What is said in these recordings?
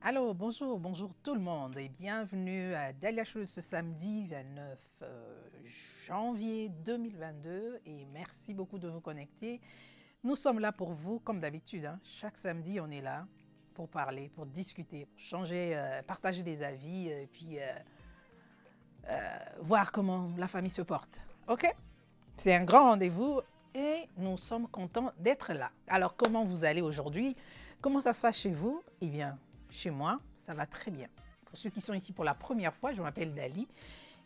Alors, bonjour, bonjour tout le monde et bienvenue à Dahlia Show ce samedi 29 janvier 2022 et merci beaucoup de vous connecter. Nous sommes là pour vous comme d'habitude, hein. Chaque samedi on est là pour parler, pour discuter, pour changer, partager des avis et puis voir comment la famille se porte. Ok? C'est un grand rendez-vous et nous sommes contents d'être là. Alors comment vous allez aujourd'hui? Comment ça se passe chez vous? Eh bien, chez moi, ça va très bien. Pour ceux qui sont ici pour la première fois, je m'appelle Dali.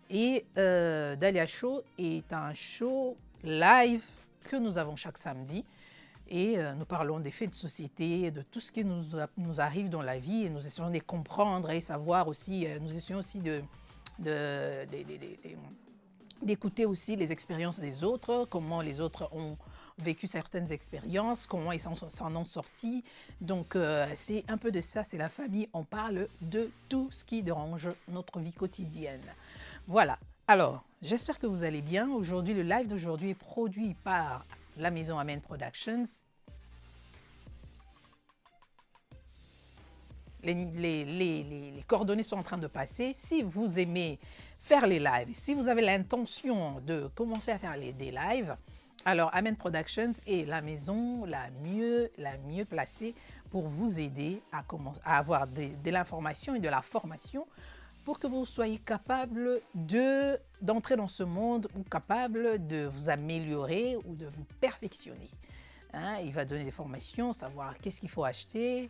Et Dahlia Show est un show live que nous avons chaque samedi. Et nous parlons des faits de société, de tout ce qui nous arrive dans la vie. Et nous essayons de les comprendre et savoir aussi, nous essayons aussi d'écouter aussi les expériences des autres, comment les autres ont vécu certaines expériences, comment ils s'en ont sortis. Donc, c'est un peu de ça, c'est la famille. On parle de tout ce qui dérange notre vie quotidienne. Voilà. Alors, j'espère que vous allez bien. Aujourd'hui, le live d'aujourd'hui est produit par la maison Amen Productions. Les coordonnées sont en train de passer. Si vous aimez faire les lives, si vous avez l'intention de commencer à faire des lives, alors Amen Productions est la maison la mieux placée pour vous aider à avoir de l'information et de la formation pour que vous soyez capable d'entrer dans ce monde ou capable de vous améliorer ou de vous perfectionner. Hein, il va donner des formations, savoir qu'est-ce qu'il faut acheter,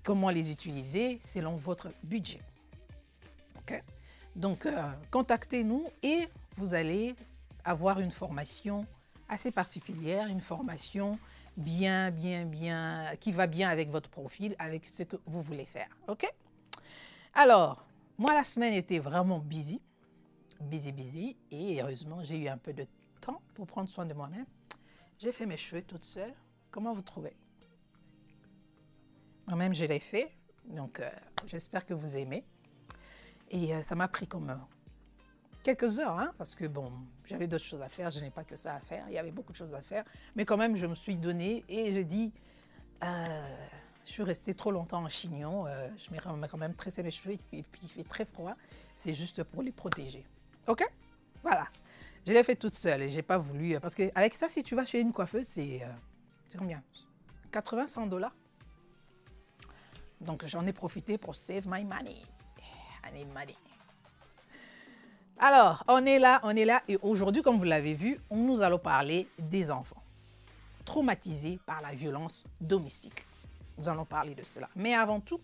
comment les utiliser selon votre budget. Okay? Donc, contactez-nous et vous allez avoir une formation assez particulière, une formation bien, qui va bien avec votre profil, avec ce que vous voulez faire. OK? Alors, moi, la semaine était vraiment busy. Et heureusement, j'ai eu un peu de temps pour prendre soin de moi-même. J'ai fait mes cheveux toute seule. Comment vous trouvez? Moi-même, je l'ai fait, donc j'espère que vous aimez. Et ça m'a pris comme quelques heures, hein, parce que bon, j'avais d'autres choses à faire, je n'ai pas que ça à faire, il y avait beaucoup de choses à faire. Mais quand même, je me suis donnée et j'ai dit, je suis restée trop longtemps en chignon, je m'ai quand même tressé mes cheveux et puis il fait très froid, c'est juste pour les protéger. OK? Voilà, je l'ai fait toute seule et j'ai pas voulu, parce qu'avec ça, si tu vas chez une coiffeuse, c'est combien? 80-100 $. Donc, j'en ai profité pour save my money. I need money. Alors, on est là. Et aujourd'hui, comme vous l'avez vu, nous allons parler des enfants traumatisés par la violence domestique. Nous allons parler de cela. Mais avant tout,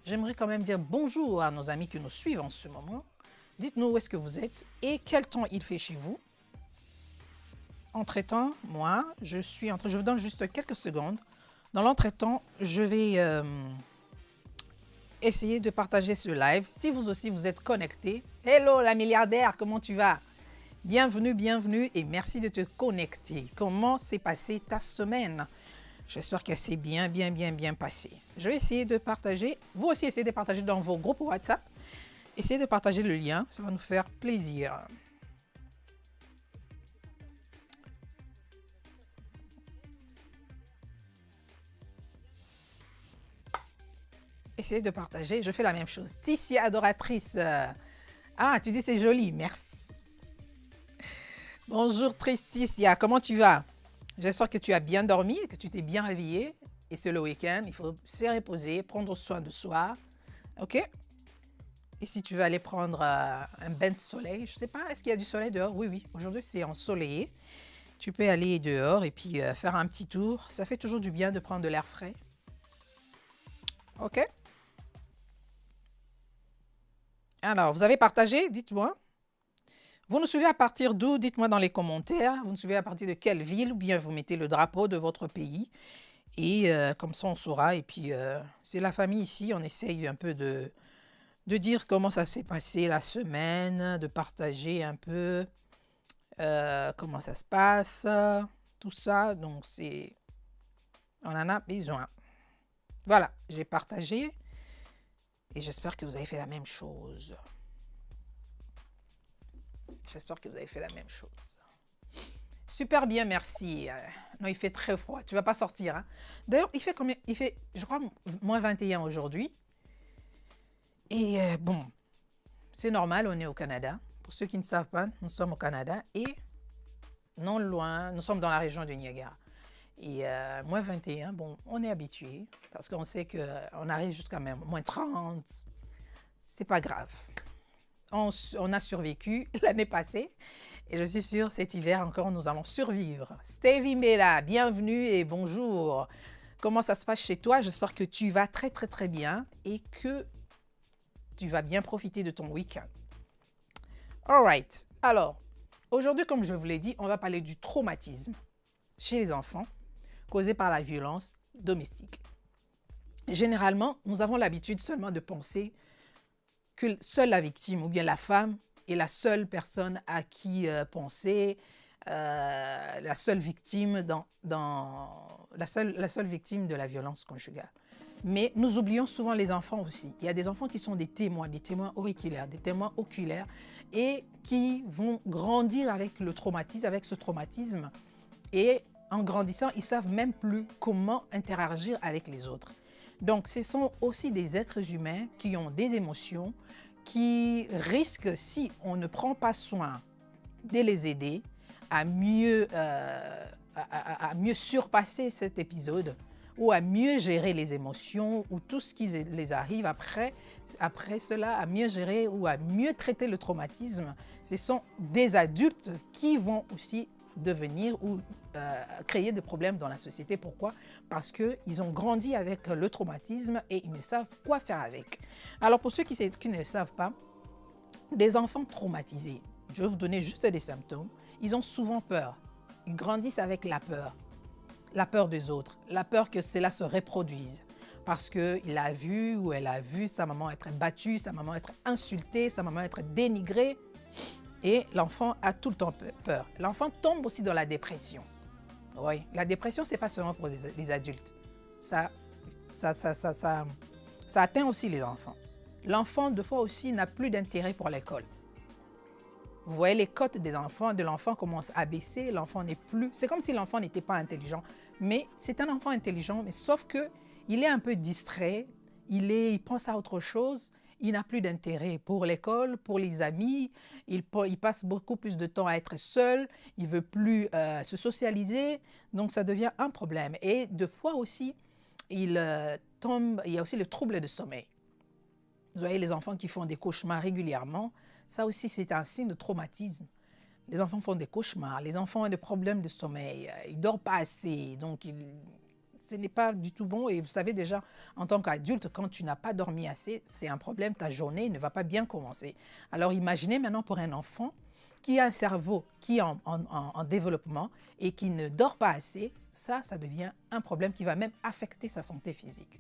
j'aimerais quand même dire bonjour à nos amis qui nous suivent en ce moment. Dites-nous où est-ce que vous êtes et quel temps il fait chez vous. Entre-temps, moi, je vous donne juste quelques secondes. Dans l'entretemps, je vais essayer de partager ce live. Si vous aussi vous êtes connecté, hello la milliardaire, comment tu vas? Bienvenue et merci de te connecter. Comment s'est passée ta semaine? J'espère qu'elle s'est bien passée. Je vais essayer de partager. Vous aussi essayez de partager dans vos groupes WhatsApp. Essayez de partager le lien, ça va nous faire plaisir. Essayez de partager. Je fais la même chose. Tissia adoratrice. Ah, tu dis c'est joli. Merci. Bonjour Tissia. Comment tu vas? J'espère que tu as bien dormi et que tu t'es bien réveillé. Et c'est le week-end. Il faut se reposer, prendre soin de soi. OK? Et si tu veux aller prendre un bain de soleil, je ne sais pas, est-ce qu'il y a du soleil dehors? Oui. Aujourd'hui, c'est ensoleillé. Tu peux aller dehors et puis faire un petit tour. Ça fait toujours du bien de prendre de l'air frais. OK? Alors, vous avez partagé? Dites-moi. Vous nous suivez à partir d'où? Dites-moi dans les commentaires. Vous nous suivez à partir de quelle ville? Ou bien vous mettez le drapeau de votre pays. Et comme ça, on saura. Et puis, c'est la famille ici. On essaye un peu de dire comment ça s'est passé la semaine, de partager un peu comment ça se passe, tout ça. Donc, on en a besoin. Voilà, j'ai partagé. Et j'espère que vous avez fait la même chose. Super bien, merci. Non, il fait très froid. Tu ne vas pas sortir. Hein? D'ailleurs, il fait combien? Il fait, je crois, -21 aujourd'hui. Et bon, c'est normal, on est au Canada. Pour ceux qui ne savent pas, nous sommes au Canada et non loin, nous sommes dans la région du Niagara. Et moins 21, bon, on est habitué parce qu'on sait qu'on arrive jusqu'à même moins 30. C'est pas grave. On a survécu l'année passée et je suis sûre cet hiver encore nous allons survivre. Stevie Mela, bienvenue et bonjour. Comment ça se passe chez toi? J'espère que tu vas très très très bien et que tu vas bien profiter de ton week-end. All right. Alors, aujourd'hui, comme je vous l'ai dit, on va parler du traumatisme chez les enfants causé par la violence domestique. Généralement, nous avons l'habitude seulement de penser que seule la victime ou bien la femme est la seule personne à qui penser, la seule victime la seule victime de la violence conjugale. Mais nous oublions souvent les enfants aussi. Il y a des enfants qui sont des témoins auriculaires, des témoins oculaires et qui vont grandir avec le traumatisme, avec ce traumatisme. Et en grandissant, ils ne savent même plus comment interagir avec les autres. Donc, ce sont aussi des êtres humains qui ont des émotions, qui risquent, si on ne prend pas soin de les aider à mieux surpasser cet épisode ou à mieux gérer les émotions ou tout ce qui les arrive après cela, à mieux gérer ou à mieux traiter le traumatisme. Ce sont des adultes qui vont aussi devenir ou créer des problèmes dans la société. Pourquoi? Parce qu'ils ont grandi avec le traumatisme et ils ne savent quoi faire avec. Alors pour ceux qui ne le savent pas, des enfants traumatisés, je vais vous donner juste des symptômes, ils ont souvent peur. Ils grandissent avec la peur des autres, la peur que cela se reproduise. Parce qu'il a vu ou elle a vu sa maman être battue, sa maman être insultée, sa maman être dénigrée. Et l'enfant a tout le temps peur. L'enfant tombe aussi dans la dépression. Oui, la dépression, ce n'est pas seulement pour les adultes. Ça atteint aussi les enfants. L'enfant, de fois aussi, n'a plus d'intérêt pour l'école. Vous voyez, les cotes de l'enfant commencent à baisser. L'enfant n'est plus... C'est comme si l'enfant n'était pas intelligent. Mais c'est un enfant intelligent, mais sauf qu'il est un peu distrait. Il pense à autre chose. Il n'a plus d'intérêt pour l'école, pour les amis. Il passe beaucoup plus de temps à être seul. Il ne veut plus se socialiser. Donc, ça devient un problème. Et de fois aussi, il y a aussi le trouble de sommeil. Vous voyez, les enfants qui font des cauchemars régulièrement, ça aussi, c'est un signe de traumatisme. Les enfants font des cauchemars. Les enfants ont des problèmes de sommeil. Ils ne dorment pas assez. Donc, ce n'est pas du tout bon. Et vous savez déjà, en tant qu'adulte, quand tu n'as pas dormi assez, c'est un problème. Ta journée ne va pas bien commencer. Alors imaginez maintenant pour un enfant qui a un cerveau qui est en développement et qui ne dort pas assez, ça devient un problème qui va même affecter sa santé physique.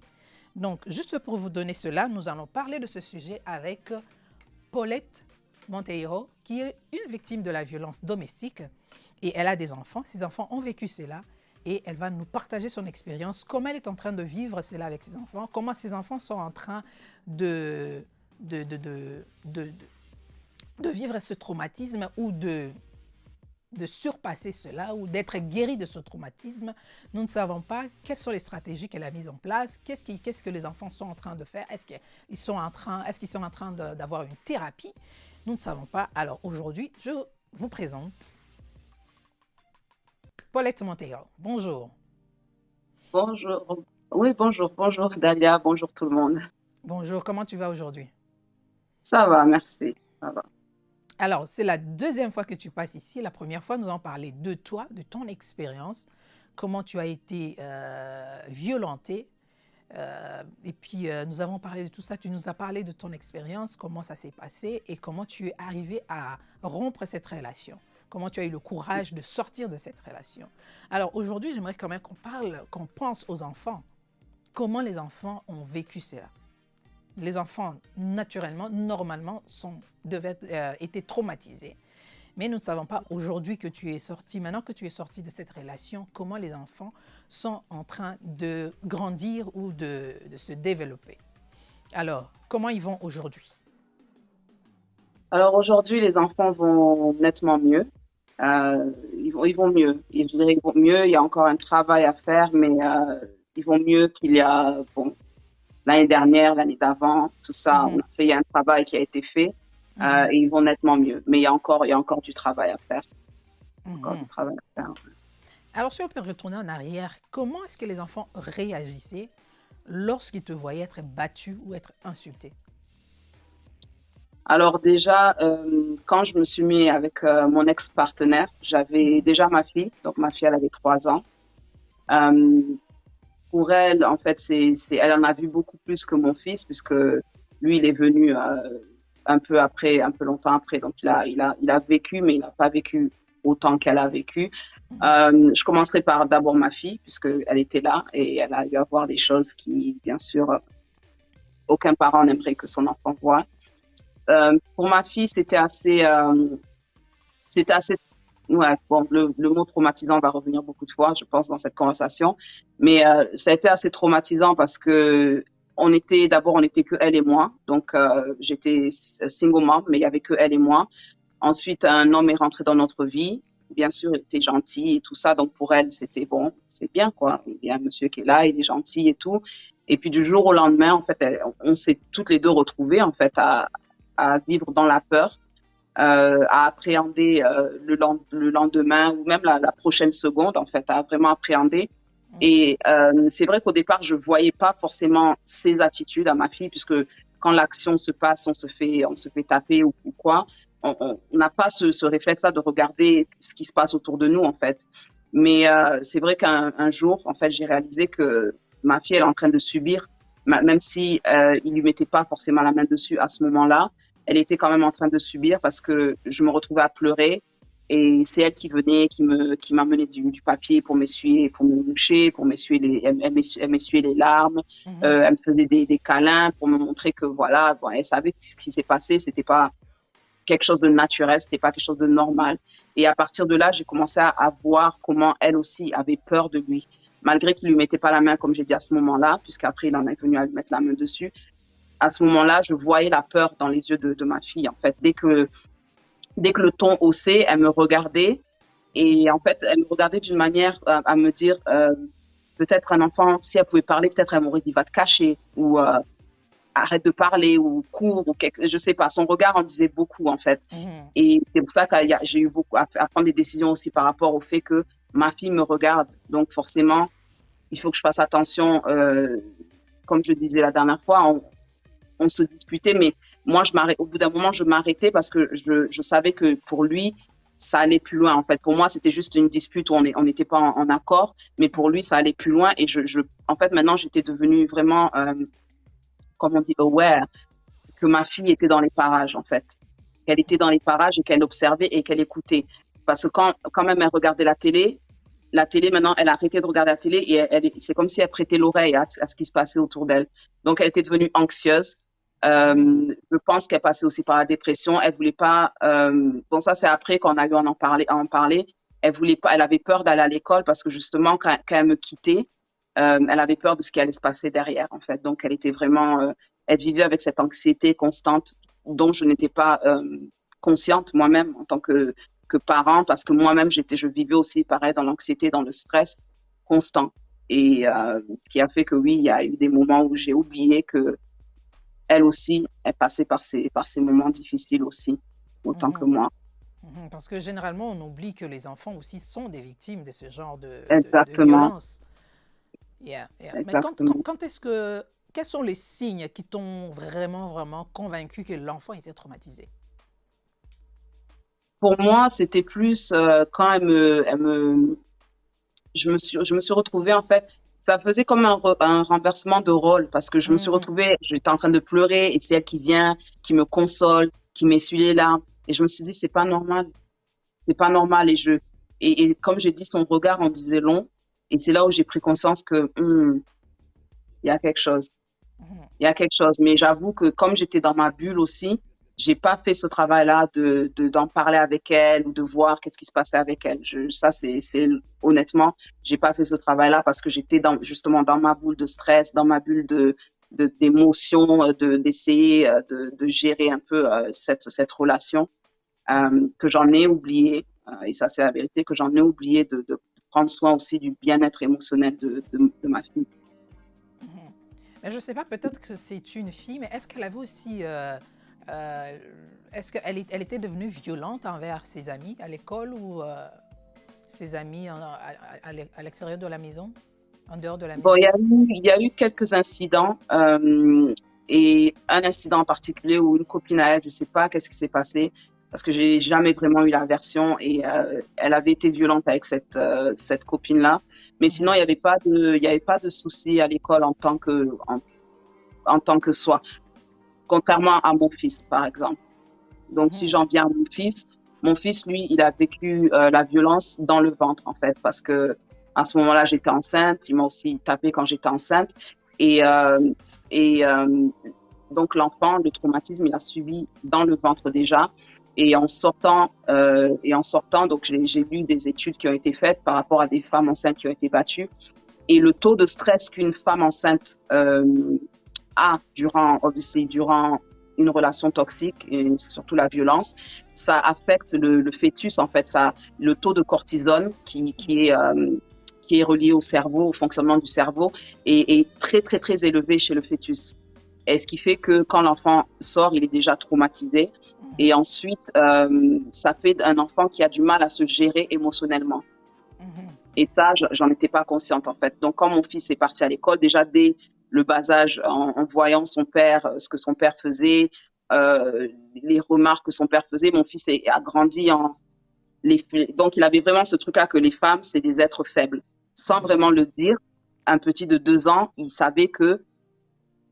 Donc, juste pour vous donner cela, nous allons parler de ce sujet avec Paulette Monteiro, qui est une victime de la violence domestique et elle a des enfants. Ses enfants ont vécu cela. Et elle va nous partager son expérience, comment elle est en train de vivre cela avec ses enfants, comment ses enfants sont en train de vivre ce traumatisme ou de surpasser cela ou d'être guéri de ce traumatisme. Nous ne savons pas quelles sont les stratégies qu'elle a mises en place, qu'est-ce que les enfants sont en train de faire, est-ce qu'ils sont en train d'avoir une thérapie. Nous ne savons pas. Alors aujourd'hui, je vous présente Paulette Monteiro, bonjour. Bonjour. Oui, bonjour. Bonjour Dalia. Bonjour tout le monde. Bonjour, comment tu vas aujourd'hui? Ça va, merci. Ça va. Alors, c'est la deuxième fois que tu passes ici. La première fois, nous avons parlé de toi, de ton expérience, comment tu as été violentée. Et puis, nous avons parlé de tout ça. Tu nous as parlé de ton expérience, comment ça s'est passé et comment tu es arrivé à rompre cette relation. Comment tu as eu le courage de sortir de cette relation. Alors aujourd'hui, j'aimerais quand même qu'on pense aux enfants. Comment les enfants ont vécu cela. Les enfants, naturellement, normalement, étaient traumatisés. Mais nous ne savons pas aujourd'hui que tu es sorti, maintenant que tu es sorti de cette relation, comment les enfants sont en train de grandir ou de se développer. Alors, comment ils vont aujourd'hui? Alors aujourd'hui, les enfants vont nettement mieux. Ils vont mieux. Je dirais qu'ils vont mieux. Il y a encore un travail à faire, mais ils vont mieux qu'il y a, bon, l'année dernière, l'année d'avant, tout ça. On a fait, il y a un travail qui a été fait et ils vont nettement mieux. Mais il y a encore du travail à faire. Encore du travail à faire. Alors, si on peut retourner en arrière, comment est-ce que les enfants réagissaient lorsqu'ils te voyaient être battus ou être insultés? Alors déjà, quand je me suis mis avec mon ex-partenaire, j'avais déjà ma fille. Donc ma fille, elle avait 3 ans. Euh, pour elle, en fait, elle en a vu beaucoup plus que mon fils, puisque lui, il est venu un peu après, un peu longtemps après. Donc, il a vécu, mais il n'a pas vécu autant qu'elle a vécu. Je commencerai par d'abord ma fille, puisqu'elle était là et elle a eu à voir des choses qui, bien sûr, aucun parent n'aimerait que son enfant voit. Pour ma fille, c'était assez, ouais, bon, le mot traumatisant va revenir beaucoup de fois, je pense, dans cette conversation. Mais ça a été assez traumatisant parce que d'abord, on était que elle et moi. Donc, j'étais single mom, mais il y avait que elle et moi. Ensuite, un homme est rentré dans notre vie. Bien sûr, il était gentil et tout ça. Donc, pour elle, c'était bon, c'est bien, quoi. Il y a un monsieur qui est là, il est gentil et tout. Et puis, du jour au lendemain, en fait, on s'est toutes les deux retrouvées, en fait, à vivre dans la peur, à appréhender le lendemain ou même la prochaine seconde, en fait, à vraiment appréhender. Et c'est vrai qu'au départ, je voyais pas forcément ses attitudes à ma fille, puisque quand l'action se passe, on se fait taper ou quoi. On n'a pas ce réflexe-là de regarder ce qui se passe autour de nous, en fait. Mais c'est vrai qu'un jour, en fait, j'ai réalisé que ma fille, elle est en train de subir, même si il lui mettait pas forcément la main dessus à ce moment-là, elle était quand même en train de subir parce que je me retrouvais à pleurer. Et c'est elle qui venait, qui m'amenait du papier pour m'essuyer, pour me moucher, pour m'essuyer elle m'essuyait les larmes. Elle me faisait des câlins pour me montrer que voilà, bon, elle savait que ce qui s'est passé, c'était pas quelque chose de naturel, c'était pas quelque chose de normal. Et à partir de là, j'ai commencé à voir comment elle aussi avait peur de lui, malgré qu'il lui mettait pas la main, comme j'ai dit à ce moment-là, puisqu'après il en est venu à lui mettre la main dessus. À ce moment-là, je voyais la peur dans les yeux de ma fille. En fait, dès que le ton haussait, elle me regardait et en fait, elle me regardait d'une manière à me dire peut-être un enfant, si elle pouvait parler, peut-être elle m'aurait dit va te cacher ou arrête de parler ou cours ou quelque, je sais pas. Son regard en disait beaucoup en fait. Et c'est pour ça que j'ai eu beaucoup à prendre des décisions aussi par rapport au fait que ma fille me regarde. Donc forcément, il faut que je fasse attention. Comme je disais la dernière fois, on se disputait, mais moi, au bout d'un moment, je m'arrêtais parce que je savais que pour lui, ça allait plus loin. En fait, pour moi, c'était juste une dispute où on n'était pas en accord, mais pour lui, ça allait plus loin. Et en fait, maintenant, j'étais devenue vraiment, comme on dit, aware, que ma fille était dans les parages, en fait. Qu'elle était dans les parages et qu'elle observait et qu'elle écoutait. Parce que quand même, elle regardait la télé, maintenant, elle a arrêté de regarder la télé et c'est comme si elle prêtait l'oreille à ce qui se passait autour d'elle. Donc, elle était devenue anxieuse. Je pense qu'elle passait aussi par la dépression. Elle voulait pas. Bon, ça c'est après qu'on a eu à en parler. Elle voulait pas. Elle avait peur d'aller à l'école parce que justement quand elle me quittait, elle avait peur de ce qui allait se passer derrière en fait. Donc elle était vraiment. Elle vivait avec cette anxiété constante dont je n'étais pas consciente moi-même en tant que parent parce que moi-même je vivais aussi pareil dans l'anxiété, dans le stress constant. Et ce qui a fait que oui, il y a eu des moments où j'ai oublié que elle aussi, elle passait par ces moments difficiles aussi, autant que moi. Parce que généralement, on oublie que les enfants aussi sont des victimes de ce genre de Exactement. violence. Yeah. Mais Exactement. quels sont les signes qui t'ont vraiment, vraiment convaincu que l'enfant était traumatisé? Pour moi, c'était plus quand je me suis retrouvée en fait, ça faisait comme un renversement de rôle parce que je me suis retrouvée, j'étais en train de pleurer et c'est elle qui vient, qui me console, qui m'essuie les larmes et je me suis dit c'est pas normal, et comme j'ai dit son regard en disait long et c'est là où j'ai pris conscience que il y a quelque chose, mais j'avoue que comme j'étais dans ma bulle aussi, j'ai pas fait ce travail-là d'en parler avec elle ou de voir qu'est-ce qui se passait avec elle. Honnêtement, j'ai pas fait ce travail-là parce que j'étais justement dans ma bulle de stress, dans ma bulle d'émotions, d'essayer de gérer un peu cette relation que j'en ai oublié. Et ça, c'est la vérité, que j'en ai oublié de prendre soin aussi du bien-être émotionnel de ma fille. Je ne sais pas, peut-être que c'est une fille, mais est-ce qu'elle avait aussi... euh, est-ce qu'elle elle était devenue violente envers ses amis à l'école ou ses amis à l'extérieur de la maison, en dehors de la Bon, maison? il y a eu quelques incidents, et un incident en particulier où une copine à elle, je sais pas qu'est-ce qui s'est passé, parce que j'ai jamais vraiment eu la version, et elle avait été violente avec cette copine-là. Mais sinon, Mhm, il y avait pas de souci à l'école en tant que soi, contrairement à mon fils, par exemple. Donc, si mhm, j'en viens à mon fils, lui, il a vécu la violence dans le ventre, en fait, parce que à ce moment-là, j'étais enceinte. Il m'a aussi tapé quand j'étais enceinte. Et, et donc, l'enfant, le traumatisme, il a suivi dans le ventre déjà. Et en sortant, donc j'ai lu des études qui ont été faites par rapport à des femmes enceintes qui ont été battues. Et le taux de stress qu'une femme enceinte durant une relation toxique et surtout la violence, ça affecte le fœtus en fait. Le taux de cortisone qui est relié au cerveau, au fonctionnement du cerveau, est très très très élevé chez le fœtus. Et ce qui fait que quand l'enfant sort, il est déjà traumatisé. Et mhm, ensuite, ça fait un enfant qui a du mal à se gérer émotionnellement. mhm. Et ça, j'en étais pas consciente en fait. Donc quand mon fils est parti à l'école, déjà dès le bas âge, en voyant son père, ce que son père faisait, les remarques que son père faisait, mon fils a grandi donc il avait vraiment ce truc-là que les femmes, c'est des êtres faibles. Sans vraiment le dire, un petit de 2 ans, il savait que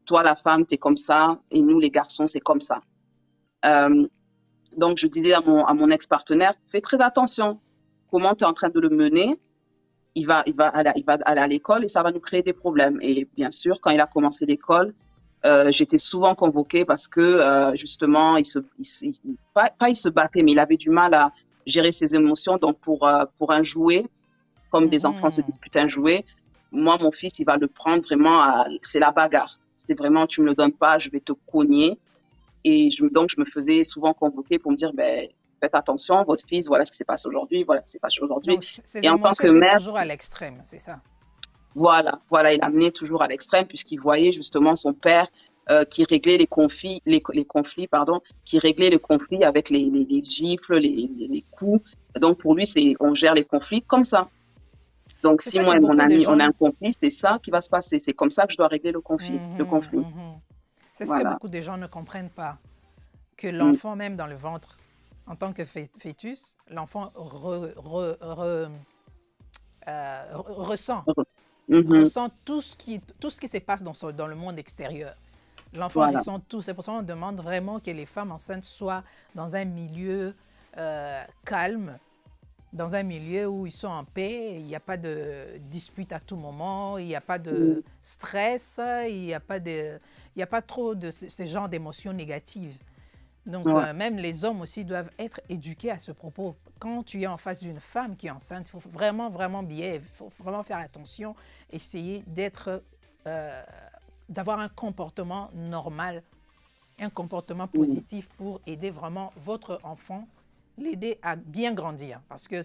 toi, la femme, t'es comme ça, et nous, les garçons, c'est comme ça. Euh, donc je disais à mon ex-partenaire, fais très attention. Comment tu es en train de le mener? Il va aller à l'école et ça va nous créer des problèmes. Et bien sûr, quand il a commencé l'école, j'étais souvent convoquée parce que justement, pas il se battait, mais il avait du mal à gérer ses émotions. Donc pour un jouet, comme des enfants se Mhm. disputent un jouet, moi, mon fils, il va le prendre vraiment c'est la bagarre. C'est vraiment, tu me le donnes pas, je vais te cogner. Et donc, je me faisais souvent convoquer pour me dire, ben, faites attention, votre fils, voilà ce qui s'est passé aujourd'hui, voilà ce qui s'est passé aujourd'hui. Donc, ses Et en tant émotions que étaient mère, toujours à l'extrême, c'est ça? voilà, il amenait toujours à l'extrême puisqu'il voyait justement son père qui réglait les conflits, pardon, qui réglait les conflits avec les gifles, les coups. Donc pour lui, on gère les conflits comme ça. Donc C'est si ça que moi et mon beaucoup de ami, on a gens... un conflit, c'est ça qui va se passer. C'est comme ça que je dois régler le conflit. Le Mhm, conflit. mhm. C'est ce que Voilà. beaucoup de gens ne comprennent pas, que Mm. l'enfant, même dans le ventre, en tant que fœtus, l'enfant ressent, Mhm. ressent tout ce qui se passe dans le monde extérieur. L'enfant Voilà. ressent tout. C'est pour ça qu'on demande vraiment que les femmes enceintes soient dans un milieu calme, dans un milieu où ils sont en paix, il n'y a pas de dispute à tout moment, il n'y a pas Mm. de stress, il n'y a pas trop de ce genre d'émotions négatives. Donc, Ouais. même les hommes aussi doivent être éduqués à ce propos. Quand tu es en face d'une femme qui est enceinte, il faut vraiment, vraiment bien, il faut vraiment faire attention, essayer euh, d'avoir un comportement normal, un comportement Mm. positif pour aider vraiment votre enfant, l'aider à bien grandir. Parce que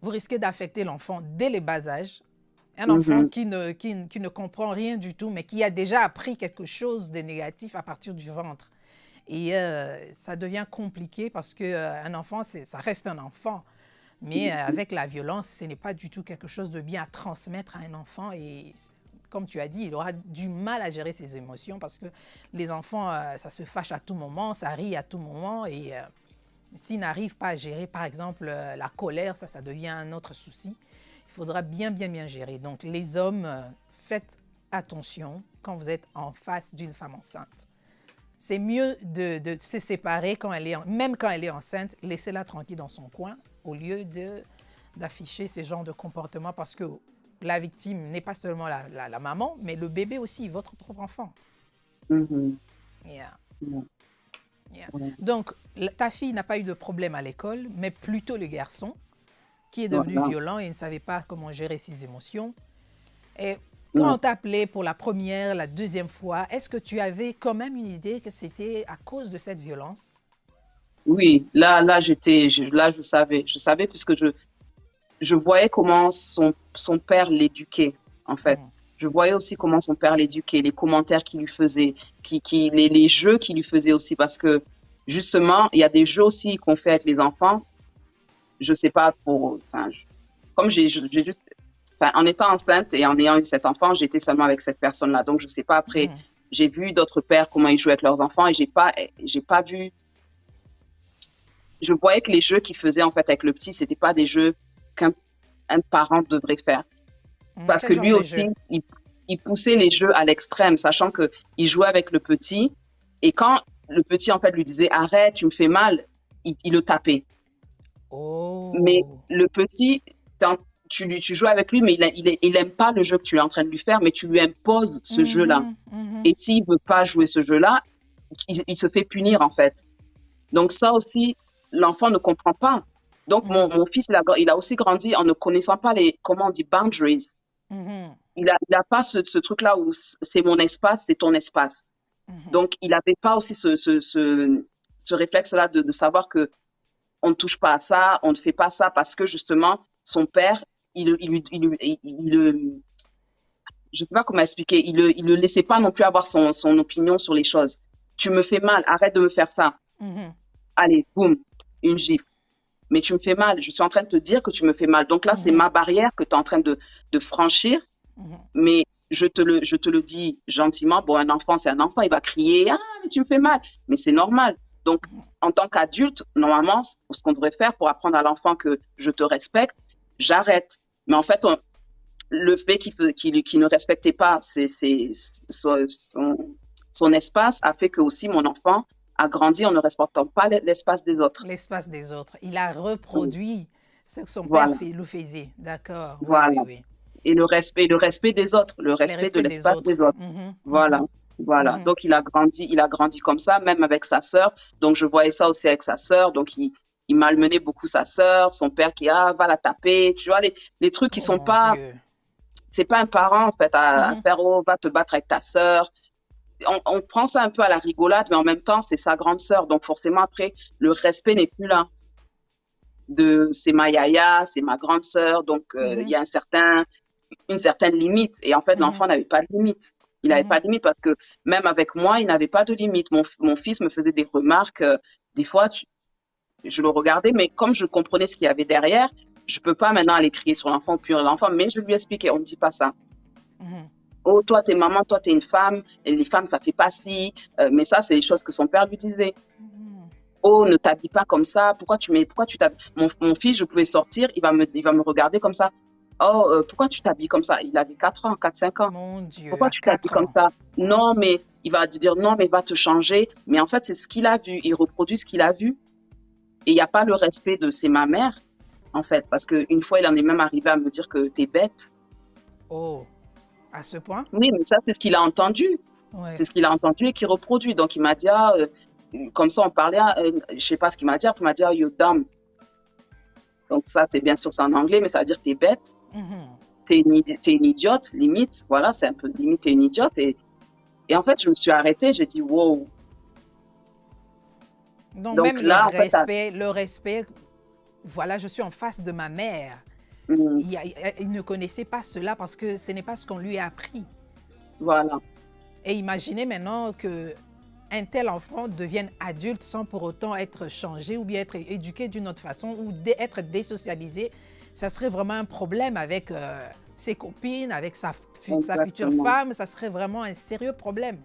vous risquez d'affecter l'enfant dès le bas âge. Un enfant Mhm. qui ne comprend rien du tout, mais qui a déjà appris quelque chose de négatif à partir du ventre. Et ça devient compliqué parce qu'un enfant, ça reste un enfant. Mais avec la violence, ce n'est pas du tout quelque chose de bien à transmettre à un enfant. Et comme tu as dit, il aura du mal à gérer ses émotions parce que les enfants, ça se fâche à tout moment, ça rit à tout moment. Et s'ils n'arrivent pas à gérer, par exemple, la colère, ça devient un autre souci. Il faudra bien, bien, bien gérer. Donc, les hommes, faites attention quand vous êtes en face d'une femme enceinte. C'est mieux de se séparer même quand elle est enceinte, laissez-la tranquille dans son coin au lieu d'afficher ce genre de comportement parce que la victime n'est pas seulement la maman, mais le bébé aussi, votre propre enfant. Mhm. Yeah, Ouais. yeah. Ouais. Donc, ta fille n'a pas eu de problème à l'école, mais plutôt le garçon qui est devenu Voilà. violent et ne savait pas comment gérer ses émotions. Et quand Ouais. on t'a appelé pour la première, la deuxième fois, est-ce que tu avais quand même une idée que c'était à cause de cette violence? Oui, là, je savais puisque je voyais comment son père l'éduquait, en fait. Mm. Je voyais aussi comment son père l'éduquait, les commentaires qu'il lui faisait, les jeux qu'il lui faisait aussi, parce que justement, il y a des jeux aussi qu'on fait avec les enfants. Je sais pas enfin, comme j'ai juste, enfin, en étant enceinte et en ayant eu cet enfant, j'étais seulement avec cette personne-là. Donc, je sais pas après, j'ai vu d'autres pères comment ils jouaient avec leurs enfants et j'ai pas vu, je voyais que les jeux qu'ils faisaient en fait avec le petit, c'était pas des jeux qu'un parent devrait faire. Parce que Quel genre lui de aussi, jeu? il poussait les jeux à l'extrême, sachant que il jouait avec le petit. Et quand le petit, en fait, lui disait, arrête, tu me fais mal, il le tapait. Mais Oh. le petit, tu joues avec lui, mais il aime pas le jeu que tu es en train de lui faire, mais tu lui imposes ce jeu-là. Mhm, mhm, Et s'il veut pas jouer ce jeu-là, il se fait punir, en fait. Donc ça aussi, l'enfant ne comprend pas. Donc mon fils, il a aussi grandi en ne connaissant pas comment on dit, boundaries. mhm, Il a pas ce truc-là où c'est mon espace, c'est ton espace. mhm. Donc il n'avait pas aussi ce réflexe-là de savoir que on ne touche pas à ça, on ne fait pas ça parce que justement, son père, je sais pas comment expliquer, il le laissait pas non plus avoir son opinion sur les choses. Tu me fais mal, arrête de me faire ça. Mhm, Allez, boum, une gifle. Mais tu me fais mal, je suis en train de te dire que tu me fais mal. Donc là, c'est mhm, ma barrière que tu es en train de franchir, mhm. mais je te le dis gentiment. Bon, un enfant, c'est un enfant, il va crier, ah, mais tu me fais mal. Mais c'est normal. Donc, en tant qu'adulte, normalement, ce qu'on devrait faire pour apprendre à l'enfant que je te respecte, j'arrête. Mais en fait, le fait qu'il ne respectait pas son espace a fait que aussi mon enfant a grandi en ne respectant pas l'espace des autres. L'espace des autres. Il a reproduit ce que son père Voilà, le faisait. D'accord. Oui, oui, voilà. oui. Et le respect des autres, le Les respect de respects des l'espace autres. des autres. Mhm, Voilà, mhm, voilà. mhm. Donc il a grandi comme ça, même avec sa sœur. Donc je voyais ça aussi avec sa sœur. Donc il malmenait beaucoup sa sœur, son père qui va la taper. Tu vois les trucs qui Oh sont mon pas, Dieu. c'est pas un parent en fait à Mhm, faire oh va te battre avec ta sœur. On prend ça un peu à la rigolade, mais en même temps c'est sa grande sœur. Donc forcément après le respect n'est plus là. C'est ma yaya, c'est ma grande sœur. Donc il mhm, y a une certaine limite. Et en fait, mhm, l'enfant n'avait pas de limite. Il n'avait pas mhm. de limite parce que même avec moi, il n'avait pas de limite. Mon fils me faisait des remarques. Des fois, je le regardais, mais comme je comprenais ce qu'il y avait derrière, je ne peux pas maintenant aller crier sur l'enfant ou punir l'enfant, mais je lui expliquais, on ne dit pas ça. Mhm. Oh, toi, t'es maman, toi, t'es une femme, et les femmes, ça fait pas ci. Mais ça, c'est les choses que son père lui disait. Mhm. Oh, ne t'habille pas comme ça. Pourquoi tu t'habilles? Mon fils, je pouvais sortir, il va me regarder comme ça. Oh, pourquoi tu t'habilles comme ça? Il avait 4 ans, 4 5 ans. Mon Dieu, Pourquoi à tu t'habilles 4 comme ans. ça? Non, mais il va te dire non, mais va te changer. Mais en fait, c'est ce qu'il a vu. Il reproduit ce qu'il a vu. Et il n'y a pas le respect de c'est ma mère, en fait. Parce qu'une fois, il en est même arrivé à me dire que t'es bête. Oh, à ce point? Oui, mais ça, c'est ce qu'il a entendu. Oui. C'est ce qu'il a entendu et qu'il reproduit. Donc, il m'a dit, ah, comme ça, on parlait, je sais pas ce qu'il m'a dit. Après, il m'a dit, ah, you're dumb. Donc, ça, c'est bien sûr, c'est en anglais, mais ça veut dire t'es bête. Mhm. T'es une idiote, limite. Voilà, c'est un peu limite, t'es une idiote. Et en fait, je me suis arrêtée. J'ai dit, wow. Donc Donc même là, en fait, le respect, voilà, je suis en face de ma mère. hum, Il ne connaissait pas cela parce que ce n'est pas ce qu'on lui a appris. voilà. Et imaginez maintenant que un tel enfant devienne adulte sans pour autant être changé ou bien être éduqué d'une autre façon ou être désocialisé. Ça serait vraiment un problème avec ses copines, avec sa future Exactement. femme. Ça serait vraiment un sérieux problème.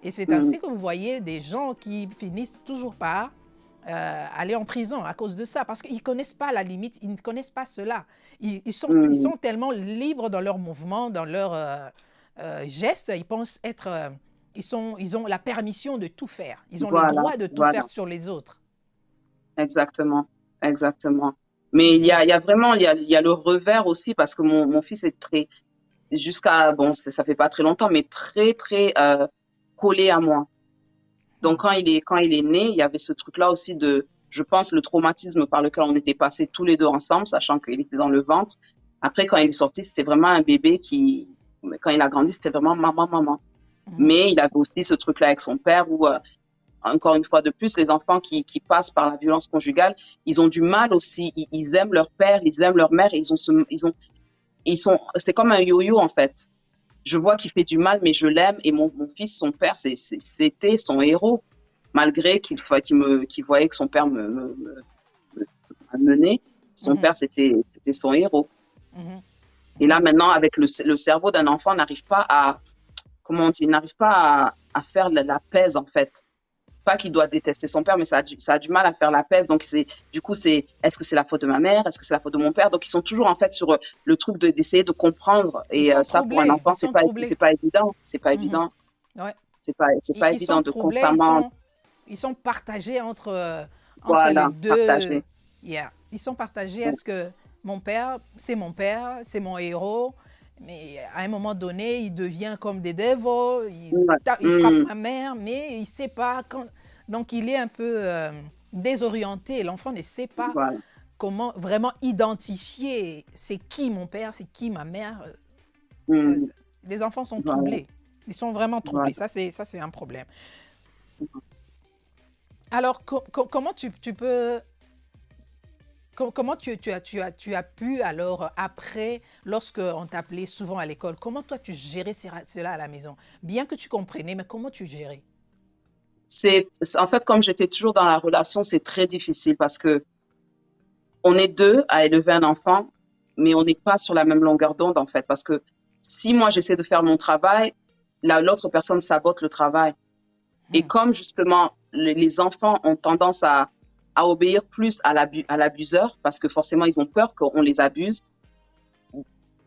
Et c'est Hum, ainsi que vous voyez des gens qui finissent toujours par aller en prison à cause de ça, parce qu'ils ne connaissent pas la limite, ils ne connaissent pas cela. Ils hum, sont tellement libres dans leurs mouvements, dans leurs gestes, ils pensent être... ils ont la permission de tout faire. Ils ont le voilà, droit de tout voilà. faire sur les autres. Exactement. Exactement. Mais Mhm, il y a vraiment, il y a le revers aussi parce que mon fils est très, jusqu'à, bon, ça fait pas très longtemps, mais très, très collé à moi. Donc, quand il est né, il y avait ce truc-là aussi je pense, le traumatisme par lequel on était passés tous les deux ensemble, sachant qu'il était dans le ventre. Après, quand il est sorti, c'était vraiment un bébé quand il a grandi, c'était vraiment maman, maman. mhm, Mais il avait aussi ce truc-là avec son père où, encore une fois de plus, les enfants qui passent par la violence conjugale, ils ont du mal aussi. Ils aiment leur père, ils aiment leur mère, et c'est comme un yo-yo, en fait. Je vois qu'il fait du mal, mais je l'aime. Et mon fils, son père, c'était son héros, malgré qu'il voyait que son père me menait. Son Mhm, père, c'était son héros. mhm, Et là, mhm. maintenant, avec le cerveau d'un enfant, n'arrive pas à, comment on dit, il n'arrive pas à faire la paix, en fait. Pas qu'il doit détester son père, mais ça a du mal à faire la paix. Donc, du coup, est-ce que c'est la faute de ma mère? Est-ce que c'est la faute de mon père? Donc, ils sont toujours, en fait, sur le truc d'essayer de comprendre. Ils Et sont ça, pour un troublés, enfant, ils sont troublés. c'est pas évident. C'est pas Mhm. évident. Ouais. C'est pas Ils sont évident de troublés, constamment, ils sont partagés entre les voilà, deux. partager. Yeah. Ils sont partagés. Est-ce que mon père, c'est mon héros, mais à un moment donné, il devient comme des devils, Ouais. il frappe Mm, ma mère, mais il ne sait pas quand. Donc il est un peu désorienté. L'enfant ne sait pas voilà. comment vraiment identifier c'est qui mon père, c'est qui ma mère. Mm, Les enfants sont voilà, troublés. Ils sont vraiment troublés. voilà. Ça, c'est un problème. Alors, comment tu peux, comment tu as pu, alors, après, lorsque on t'appelait souvent à l'école, comment toi tu gérais cela à la maison? Bien que tu comprenais, mais comment tu gérais? En fait, comme j'étais toujours dans la relation, c'est très difficile parce que on est deux à élever un enfant, mais on n'est pas sur la même longueur d'onde, en fait. Parce que si moi, j'essaie de faire mon travail, l'autre personne sabote le travail. Et Hmm. comme justement, les enfants ont tendance à obéir plus à l'abuseur, parce que forcément, ils ont peur qu'on les abuse.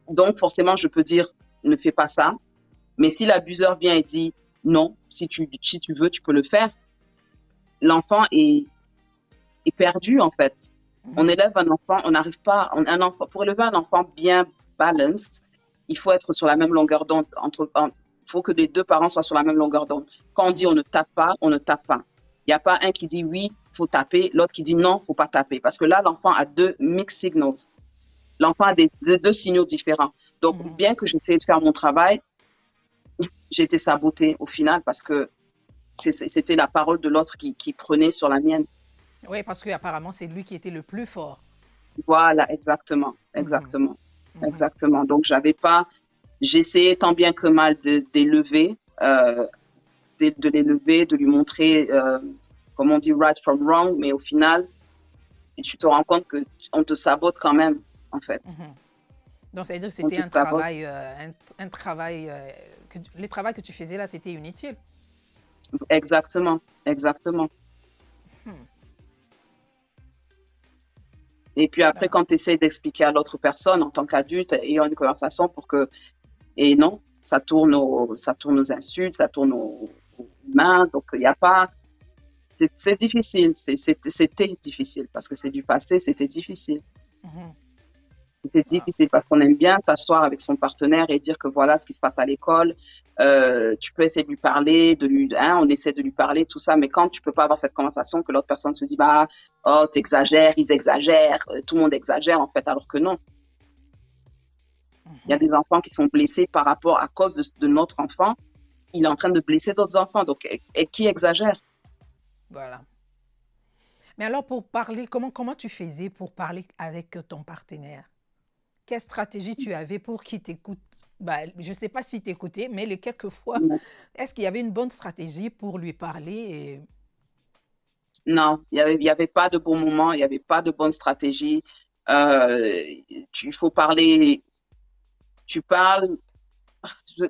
Donc, forcément, je peux dire, ne fais pas ça. Mais si l'abuseur vient et dit, non, si tu veux, tu peux le faire, l'enfant est perdu, en fait. On Mhm. élève un enfant, on n'arrive pas, un enfant, pour élever un enfant bien balanced, il faut être sur la même longueur d'onde. Il faut que les deux parents soient sur la même longueur d'onde. Quand on dit Mhm. on ne tape pas, on ne tape pas. Il n'y a pas un qui dit oui, faut taper, l'autre qui dit non, faut pas taper. Parce que là, l'enfant a deux mixed signals. L'enfant a deux signaux différents. Donc, Mhm. bien que j'essayais de faire mon travail, j'ai été sabotée au final parce que c'était la parole de l'autre qui prenait sur la mienne. Oui, parce qu'apparemment, c'est lui qui était le plus fort. Voilà, exactement, Mhm. exactement, Mhm. exactement. Donc, j'essayais tant bien que mal d'élever, de l'élever, de lui montrer, comme on dit, right from wrong, mais au final, tu te rends compte que on te sabote quand même, en fait. Mhm. Donc, ça veut dire que On c'était te un sabote. travail, un travail, le travail que tu faisais là, c'était inutile. Exactement, exactement. Hmm. Et puis après, Ben, quand tu essaies d'expliquer à l'autre personne en tant qu'adulte, ayant une conversation pour que, et non, ça tourne aux insultes, ça tourne aux mains. Donc, il n'y a pas, c'est difficile. C'était difficile parce que c'est du passé, c'était difficile. mhm. C'était Wow. difficile parce qu'on aime bien s'asseoir avec son partenaire et dire que voilà ce qui se passe à l'école. Tu peux essayer de lui parler, on essaie de lui parler, tout ça, mais quand tu peux pas avoir cette conversation, que l'autre personne se dit, bah, oh, t'exagères, ils exagèrent, tout le monde exagère, en fait, alors que non. Il y a Mhm. des enfants qui sont blessés par rapport, à cause de notre enfant, il est en train de blesser d'autres enfants. Donc, et qui exagère? Voilà. Mais alors, pour parler, comment tu faisais pour parler avec ton partenaire? Quelle stratégie tu avais pour qu'il t'écoute? Bah, je ne sais pas s'il t'écoutait, mais les quelques fois, est-ce qu'il y avait une bonne stratégie pour lui parler Non, il y avait pas de bon moment, il y avait pas de bonne stratégie. Euh, il faut parler, tu parles,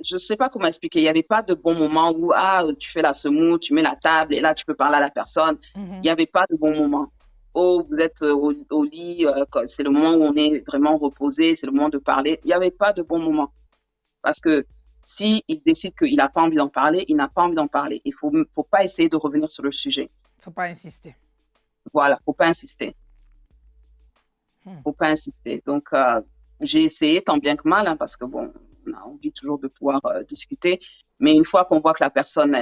je sais pas comment expliquer. Il y avait pas de bon moment où, ah, tu fais la semoule, tu mets la table et là, tu peux parler à la personne. Il Mhm. y avait pas de bon moment. Oh, vous êtes au lit, c'est le moment où on est vraiment reposé, c'est le moment de parler. Il y avait pas de bon moment. Parce que si il décide qu'il n'a pas envie d'en parler, il n'a pas envie d'en parler. Faut pas essayer de revenir sur le sujet. Faut pas insister. Voilà, faut pas insister. Hmm. Faut pas insister. Donc, j'ai essayé tant bien que mal, hein, parce que bon, on a envie toujours de pouvoir discuter. Mais une fois qu'on voit que la personne,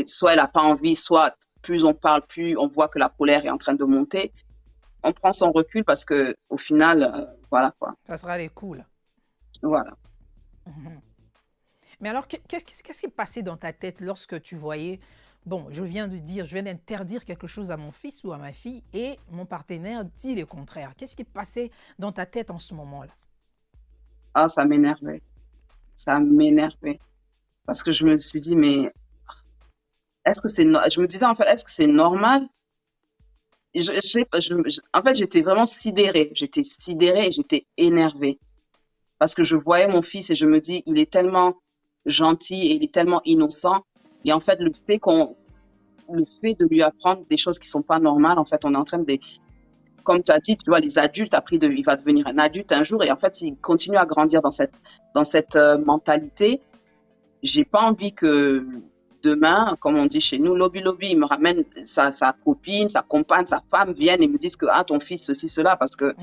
soit elle a pas envie, soit plus on parle, plus on voit que la colère est en train de monter, on prend son recul parce que au final, voilà quoi. Ça sera les coups, là. Voilà. Mhm. Mais alors, qu'est-ce qui s'est passé dans ta tête lorsque tu voyais, bon, je viens d'interdire quelque chose à mon fils ou à ma fille et mon partenaire dit le contraire. Qu'est-ce qui est passé dans ta tête en ce moment-là? Ah, ça m'énervait. Ça m'énervait. Parce que je me suis dit, mais je me disais, en fait, est-ce que c'est normal? En fait, j'étais vraiment sidérée. J'étais sidérée et j'étais énervée. Parce que je voyais mon fils et je me dis, il est tellement gentil et il est tellement innocent. Et en fait, le fait de lui apprendre des choses qui sont pas normales, en fait, on est en train de, comme tu as dit, tu vois, les adultes, il va devenir un adulte un jour et en fait, s'il continue à grandir dans cette mentalité, j'ai pas envie que demain, comme on dit chez nous, lobby lobby, il me ramène sa copine, sa compagne, sa femme viennent et me disent que ah ton fils ceci cela parce que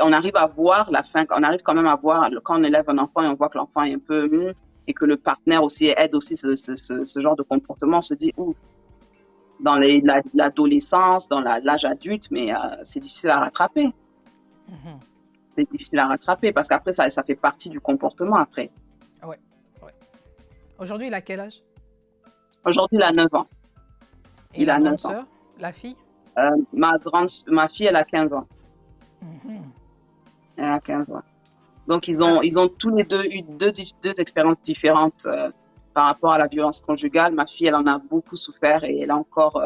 on arrive à voir la fin, on arrive quand même à voir quand on élève un enfant et on voit que l'enfant est un peu et que le partenaire aussi aide aussi ce genre de comportement, on se dit ouf, dans l'adolescence, dans l'âge adulte, mais c'est difficile à rattraper. C'est difficile à rattraper parce qu'après ça fait partie du comportement après. Ouais. Aujourd'hui, il a quel âge? Aujourd'hui, il a 9 ans. Et la grande sœur, la fille? Ma fille, elle a 15 ans. Elle a 15 ans. Donc, ils ont tous les deux eu deux expériences différentes par rapport à la violence conjugale. Ma fille, elle en a beaucoup souffert et elle a encore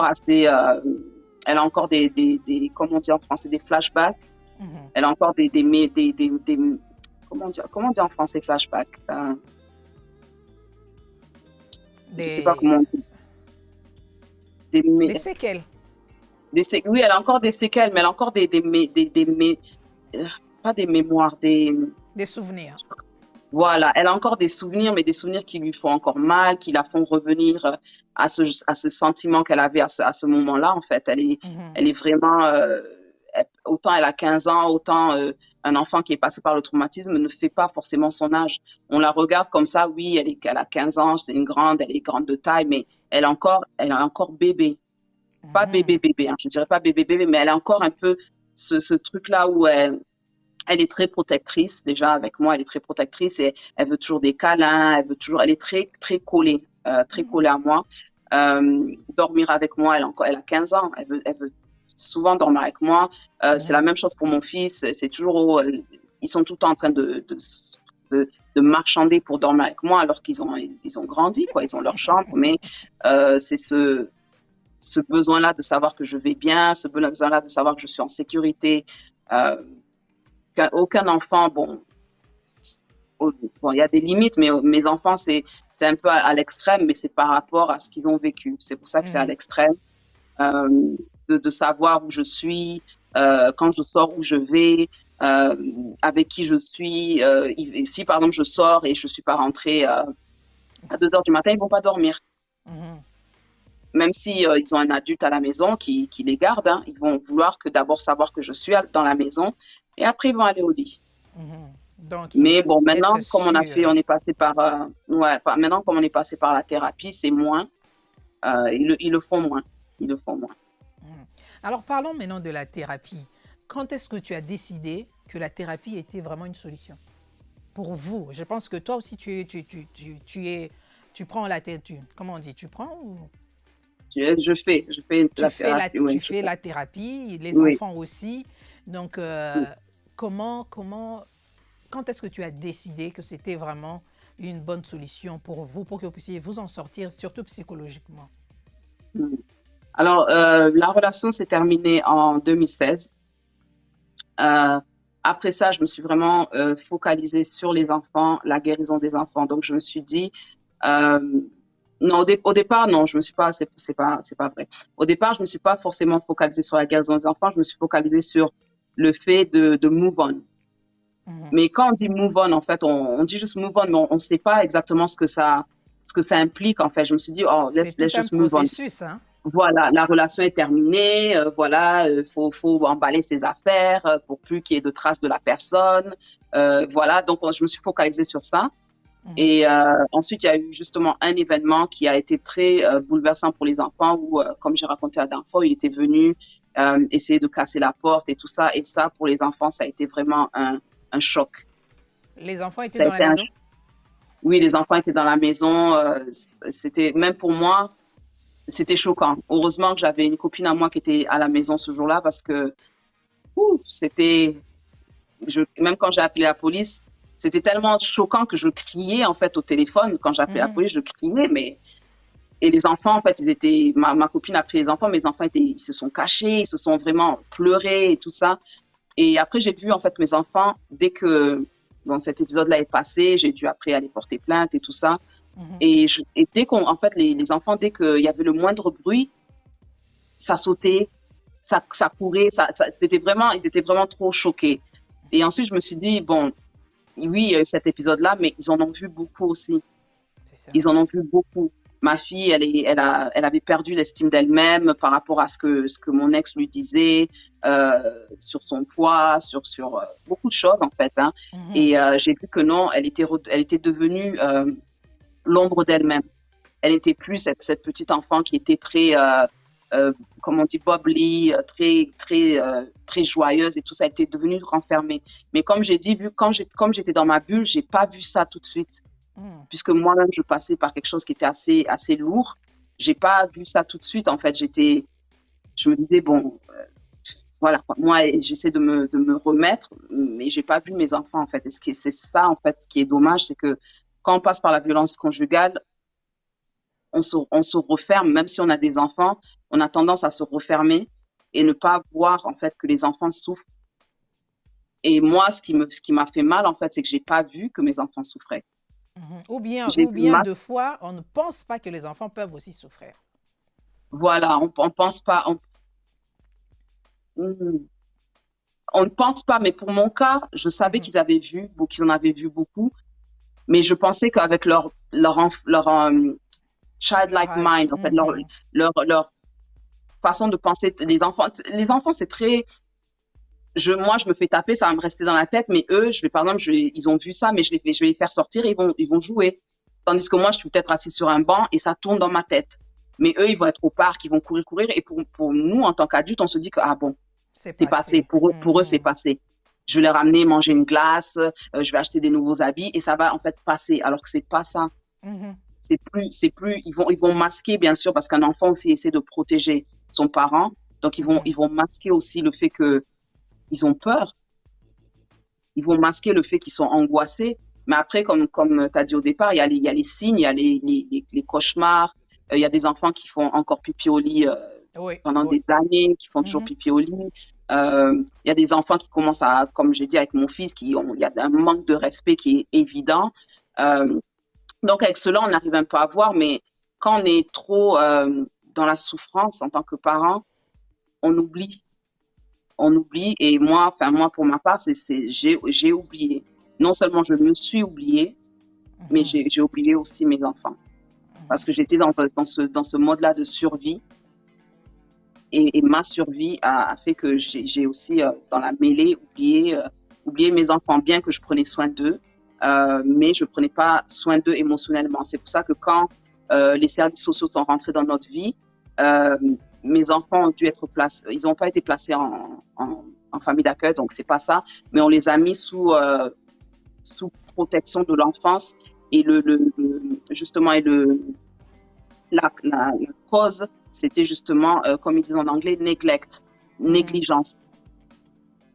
assez, elle a encore des comment on dit en français, des flashbacks. Elle a encore des comment dire en français flashbacks? Je ne sais pas comment on dit. Des séquelles. Oui, elle a encore des séquelles, mais elle a encore pas des mémoires, des souvenirs. Voilà, elle a encore des souvenirs, mais des souvenirs qui lui font encore mal, qui la font revenir à ce sentiment qu'elle avait à ce moment-là. En fait, elle est vraiment, autant elle a 15 ans, autant un enfant qui est passé par le traumatisme ne fait pas forcément son âge. On la regarde comme ça, oui, elle a 15 ans, c'est une grande, elle est grande de taille, mais elle est encore bébé. Pas bébé, hein, je dirais pas bébé, mais elle a encore un peu ce truc-là où elle est très protectrice. Déjà, avec moi, elle est très protectrice et elle veut toujours des câlins, elle est très, très collée à moi. Dormir avec moi, elle a 15 ans, elle veut souvent dormir avec moi. C'est la même chose pour mon fils, c'est toujours, ils sont tout le temps en train de marchander pour dormir avec moi alors qu'ils ont grandi, quoi, ils ont leur chambre, mais c'est ce besoin-là de savoir que je vais bien, ce besoin-là de savoir que je suis en sécurité. Aucun enfant, bon, il y a des limites, mais mes enfants, c'est un peu à l'extrême, mais c'est par rapport à ce qu'ils ont vécu. C'est pour ça que c'est à l'extrême, de savoir où je suis, quand je sors, où je vais, avec qui je suis. Si, par exemple, je sors et je ne suis pas rentrée à 2 heures du matin, ils ne vont pas dormir. Même si ils ont un adulte à la maison qui les garde, hein, ils vont vouloir que d'abord savoir que je suis dans la maison et après ils vont aller au lit. Donc, mais bon, maintenant comme on est passé par maintenant comme on est passé par la thérapie, c'est moins. Ils le font moins. Alors parlons maintenant de la thérapie. Quand est-ce que tu as décidé que la thérapie était vraiment une solution pour vous? Je pense que toi aussi tu prends la thérapie. Comment on dit? Tu prends ou... Je fais la thérapie. Tu fais la thérapie, les enfants aussi. Donc, quand est-ce que tu as décidé que c'était vraiment une bonne solution pour vous, pour que vous puissiez vous en sortir, surtout psychologiquement? Alors, la relation s'est terminée en 2016. Après ça, je me suis vraiment focalisée sur les enfants, la guérison des enfants. Donc, je me suis dit... non, au départ, non, je me suis pas, c'est pas vrai. Au départ, je me suis pas forcément focalisée sur la guérison des enfants, je me suis focalisée sur le fait de move on. Mais quand on dit move on, en fait, on dit juste move on, mais on sait pas exactement ce que ça implique, en fait. Je me suis dit, let's just move on. Hein? Voilà, la relation est terminée, faut emballer ses affaires pour plus qu'il y ait de traces de la personne. Voilà, donc je me suis focalisée sur ça. Et ensuite, il y a eu justement un événement qui a été très bouleversant pour les enfants où, comme j'ai raconté la dernière fois, il était venu essayer de casser la porte et tout ça. Et ça, pour les enfants, ça a été vraiment un choc. Les enfants étaient dans la maison? Oui, les enfants étaient dans la maison. C'était, même pour moi, c'était choquant. Heureusement que j'avais une copine à moi qui était à la maison ce jour-là parce que c'était... Même quand j'ai appelé la police, c'était tellement choquant que je criais, en fait, au téléphone. Quand j'appelais la Mhm. police, je criais, mais et les enfants, en fait, ma copine a pris les enfants, mes enfants ils se sont cachés, ils se sont vraiment pleurés et tout ça. Et après, j'ai vu, en fait, mes enfants, dès que, bon, cet épisode-là est passé, j'ai dû après aller porter plainte et tout ça. Mhm. Et dès en fait, les enfants, dès qu'il y avait le moindre bruit, ça sautait, ça courait, ils étaient vraiment trop choqués. Et ensuite, je me suis dit, bon, oui, il y a eu cet épisode-là, mais ils en ont vu beaucoup aussi. C'est ça. Ils en ont vu beaucoup. Ma fille, elle avait perdu l'estime d'elle-même par rapport à ce que mon ex lui disait, sur son poids, sur beaucoup de choses, en fait, hein. Mhm. Et j'ai vu que non, elle était devenue l'ombre d'elle-même. Elle n'était plus cette petite enfant qui était très, comme on dit, bubbly, très joyeuse et tout ça. Elle était devenue renfermée. Mais comme j'ai dit, comme j'étais dans ma bulle, j'ai pas vu ça tout de suite, Mhm. puisque moi-même, je passais par quelque chose qui était assez lourd. J'ai pas vu ça tout de suite. En fait, je me disais, bon, voilà, moi, j'essaie de me remettre, mais j'ai pas vu mes enfants, en fait. Et c'est ça, en fait, qui est dommage, c'est que quand on passe par la violence conjugale, on se referme, même si on a des enfants, on a tendance à se refermer et ne pas voir, en fait, que les enfants souffrent. Et moi, ce qui m'a fait mal, en fait, c'est que j'ai pas vu que mes enfants souffraient. Mhm. J'ai Ou vu bien, deux fois, on ne pense pas que les enfants peuvent aussi souffrir. voilà, on pense pas, on ne pense pas, mais pour mon cas, je savais Mhm. qu'ils en avaient vu beaucoup, mais je pensais qu'avec leur Leur childlike âge. mind, en fait, Mhm. leur façon de penser, les enfants, c'est très, moi, je me fais taper, ça va me rester dans la tête, mais eux, par exemple, ils ont vu ça, mais je vais les faire sortir, ils vont jouer. Tandis que moi, je suis peut-être assis sur un banc et ça tourne dans ma tête. Mais eux, ils vont être au parc, ils vont courir. Et pour nous, en tant qu'adultes, on se dit que, ah bon, C'est c'est passé. passé. Pour eux, c'est Mhm. passé. Je vais les ramener manger une glace, je vais acheter des nouveaux habits et ça va en fait passer. Alors que c'est pas ça. Mhm. C'est plus, ils vont masquer, bien sûr, parce qu'un enfant aussi essaie de protéger son parent. Donc, Mhm. ils vont masquer aussi le fait que ils ont peur. Ils vont masquer le fait qu'ils sont angoissés. Mais après, comme tu as dit au départ, il y a les signes, il y a les cauchemars. Il y a des enfants qui font encore pipi au lit Oui, pendant oui. des années, qui font toujours Mhm. pipi au lit. Il y a des enfants qui commencent à, comme j'ai dit avec mon fils, il y a un manque de respect qui est évident. Euh, donc avec cela, on arrive un peu à voir, mais quand on est trop dans la souffrance en tant que parent, on oublie on oublie. Et moi, enfin, moi, pour ma part, j'ai oublié. Non seulement je me suis oubliée, mais Mhm. j'ai oublié aussi mes enfants. Parce que j'étais dans ce mode-là de survie. Et ma survie a fait que j'ai aussi, dans la mêlée, oublié mes enfants, bien que je prenais soin d'eux. Mais je ne prenais pas soin d'eux émotionnellement. C'est pour ça que quand les services sociaux sont rentrés dans notre vie, euh, mes enfants ont dû être placés, ils n'ont pas été placés en famille d'accueil, donc c'est pas ça, mais on les a mis sous protection de l'enfance et justement, et la cause, c'était justement, comme ils disent en anglais, neglect, Mhm. négligence.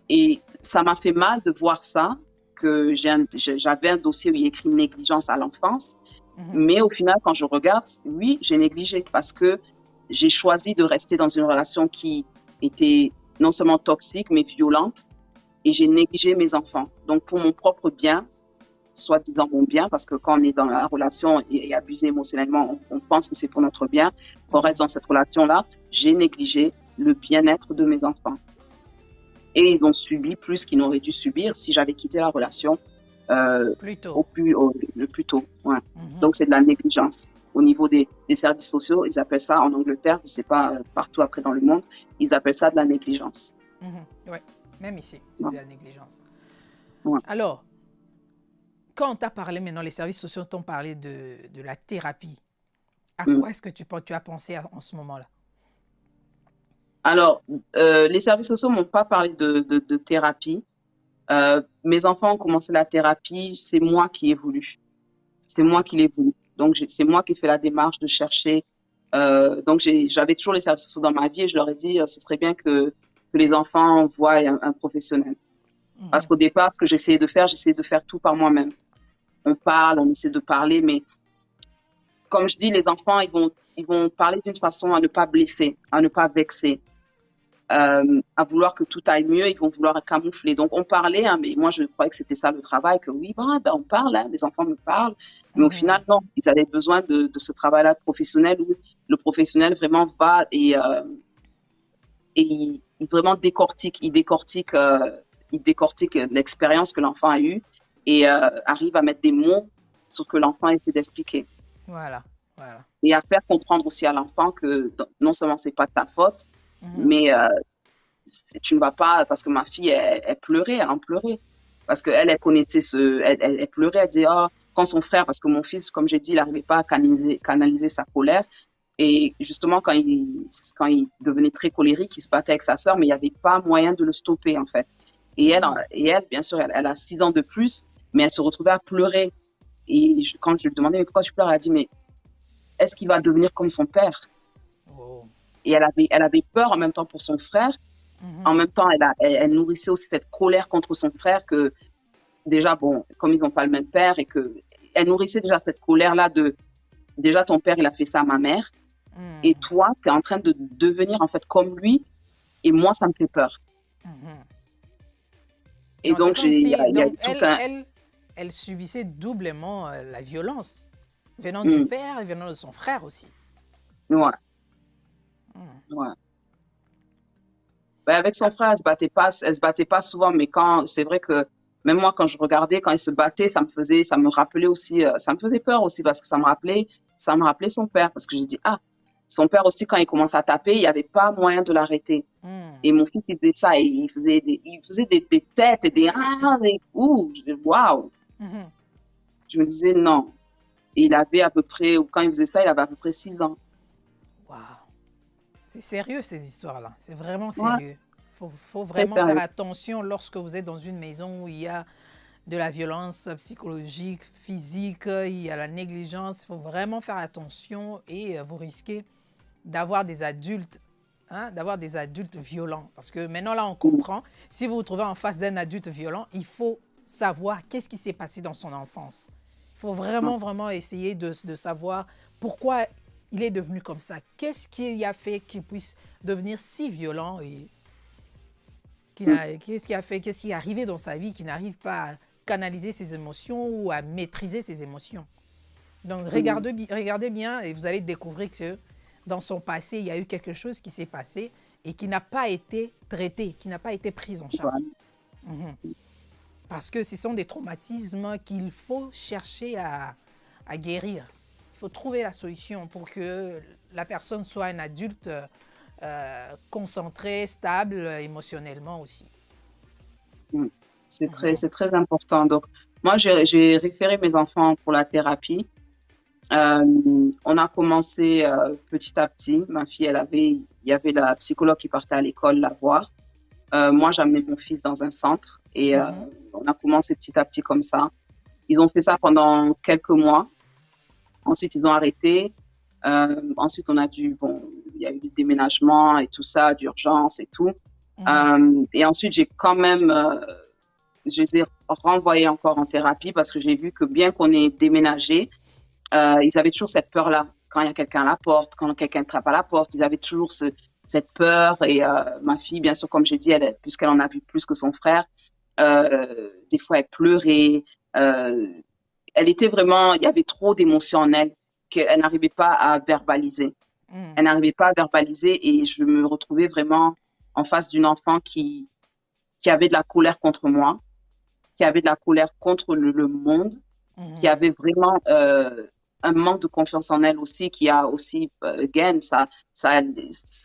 Et ça m'a fait mal de voir ça, que j'avais un dossier où il y a écrit négligence à l'enfance. Mhm. Mais au final, quand je regarde, oui, j'ai négligé parce que j'ai choisi de rester dans une relation qui était non seulement toxique, mais violente. Et j'ai négligé mes enfants. Donc, pour mon propre bien, soi-disant mon bien, parce que quand on est dans la relation et abusé émotionnellement, on pense que c'est pour notre bien, qu'on reste Mhm. dans cette relation-là, j'ai négligé le bien-être de mes enfants. Et ils ont subi plus qu'ils n'auraient dû subir si j'avais quitté la relation euh, Plutôt. le plus tôt. Ouais. Mhm. Donc, c'est de la négligence. Au niveau des services sociaux, ils appellent ça en Angleterre, je ne sais pas, partout après dans le monde, ils appellent ça de la négligence. Mhm. Oui, même ici, c'est Ouais. de la négligence. Ouais. Alors, quand on t'a parlé maintenant, les services sociaux t'ont parlé de la thérapie, à Mm. quoi est-ce que tu as pensé en ce moment-là? Alors, les services sociaux m'ont pas parlé de thérapie. Mes enfants ont commencé la thérapie, c'est moi qui ai voulu. C'est Ah, moi qui d'accord. l'ai voulu. Donc, c'est moi qui ai fait la démarche de chercher. Donc, j'avais toujours les services sociaux dans ma vie et je leur ai dit, ce serait bien que les enfants voient un professionnel. Parce qu'au départ, ce que j'essayais de faire tout par moi-même. On parle, on essaie de parler, mais comme je dis, les enfants, ils vont parler d'une façon à ne pas blesser, à ne pas vexer, à vouloir que tout aille mieux, ils vont vouloir camoufler. Donc, on parlait, hein, mais moi, je croyais que c'était ça le travail, que oui, ben, on parle, hein, mes enfants me parlent. Mais au final, non, ils avaient besoin de ce travail-là professionnel où le professionnel vraiment va et il vraiment il décortique l'expérience que l'enfant a eue et arrive à mettre des mots sur ce que l'enfant essaie d'expliquer. Voilà, voilà. Et à faire comprendre aussi à l'enfant que non seulement c'est pas de ta faute, mais tu ne vas pas, parce que ma fille, elle pleurait, elle en pleurait. Parce qu'elle, elle connaissait elle pleurait, elle disait, oh, quand son frère, parce que mon fils, comme j'ai dit, il n'arrivait pas à canaliser sa colère. Et justement, quand il devenait très colérique, il se battait avec sa sœur, mais il n'y avait pas moyen de le stopper, en fait. Et elle bien sûr, elle a 6 ans de plus, mais elle se retrouvait à pleurer. Et quand je lui demandais, mais pourquoi tu pleures, elle a dit, mais est-ce qu'il va devenir comme son père? Oh. Et elle avait peur en même temps pour son frère. En même temps, elle nourrissait aussi cette colère contre son frère que, déjà, bon, comme ils n'ont pas le même père, et que elle nourrissait déjà cette colère-là de, déjà, ton père, il a fait ça à ma mère, et toi, tu es en train de devenir, en fait, comme lui, et moi, ça me fait peur. Et Non, donc, si, il y a donc tout un... elle subissait doublement la violence, venant du père et venant de son frère aussi. Ouais. Ouais. Ben, avec son frère, elle se battait pas souvent, mais c'est vrai que même moi, quand je regardais, quand il se battait, ça me rappelait aussi, ça me faisait peur aussi parce que ça me rappelait son père, parce que j'ai dit, ah, son père aussi, quand il commençait à taper, il n'y avait pas moyen de l'arrêter. Et mon fils, il faisait ça, et il faisait des têtes et waouh. Je me disais, non. Et il avait à peu près, quand il faisait ça, il avait à peu près 6 ans. Waouh. C'est sérieux, ces histoires-là. C'est vraiment sérieux. Il faut vraiment sérieux. faire attention lorsque vous êtes dans une maison où il y a de la violence psychologique, physique, il y a la négligence. Il faut vraiment faire attention et vous risquez d'avoir des adultes, violents. Parce que maintenant, là, on comprend. Si vous vous trouvez en face d'un adulte violent, il faut savoir qu'est-ce qui s'est passé dans son enfance. Il faut vraiment, vraiment essayer de savoir pourquoi il est devenu comme ça. Qu'est-ce qui a fait qu'il puisse devenir si violent et qu'est-ce qui est arrivé dans sa vie qui n'arrive pas à canaliser ses émotions ou à maîtriser ses émotions. Donc, regardez bien et vous allez découvrir que dans son passé, il y a eu quelque chose qui s'est passé et qui n'a pas été traité, qui n'a pas été pris en charge. Parce que ce sont des traumatismes qu'il faut chercher à guérir. Il faut trouver la solution pour que la personne soit un adulte concentré, stable émotionnellement aussi. C'est très important. Donc, moi, j'ai référé mes enfants pour la thérapie. On a commencé petit à petit. Ma fille, il y avait la psychologue qui partait à l'école la voir. Moi, j'amenais mon fils dans un centre et on a commencé petit à petit comme ça. Ils ont fait ça pendant quelques mois. Ensuite, ils ont arrêté. Ensuite, il y a eu des déménagements et tout ça, d'urgence et tout. Et ensuite, j'ai quand même, je les ai renvoyés encore en thérapie parce que j'ai vu que bien qu'on ait déménagé, ils avaient toujours cette peur-là. Quand il y a quelqu'un à la porte, quand quelqu'un tape à la porte, ils avaient toujours cette peur. Et ma fille, bien sûr, comme j'ai dit, puisqu'elle en a vu plus que son frère, des fois, elle pleurait. Elle était vraiment, il y avait trop d'émotions en elle qu'elle n'arrivait pas à verbaliser. Elle n'arrivait pas à verbaliser et je me retrouvais vraiment en face d'une enfant qui avait de la colère contre moi, qui avait de la colère contre le monde, qui avait vraiment un manque de confiance en elle aussi, qui a aussi, ça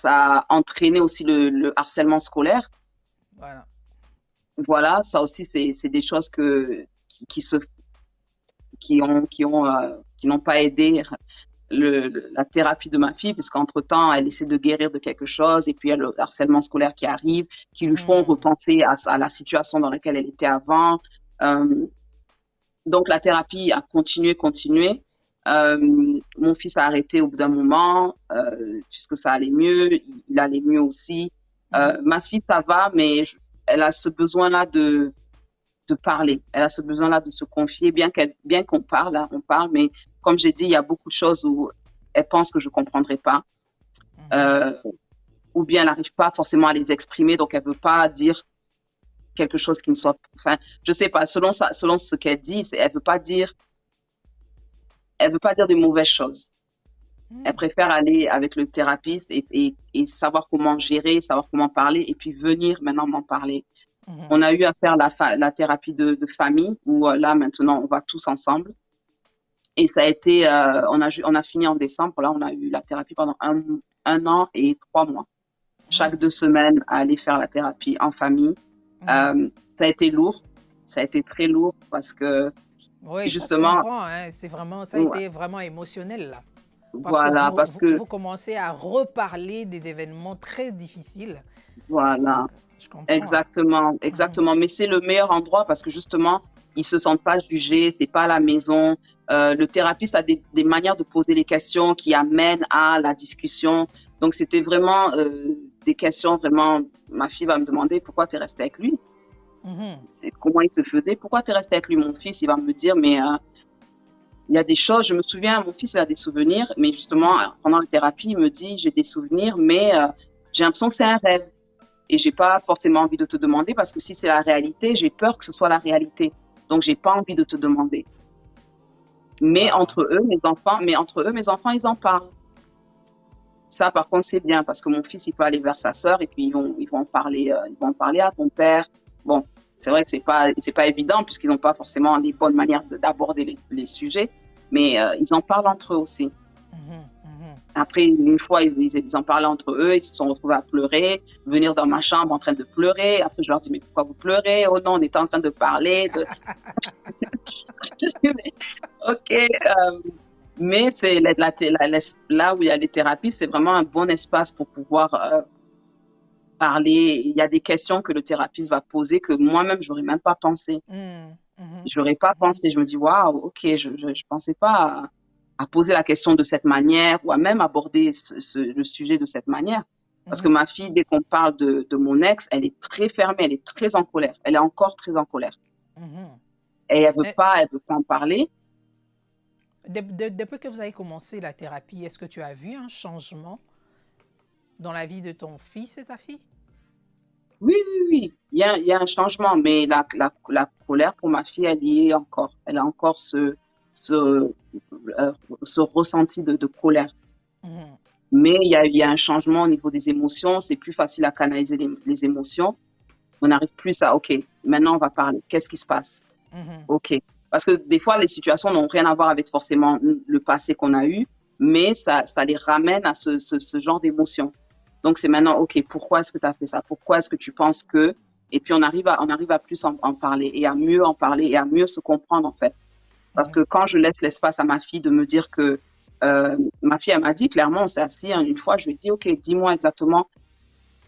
a entraîné aussi le harcèlement scolaire. Voilà, ça aussi, c'est des choses qui n'ont pas aidé la thérapie de ma fille, puisqu'entre-temps, elle essaie de guérir de quelque chose, et puis il y a le harcèlement scolaire qui arrive, qui lui font repenser à la situation dans laquelle elle était avant. Donc, la thérapie a continué. Mon fils a arrêté au bout d'un moment, puisque ça allait mieux, il allait mieux aussi. Ma fille, ça va, mais elle a ce besoin-là de parler. Elle a ce besoin-là de se confier, bien qu'on parle, hein, on parle, mais comme j'ai dit, il y a beaucoup de choses où elle pense que je comprendrai pas, euh, ou bien elle n'arrive pas forcément à les exprimer, donc elle veut pas dire quelque chose qui ne soit, enfin, je sais pas, selon ce qu'elle dit, elle veut pas dire de mauvaises choses. Elle préfère aller avec le thérapeute et savoir comment gérer, savoir comment parler, et puis venir maintenant m'en parler. On a eu à faire la thérapie de famille, où là, maintenant, on va tous ensemble. Et ça a été, on a fini en décembre. Là, on a eu la thérapie pendant un an et 3 mois. Chaque 2 semaines, à aller faire la thérapie en famille. Ça a été lourd. Ça a été très lourd parce que, Oui, ça se justement, comprend, hein. Ça a ouais, été vraiment émotionnel là. Parce que voilà, parce que, vous commencez à reparler des événements très difficiles. voilà. Donc, je comprends, hein. Exactement, Mhm, exactement. Mais c'est le meilleur endroit parce que justement, ils se sentent pas jugés, c'est pas à la maison. Le thérapeute a des manières de poser les questions qui amènent à la discussion. Donc, c'était vraiment des questions vraiment. Ma fille va me demander pourquoi tu es resté avec lui. mhm, C'est comment il te faisait. Pourquoi tu es resté avec lui? Mon fils, il va me dire, mais il y a des choses. Je me souviens, mon fils il a des souvenirs, mais justement, pendant la thérapie, il me dit, j'ai des souvenirs, mais j'ai l'impression que c'est un rêve. Et j'ai pas forcément envie de te demander parce que si c'est la réalité, j'ai peur que ce soit la réalité. Donc, j'ai pas envie de te demander. wow. Mais entre eux, mes enfants, ils en parlent. Ça, par contre, c'est bien parce que mon fils, il peut aller vers sa sœur et puis ils vont en parler à ton père. Bon, c'est vrai que c'est pas évident puisqu'ils n'ont pas forcément les bonnes manières d'aborder les sujets, mais ils en parlent entre eux aussi. Mhm, mhm. Après, une fois, ils en parlaient entre eux, ils se sont retrouvés à pleurer, venir dans ma chambre en train de pleurer. Après, je leur dis, mais pourquoi vous pleurez? Oh non, on était en train de parler. Je dis, mais, ok. Mais c'est là où il y a les thérapies, c'est vraiment un bon espace pour pouvoir parler. Il y a des questions que le thérapeute va poser que moi-même, j'aurais même pas pensé. Mhm, mhm, J'aurais pas mhm, pensé. Je me dis, waouh, ok, je pensais pas à poser la question de cette manière ou à même aborder le sujet de cette manière. Parce que mhm, ma fille, dès qu'on parle de mon ex, elle est très fermée, elle est très en colère. Elle est encore très en colère. mhm. Et Mais elle veut pas en parler. depuis que vous avez commencé la thérapie, est-ce que tu as vu un changement dans la vie de ton fils et ta fille? Oui, oui, oui, il y a un changement, mais la colère pour ma fille, elle y est encore. Elle a encore ce, ce ressenti de colère. Mhm, Mais il y a un changement au niveau des émotions. C'est plus facile à canaliser les émotions. On arrive plus à, OK, maintenant on va parler. Qu'est-ce qui se passe? mhm, OK. Parce que des fois, les situations n'ont rien à voir avec forcément le passé qu'on a eu, mais ça les ramène à ce genre d'émotions. Donc, c'est maintenant, OK, pourquoi est-ce que tu as fait ça? Pourquoi est-ce que tu penses que... Et puis, on arrive à plus en parler et à mieux en parler et à mieux se comprendre, en fait. Parce mhm, que quand je laisse l'espace à ma fille de me dire que... ma fille, elle m'a dit clairement, on s'est assis une fois, je lui ai dit, OK, dis-moi exactement,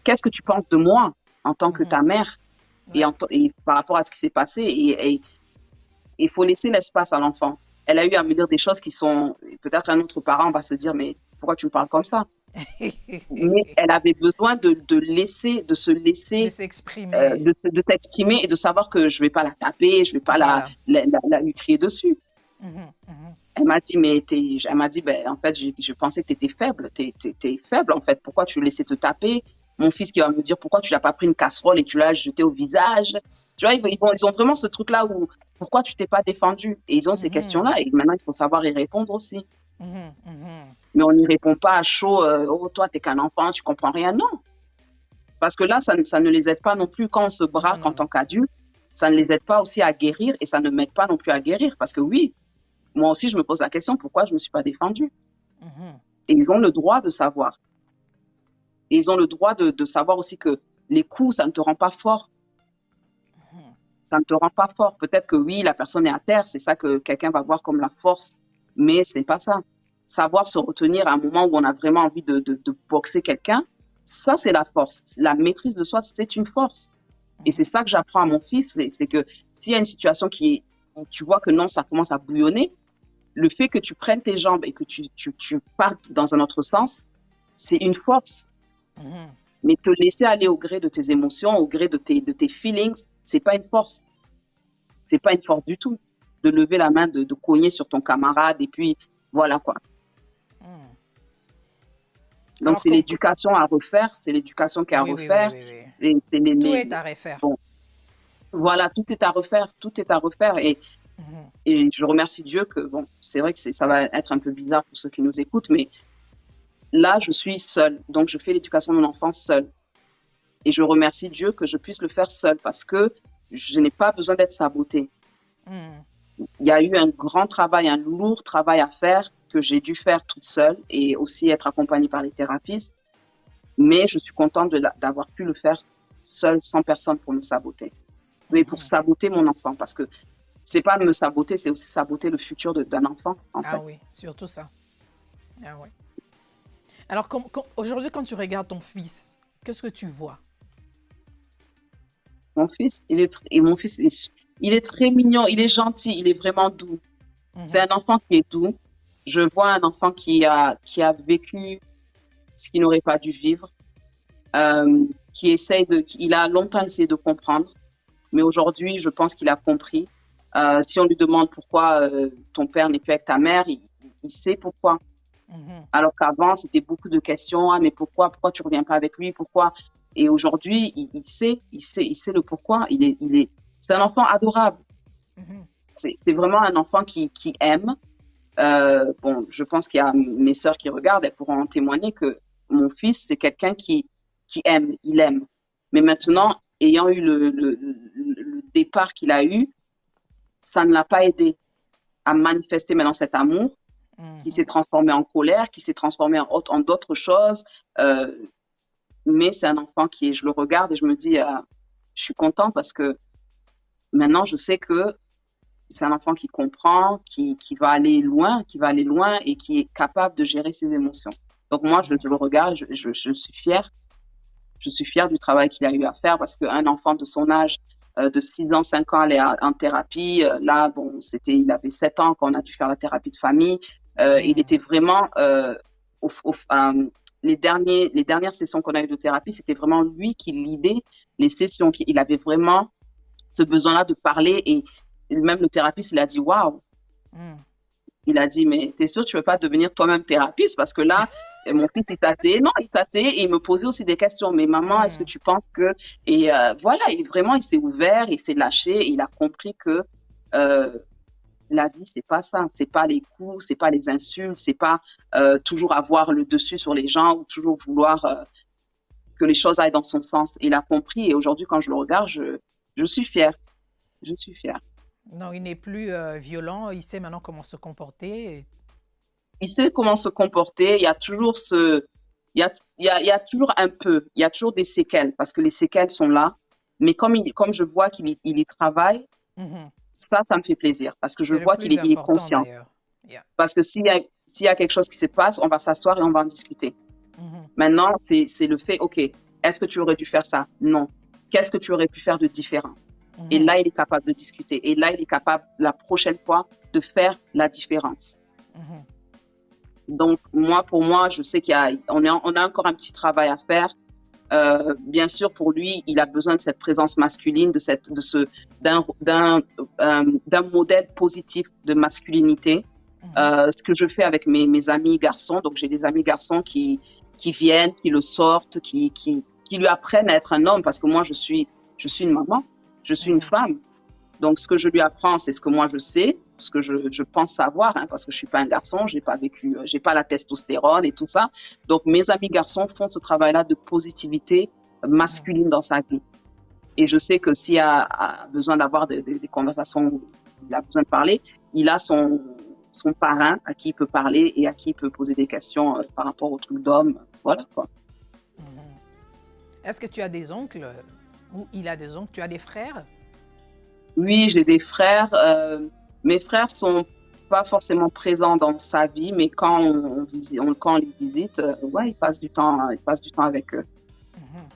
qu'est-ce que tu penses de moi en tant que mhm. ta mère Ouais. et par rapport à ce qui s'est passé et il faut laisser l'espace à l'enfant. Elle a eu à me dire des choses qui sont, peut-être un autre parent va se dire, mais pourquoi tu me parles comme ça? Mais elle avait besoin de se De laisser, s'exprimer. de s'exprimer et de savoir que je vais pas la taper, je vais pas Voilà. lui crier dessus. Mhm, mhm, Elle m'a dit, elle m'a dit, ben, en fait, je pensais que tu étais faible. T'es faible, en fait. Pourquoi tu laissais te taper? Mon fils qui va me dire, pourquoi tu n'as pas pris une casserole et tu l'as jeté au visage? Tu vois, ils ont vraiment ce truc-là où, pourquoi tu t'es pas défendu? Et ils ont ces mhm, questions-là. Et maintenant, il faut savoir y répondre aussi. mhm, mhm. Mais on n'y répond pas à chaud, oh, toi, t'es qu'un enfant, tu comprends rien. Non. Parce que là, ça ne les aide pas non plus quand on se Non, braque en non, tant non. qu'adulte. Ça ne les aide pas aussi à guérir et ça ne m'aide pas non plus à guérir. Parce que oui, moi aussi, je me pose la question, pourquoi je me suis pas défendue? Mhm, Et ils ont le droit de savoir. Et ils ont le droit de savoir aussi que les coups, ça ne te rend pas fort. mhm, Ça ne te rend pas fort. Peut-être que oui, la personne est à terre, c'est ça que quelqu'un va voir comme la force, mais ce n'est pas ça. Savoir se retenir à un moment où on a vraiment envie de boxer quelqu'un, ça, c'est la force. La maîtrise de soi, c'est une force. Et c'est mhm, ça que j'apprends à mon fils, c'est que s'il y a une situation où tu vois que non, ça commence à bouillonner, le fait que tu prennes tes jambes et que tu partes dans un autre sens, c'est une force. mhm. Mais te laisser aller au gré de tes émotions, au gré de tes feelings, c'est pas une force. C'est pas une force du tout de lever la main, de cogner sur ton camarade et puis voilà quoi. Hmm. Donc Alors, c'est l'éducation à refaire, c'est l'éducation qui est à oui, oui, oui, refaire. oui, oui. C'est Tout est à refaire. bon, voilà, tout est à refaire, tout est à refaire. Mhm. Et je remercie Dieu que, bon, c'est vrai que ça va être un peu bizarre pour ceux qui nous écoutent, mais là, je suis seule. Donc, je fais l'éducation de mon enfant seule. Et je remercie Dieu que je puisse le faire seule parce que je n'ai pas besoin d'être sabotée. Mhm. Il y a eu un grand travail, un lourd travail à faire que j'ai dû faire toute seule et aussi être accompagnée par les thérapeutes. Mais je suis contente d'avoir pu le faire seule, sans personne pour me saboter. Mais pour Mhm. saboter mon enfant, parce que c'est pas me saboter, c'est aussi saboter le futur d'un enfant, en Ah fait. oui, surtout ça. Ah oui. Alors, aujourd'hui, quand tu regardes ton fils, qu'est-ce que tu vois? Mon fils, mon fils, il est très mignon, il est gentil, il est vraiment doux. C'est Mhm. un enfant qui est doux. Je vois un enfant qui a vécu ce qu'il n'aurait pas dû vivre, il a longtemps essayé de comprendre, mais aujourd'hui, je pense qu'il a compris. Si on lui demande pourquoi ton père n'est plus avec ta mère, il sait pourquoi. Mhm. Alors qu'avant, c'était beaucoup de questions. Ah, mais pourquoi tu reviens pas avec lui? Pourquoi? Et aujourd'hui, il sait le pourquoi. C'est un enfant adorable. Mhm. C'est vraiment un enfant qui aime. Bon, je pense qu'il y a mes sœurs qui regardent, elles pourront en témoigner que mon fils, c'est quelqu'un qui aime, il aime. Mais Mhm. maintenant, ayant eu le départ qu'il a eu, ça ne l'a pas aidé à manifester maintenant cet amour qui s'est Mhm. transformé en colère, qui s'est transformé en d'autres choses. Euh, mais c'est un enfant je le regarde et je me dis, je suis contente parce que maintenant, je sais que c'est un enfant qui comprend, qui va aller loin, qui va aller loin et qui est capable de gérer ses émotions. Donc moi, je le regarde, je suis fière. Je suis fière du travail qu'il a eu à faire parce qu'un enfant de son âge, de 6 ans, 5 ans, allait en thérapie. Là, bon, il avait 7 ans quand on a dû faire la thérapie de famille. Il Mhm. était vraiment, les dernières sessions qu'on a eues de thérapie, c'était vraiment lui qui lidait les sessions. Il avait vraiment ce besoin-là de parler et même le thérapeute, il a dit, waouh, Mhm. il a dit, mais t'es sûr, tu veux pas devenir toi-même thérapeute? Parce que là, mon fils, il s'asseyait. Non, il s'asseyait et il me posait aussi des questions. Mais maman, est-ce que Mhm. tu penses que... Et voilà, vraiment, il s'est ouvert, il s'est lâché et il a compris que euh, la vie, c'est pas ça. C'est pas les coups, c'est pas les insultes, c'est pas toujours avoir le dessus sur les gens ou toujours vouloir que les choses aillent dans son sens. Il a compris et aujourd'hui, quand je le regarde, je suis fière. Je suis fière. Non, il n'est plus violent, il sait maintenant comment se comporter. Il sait comment se comporter. Il y a toujours il y a toujours un peu, il y a toujours des séquelles parce que les séquelles sont là. Mais comme je vois il y travaille, Mhm. ça me fait plaisir parce que je C'est le vois plus il est important conscient. d'ailleurs. Yeah. Parce que s'il y a quelque chose qui se passe, on va s'asseoir et on va en discuter. Mhm. Maintenant, c'est le fait, OK, est-ce que tu aurais dû faire ça? Non. Qu'est-ce que tu aurais pu faire de différent? Et Mhm. là, il est capable de discuter. Et là, il est capable, la prochaine fois, de faire la différence. Mhm. Donc, pour moi, je sais on a encore un petit travail à faire. Bien sûr, pour lui, il a besoin de cette présence masculine, d'un modèle positif de masculinité. Mhm. Ce que je fais avec mes amis garçons, donc j'ai des amis garçons qui viennent, qui le sortent, qui lui apprennent à être un homme, parce que moi, je suis une maman, je suis une Mhm. femme. Donc, ce que je lui apprends, c'est ce que moi je sais, ce que je pense savoir, hein, parce que je suis pas un garçon, j'ai pas vécu, j'ai pas la testostérone et tout ça. Donc, mes amis garçons font ce travail-là de positivité Mhm. masculine dans sa vie. Et je sais que s'il a besoin d'avoir des conversations, il a besoin de parler, il a son parrain à qui il peut parler et à qui il peut poser des questions par rapport au truc d'homme. Voilà quoi. Mhm. Est-ce que tu as des oncles ou il a des oncles? Tu as des frères? Oui, j'ai des frères. Mes frères sont pas forcément présents dans sa vie, mais quand on les visite, ouais, il passe du temps avec eux. Mhm.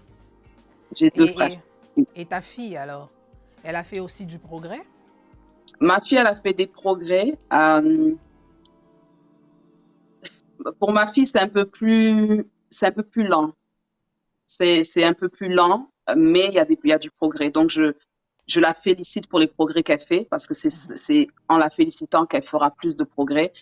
J'ai deux frères. Et, et, et ta fille alors? Elle a fait aussi du progrès? Ma fille, elle a fait des progrès. Pour ma fille, c'est un peu plus lent. C'est un peu plus lent, mais il y a du progrès. Donc, je la félicite pour les progrès qu'elle fait, parce que c'est en la félicitant qu'elle fera plus de progrès,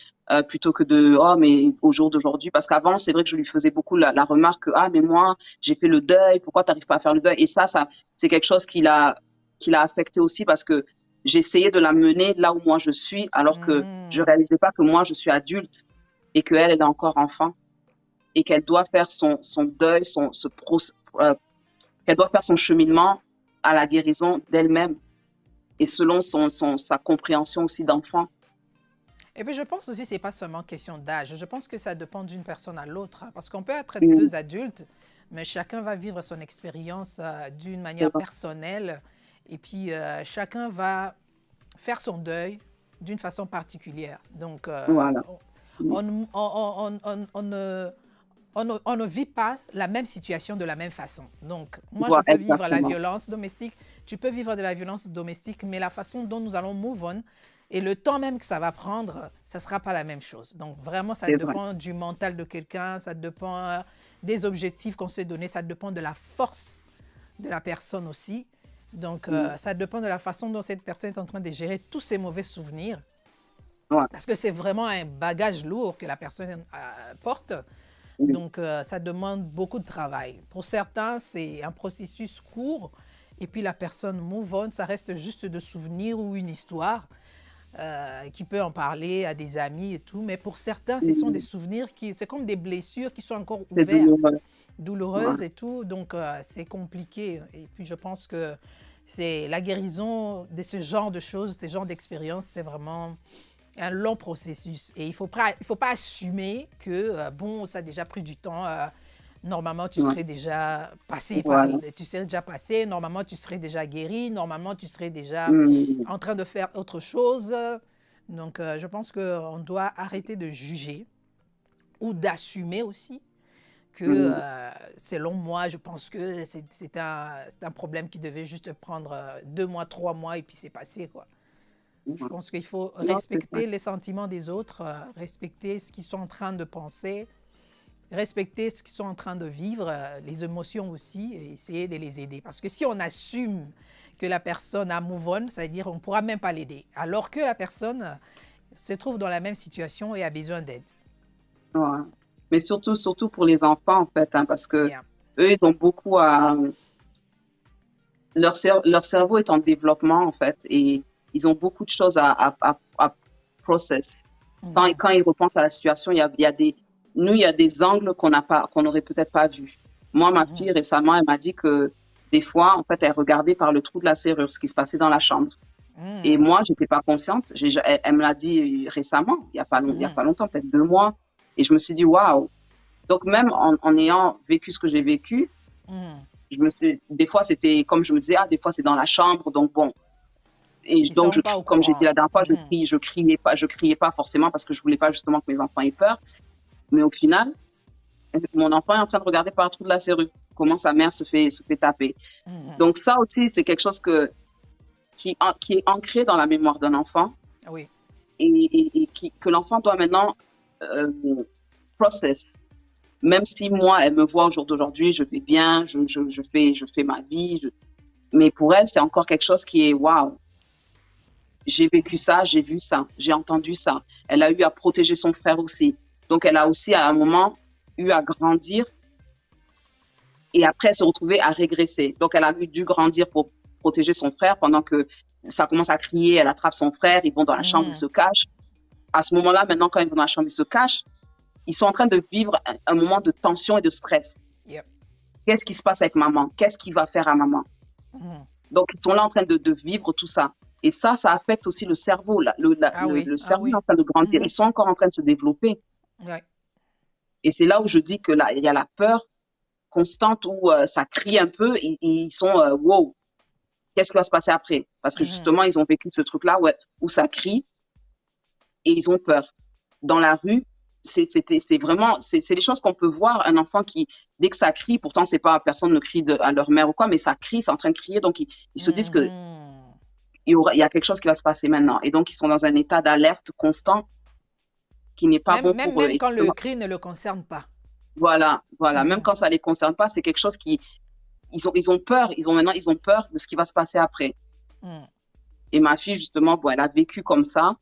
plutôt que de, oh, mais au jour d'aujourd'hui. Parce qu'avant, c'est vrai que je lui faisais beaucoup la remarque que, ah, mais moi, j'ai fait le deuil, pourquoi tu n'arrives pas à faire le deuil? Et ça, c'est quelque chose qui l'a affecté aussi, parce que j'essayais de la mener là où moi je suis, alors que je réalisais pas que moi, je suis adulte et qu'elle, elle est encore enfant et qu'elle doit faire son deuil, qu'elle doit faire son cheminement à la guérison d'elle-même et selon sa compréhension aussi d'enfant. Et puis je pense aussi que ce n'est pas seulement question d'âge. Je pense que ça dépend d'une personne à l'autre. Hein, parce qu'on peut être deux adultes, mais chacun va vivre son expérience d'une manière personnelle. Et puis chacun va faire son deuil d'une façon particulière. Donc Voilà. on ne vit pas la même situation de la même façon. Donc, moi, Voilà, je peux vivre la exactement. violence domestique, tu peux vivre de la violence domestique, mais la façon dont nous allons move on et le temps même que ça va prendre, ça ne sera pas la même chose. Donc, vraiment, ça C'est dépend du mental de quelqu'un, ça dépend des objectifs qu'on s'est donnés, ça dépend de la force de la personne aussi. Donc, ça dépend de la façon dont cette personne est en train de gérer tous ces mauvais souvenirs. Ouais. Parce que c'est vraiment un bagage lourd que la personne porte. Donc, ça demande beaucoup de travail. Pour certains, c'est un processus court. Et puis, la personne move on, ça reste juste de souvenirs ou une histoire qui peut en parler à des amis et tout. Mais pour certains, ce sont des souvenirs c'est comme des blessures qui sont encore ouvertes, douloureuses et tout. Donc, c'est compliqué. Et puis, je pense que c'est la guérison de ce genre de choses, ce genre d'expériences, c'est vraiment un long processus. Et il ne faut pas assumer que, bon, ça a déjà pris du temps. Normalement, tu serais déjà passé normalement, tu serais déjà guéri, normalement, tu serais déjà en train de faire autre chose. Donc, je pense qu'on doit arrêter de juger ou d'assumer aussi que, selon moi, je pense que c'est un problème qui devait juste prendre 2 mois, 3 mois et puis c'est passé, quoi. Je pense qu'il faut respecter les sentiments des autres, respecter ce qu'ils sont en train de penser, respecter ce qu'ils sont en train de vivre, les émotions aussi, et essayer de les aider. Parce que si on assume que la personne a move on, ça veut dire qu'on ne pourra même pas l'aider, alors que la personne se trouve dans la même situation et a besoin d'aide. Ouais. Mais surtout pour les enfants, en fait, hein, parce que eux, ils ont beaucoup à... Leur cerveau est en développement, en fait, et ils ont beaucoup de choses à process. Quand ils repensent à la situation, il y a des angles qu'on n'aurait peut-être pas vus. Moi, ma fille, récemment, elle m'a dit que des fois, en fait, elle regardait par le trou de la serrure ce qui se passait dans la chambre. Et moi, je n'étais pas consciente. Elle me l'a dit récemment, il n'y a pas longtemps, peut-être 2 mois. Et je me suis dit, waouh. Donc, même en ayant vécu ce que j'ai vécu, des fois, c'était comme je me disais, des fois, c'est dans la chambre. Donc, bon. Et donc, comme j'ai dit la dernière fois, je criais pas forcément parce que je voulais pas justement que mes enfants aient peur. Mais au final, mon enfant est en train de regarder par le trou de la serrure comment sa mère se fait taper. Donc, ça aussi, c'est quelque chose qui est ancré dans la mémoire d'un enfant. Oui. Et que l'enfant doit maintenant process. Même si moi, elle me voit au jour d'aujourd'hui, je vais bien, je fais ma vie. Mais pour elle, c'est encore quelque chose qui est waouh. J'ai vécu ça, j'ai vu ça, j'ai entendu ça. Elle a eu à protéger son frère aussi. Donc, elle a aussi, à un moment, eu à grandir et après se retrouver à régresser. Donc, elle a dû grandir pour protéger son frère pendant que ça commence à crier, elle attrape son frère, ils vont dans la chambre, ils se cachent. À ce moment-là, maintenant, quand ils vont dans la chambre, ils se cachent. Ils sont en train de vivre un moment de tension et de stress. Yep. Qu'est-ce qui se passe avec maman? Qu'est-ce qu'il va faire à maman? Donc, ils sont là en train de vivre tout ça. Et ça affecte aussi le cerveau. Le cerveau est en train de grandir. Ils sont encore en train de se développer. Ouais. Et c'est là où je dis que là, il y a la peur constante où ça crie un peu et ils sont wow, qu'est-ce qui va se passer après? Parce que justement, ils ont vécu ce truc-là où ça crie et ils ont peur. Dans la rue, c'est vraiment les choses qu'on peut voir. Un enfant qui, dès que ça crie, pourtant, c'est pas personne ne crie à leur mère ou quoi, mais ça crie, c'est en train de crier. Donc, ils se disent que il y a quelque chose qui va se passer maintenant. Et donc, ils sont dans un état d'alerte constant qui n'est pas bon pour eux. Même quand le cri ne le concerne pas. Voilà. Même quand ça ne les concerne pas, c'est quelque chose ils ont peur. Ils ont peur de ce qui va se passer après. Mm. Et ma fille, justement, bon, elle a vécu comme ça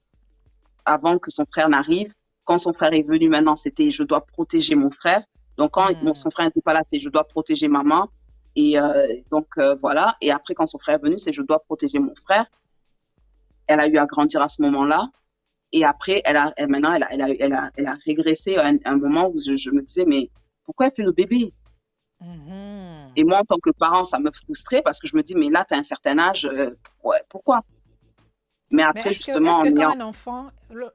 avant que son frère n'arrive. Quand son frère est venu, maintenant, c'était je dois protéger mon frère. Donc, quand Mm. son frère n'était pas là, c'est je dois protéger maman. Et donc, voilà. Et après, quand son frère est venu, c'est je dois protéger mon frère. Elle a eu à grandir à ce moment-là. Et après, maintenant, elle a régressé à un moment où je me disais, mais pourquoi elle fait le bébé? Mhm. Et moi, en tant que parent, ça me frustrait parce que je me dis, mais là, tu as un certain âge, pourquoi? Mais Mais après, justement, est-ce que en quand ayant, un enfant,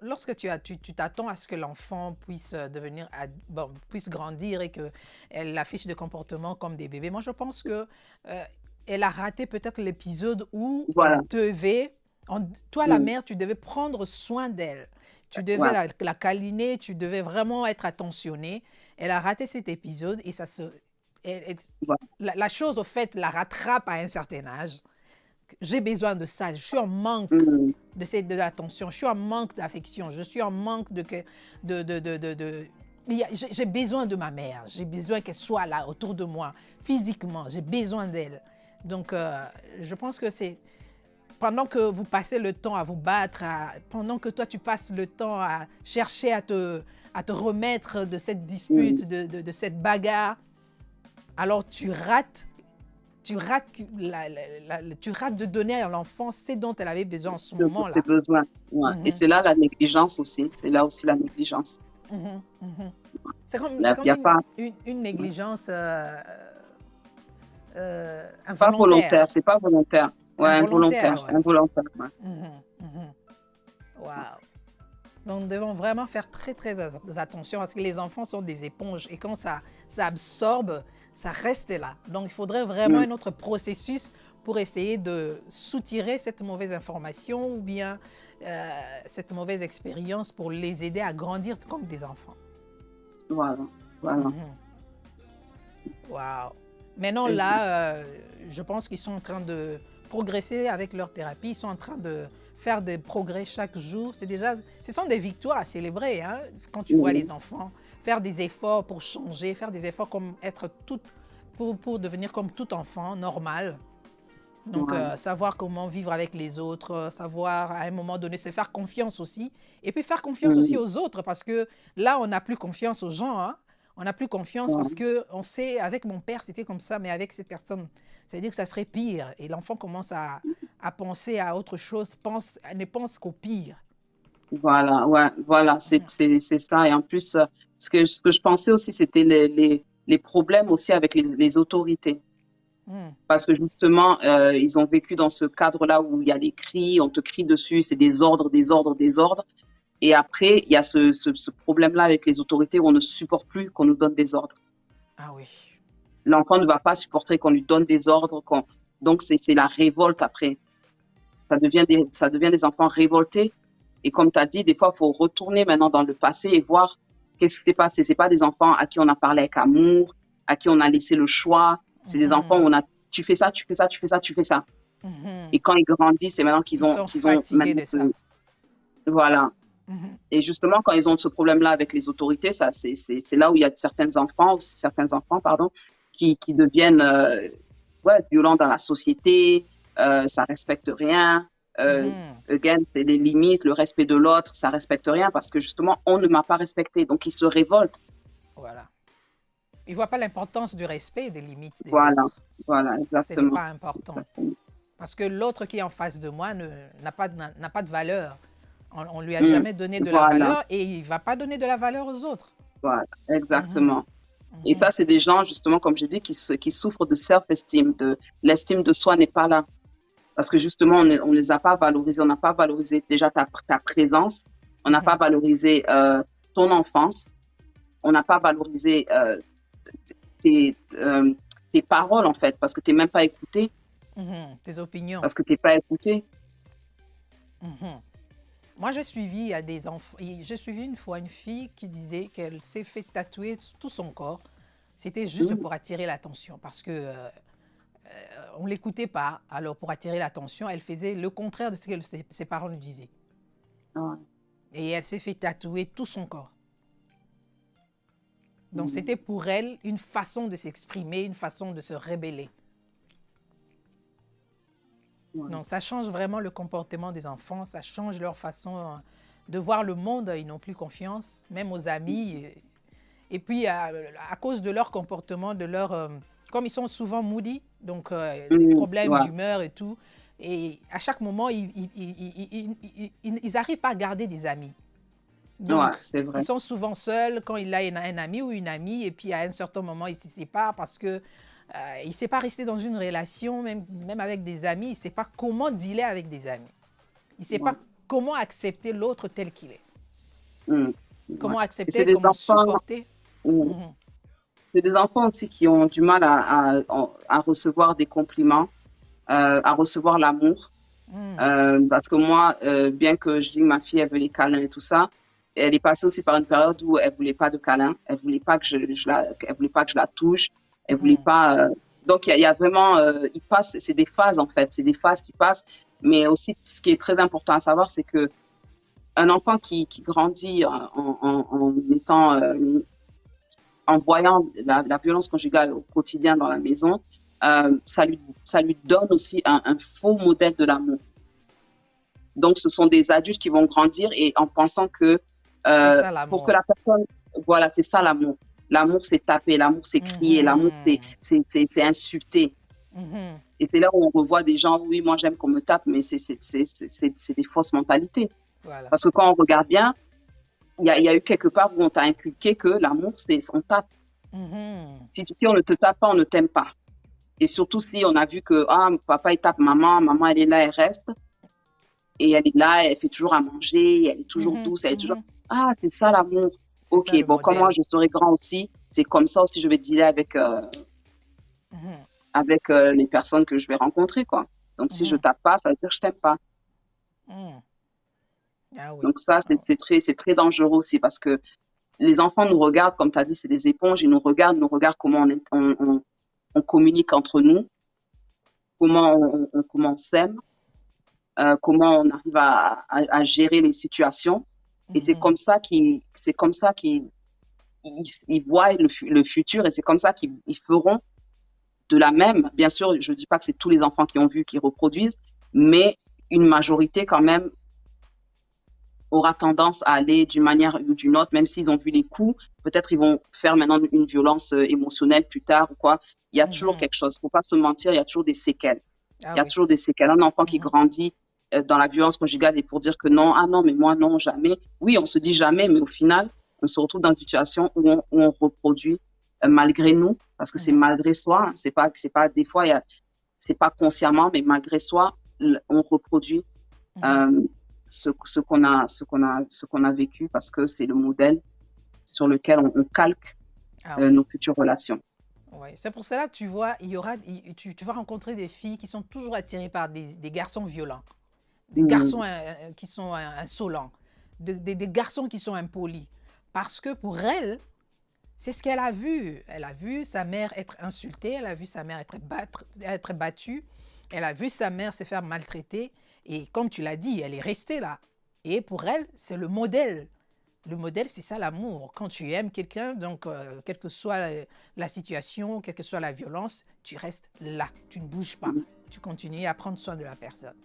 lorsque tu t'attends à ce que l'enfant puisse devenir, bon, puisse grandir et qu'elle affiche des comportements comme des bébés, moi je pense que elle a raté peut-être l'épisode où voilà, toi la mm, mère, tu devais prendre soin d'elle. Tu devais ouais, la câliner, tu devais vraiment être attentionnée. Elle a raté cet épisode et voilà, la chose au fait la rattrape à un certain âge. J'ai besoin de ça. Je suis en manque mm, de l'attention. Je suis en manque d'affection. Je suis en manque de j'ai besoin de ma mère. J'ai besoin qu'elle soit là autour de moi, physiquement. J'ai besoin d'elle. Donc, je pense que c'est pendant que vous passez le temps à vous battre, pendant que toi, tu passes le temps à chercher à te remettre de cette mm. dispute, de cette bagarre, alors tu rates de donner à l'enfant ce dont elle avait besoin en ce De ses moment-là. besoins. Ouais. Et Mhm, c'est là la négligence aussi. C'est là aussi la négligence. mhm, mhm. Là, C'est il comme n'y a pas, une négligence pas involontaire. volontaire, c'est pas volontaire. Ouais, Involontaire, involontaire, ouais. involontaire. Ouais. Mhm, mhm. Wow. Donc, nous devons vraiment faire très, très attention parce que les enfants sont des éponges et quand ça absorbe, ça reste là. Donc, il faudrait vraiment Mm. un autre processus pour essayer de soutirer cette mauvaise information ou bien cette mauvaise expérience pour les aider à grandir comme des enfants. Voilà, voilà. Mhm. Wow. Maintenant, Et- là, je pense qu'ils sont en train de progresser avec leur thérapie. Ils sont en train de faire des progrès chaque jour. Ce sont des victoires à célébrer, hein, quand tu vois mm, les enfants faire des efforts pour changer, faire des efforts comme pour devenir comme tout enfant normal. Donc, voilà. savoir comment vivre avec les autres, savoir à un moment donné se faire confiance aussi. Et puis faire confiance aussi Mm, aux autres parce que là, on n'a plus confiance aux gens. Hein. On n'a plus confiance parce ouais. qu'on sait, avec mon père, c'était comme ça, mais avec cette personne, c'est-à-dire que ça serait pire. Et l'enfant commence à penser à autre chose, ne pense qu'au pire. Voilà, ouais, voilà, Mhm. c'est ça. Et en plus, ce que je pensais aussi, c'était les problèmes aussi avec les autorités. Mhm. Parce que justement, ils ont vécu dans ce cadre-là où il y a des cris, on te crie dessus, c'est des ordres, des ordres, des ordres. Et après, il y a ce problème-là avec les autorités où on ne supporte plus qu'on nous donne des ordres. Ah oui. L'enfant ne va pas supporter qu'on lui donne des ordres. Donc, c'est la révolte après. Ça devient des enfants révoltés. Et comme tu as dit, des fois, il faut retourner maintenant dans le passé et voir qu'est-ce qui s'est passé. C'est pas des enfants à qui on a parlé avec amour, à qui on a laissé le choix. C'est des enfants où Mhm. tu fais ça, tu fais ça, tu fais ça, tu fais ça. Mhm. Et quand ils grandissent, c'est maintenant Ils sont qu'ils ont fatigués maintenant de ça. voilà. Mhm. Et justement, quand ils ont ce problème-là avec les autorités, c'est là où il y a certains enfants, pardon, qui deviennent, ouais, violents dans la société, ça respecte rien. Mhm. Again, c'est les limites, le respect de l'autre, ça respecte rien parce que justement, on ne m'a pas respecté. Donc, ils se révoltent. Voilà. Ils ne voient pas l'importance du respect et des limites des Voilà, autres. voilà, Ce n'est exactement. pas important. Exactement. Parce que l'autre qui est en face de moi n'a pas de valeur. On ne lui a Mm. jamais donné de la Voilà, valeur et il ne va pas donner de la valeur aux autres. voilà, Mhm, exactement. Et mhm, ça, c'est des gens, justement, comme j'ai dit, qui souffrent de self-esteem, de l'estime de soi n'est pas là. Parce que justement, on les a pas valorisés, on n'a pas valorisé déjà ta présence, on n'a pas mhm, valorisé ton enfance, on n'a pas valorisé tes paroles en fait, parce que tu n'es même pas écouté, mhm. Tes opinions. parce que tu n'es pas écouté. Mhm. Moi, j'ai suivi à des enfants. J'ai suivi une fois une fille qui disait qu'elle s'est fait tatouer tout son corps. C'était juste Mm. pour attirer l'attention parce que on ne l'écoutait pas. Alors, pour attirer l'attention, elle faisait le contraire de ce que ses parents lui disaient. Ouais. Et elle s'est fait tatouer tout son corps. Donc, Mm. c'était pour elle une façon de s'exprimer, une façon de se rébeller. Ouais. Donc, ça change vraiment le comportement des enfants, ça change leur façon de voir le monde. Ils n'ont plus confiance, même aux amis. Et puis, à cause de leur comportement, comme ils sont souvent moody, donc des problèmes Ouais, d'humeur et tout, et à chaque moment, ils n'arrivent pas à garder des amis. ouais, Donc, c'est ils vrai. sont souvent seuls quand il a un ami ou une amie, et puis à un certain moment, ils se séparent parce que il ne sait pas rester dans une relation, même avec des amis, il ne sait pas comment dealer avec des amis. Il ne sait Ouais. pas comment accepter l'autre tel qu'il est. Mm, ouais. Comment Et c'est accepter, des comment enfants, supporter. mm, Mhm. c'est des enfants aussi qui ont du mal à recevoir des compliments, à recevoir l'amour. Mhm. Parce que moi, bien que je dis que ma fille, elle veut les câlins et tout ça, elle est passée aussi par une période où elle voulait pas de câlins, elle voulait pas que elle voulait pas que je la touche, elle voulait Mhm. pas. Donc il y a vraiment, il passe, c'est des phases en fait, c'est des phases qui passent. Mais aussi, ce qui est très important à savoir, c'est que un enfant qui grandit en étant, en voyant la violence conjugale au quotidien dans la maison, ça lui donne aussi un faux modèle de l'amour. Donc, ce sont des adultes qui vont grandir et en pensant que C'est ça pour que l'amour. la personne, voilà, c'est ça l'amour. L'amour, c'est taper, l'amour, c'est crier, l'amour, Mhm. c'est insulter. Mhm. Et c'est là où on revoit des gens, oui, moi j'aime qu'on me tape, mais c'est des fausses mentalités. Voilà. Parce que quand on regarde bien, il y a eu quelque part où on t'a inculqué que l'amour, c'est on tape. Mhm. Si on ne te tape pas, on ne t'aime pas. Et surtout si on a vu que ah, papa il tape maman, maman elle est là, elle reste. Et elle est là, elle fait toujours à manger, elle est toujours Mhm. douce, elle est toujours. Mhm. Ah, c'est ça l'amour. C'est Ok, ça le bon, quand moi modèle. je serai grand aussi, c'est comme ça aussi je vais dealer Mhm. avec les personnes que je vais rencontrer, quoi. Donc si je Mhm. tape pas, ça veut dire que je t'aime pas. Mhm. Ah oui. Donc ça, Ah oui. c'est très dangereux aussi parce que les enfants nous regardent, comme tu as dit, c'est des éponges, ils nous regardent comment on communique entre nous, comment on s'aime, comment on arrive à gérer les situations. Et Mhm. c'est comme ça qu'ils ils voient le futur et c'est comme ça qu'ils feront de la même. Bien sûr, je ne dis pas que c'est tous les enfants qui ont vu qui reproduisent, mais une majorité quand même aura tendance à aller d'une manière ou d'une autre, même s'ils ont vu les coups, peut-être ils vont faire maintenant une violence émotionnelle plus tard ou quoi. Il y a toujours Mhm. quelque chose. Il ne faut pas se mentir, il y a toujours des séquelles. Ah Il y a oui. toujours des séquelles. Un enfant qui Mhm. grandit dans la violence conjugale et pour dire que non, ah non, mais moi non, jamais. Oui, on se dit jamais, mais au final, on se retrouve dans une situation où on reproduit malgré nous, parce que c'est Mhm. malgré soi. Hein. C'est pas des fois, c'est pas consciemment, mais malgré soi, on reproduit Mhm. euh, ce qu'on a vécu parce que c'est le modèle sur lequel on calque Ah oui. nos futures relations. Ouais. C'est pour cela que tu vois, tu vas rencontrer des filles qui sont toujours attirées par des garçons violents, des garçons Mm, qui sont insolents, des garçons qui sont impolis. Parce que pour elle, c'est ce qu'elle a vu. Elle a vu sa mère être insultée, elle a vu sa mère être battue, elle a vu sa mère se faire maltraiter. Et comme tu l'as dit, elle est restée là. Et pour elle, c'est le modèle. Le modèle, c'est ça l'amour. Quand tu aimes quelqu'un, donc quelle que soit la situation, quelle que soit la violence, tu restes là. Tu ne bouges pas. mm, Tu continues à prendre soin de la personne.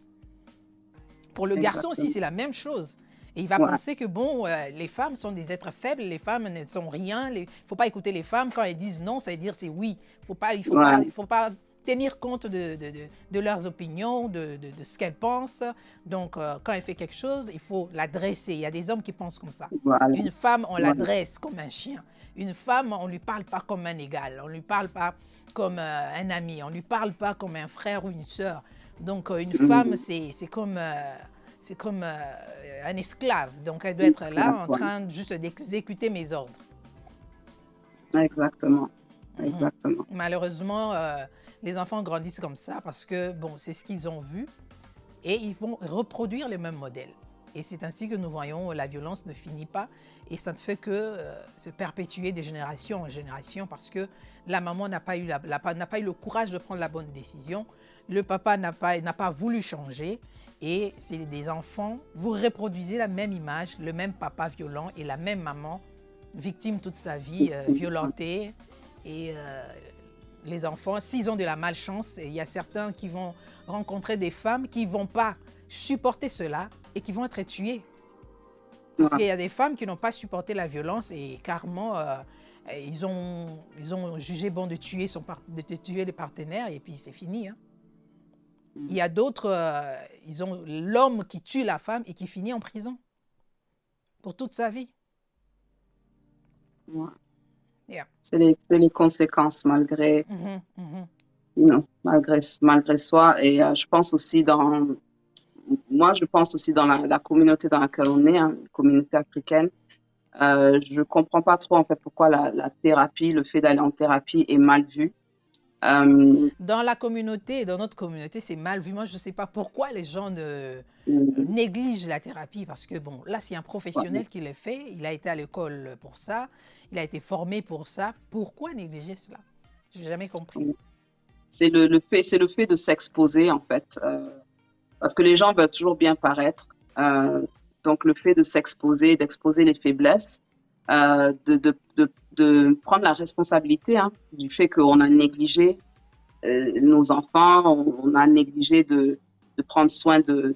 Pour le garçon aussi, exactement. c'est la même chose. Et il va Ouais, penser que, bon, les femmes sont des êtres faibles, les femmes ne sont rien. Il ne faut pas écouter les femmes. Quand elles disent non, ça veut dire c'est oui. ouais, Il faut pas tenir compte de leurs opinions, de ce qu'elles pensent. Donc, quand elle fait quelque chose, il faut l'adresser. Il y a des hommes qui pensent comme ça. voilà, Une femme, on voilà. l'adresse comme un chien. Une femme, on ne lui parle pas comme un égal. On ne lui parle pas comme un ami. On ne lui parle pas comme un frère ou une sœur. Donc, une femme, Mm, c'est comme un esclave. Donc, elle doit être esclave, là en ouais. train juste d'exécuter mes ordres. Exactement, Mhm. exactement. Malheureusement, les enfants grandissent comme ça parce que, bon, c'est ce qu'ils ont vu et ils vont reproduire les mêmes modèles. Et c'est ainsi que nous voyons la violence ne finit pas et ça ne fait que se perpétuer de génération en génération parce que la maman n'a pas eu, n'a pas eu le courage de prendre la bonne décision, le papa n'a pas voulu changer et c'est des enfants, vous reproduisez la même image, le même papa violent et la même maman victime toute sa vie, Effectivement. violentée et les enfants, s'ils ont de la malchance, il y a certains qui vont rencontrer des femmes qui ne vont pas supporter cela et qui vont être tuées. Parce Ouais. qu'il y a des femmes qui n'ont pas supporté la violence et carrément, ils ont jugé bon de tuer, de tuer les partenaires et puis c'est fini. Hein. Il y a d'autres, ils ont l'homme qui tue la femme et qui finit en prison pour toute sa vie. Ouais. Yeah. C'est les conséquences malgré, Mhm. malgré soi. Et je pense aussi moi, je pense aussi dans la communauté dans laquelle on est, hein, communauté africaine. Je ne comprends pas trop en fait pourquoi la thérapie, le fait d'aller en thérapie est mal vu. Dans la communauté, dans notre communauté, c'est mal vu. Moi, je ne sais pas pourquoi les gens négligent la thérapie parce que, bon, là, c'est un professionnel qui le fait. Il a été à l'école pour ça. Il a été formé pour ça. Pourquoi négliger cela? Je n'ai jamais compris. C'est le fait de s'exposer en fait. Parce que les gens veulent toujours bien paraître. Donc, le fait de s'exposer, d'exposer les faiblesses, de prendre la responsabilité du fait qu'on a négligé nos enfants, on a négligé de prendre soin de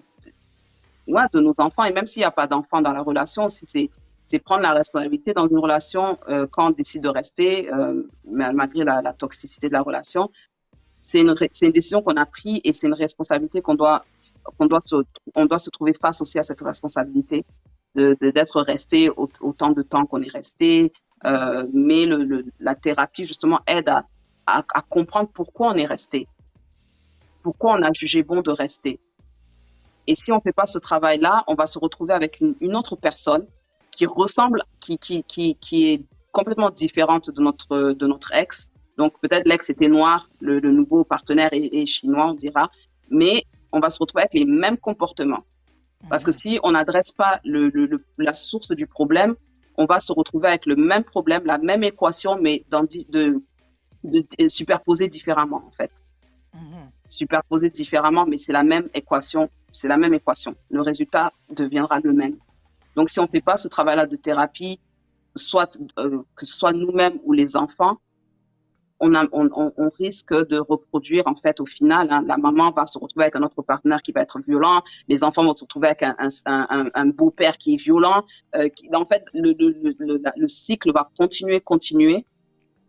nos enfants. Et même s'il n'y a pas d'enfants dans la relation, c'est prendre la responsabilité dans une relation quand on décide de rester, malgré la toxicité de la relation. C'est une décision qu'on a prise et c'est une responsabilité on doit se trouver face aussi à cette responsabilité d'être resté autant de temps qu'on est resté. Mais la thérapie, justement, aide à comprendre pourquoi on est resté, pourquoi on a jugé bon de rester. Et si on ne fait pas ce travail-là, on va se retrouver avec une autre personne qui ressemble, qui est complètement différente de notre ex. Donc, peut-être l'ex était noir, le nouveau partenaire est chinois, on dira. Mais on va se retrouver avec les mêmes comportements. Parce que si on n'adresse pas la source du problème, on va se retrouver avec le même problème, la même équation, mais superposée différemment, en fait. Superposée différemment, mais c'est la même équation. C'est la même équation. Le résultat deviendra le même. Donc, si on ne fait pas ce travail-là de thérapie, soit que ce soit nous-mêmes ou les enfants, on risque de reproduire, en fait, au final, la maman va se retrouver avec un autre partenaire qui va être violent, les enfants vont se retrouver avec un beau-père qui est violent. En fait, le cycle va continuer,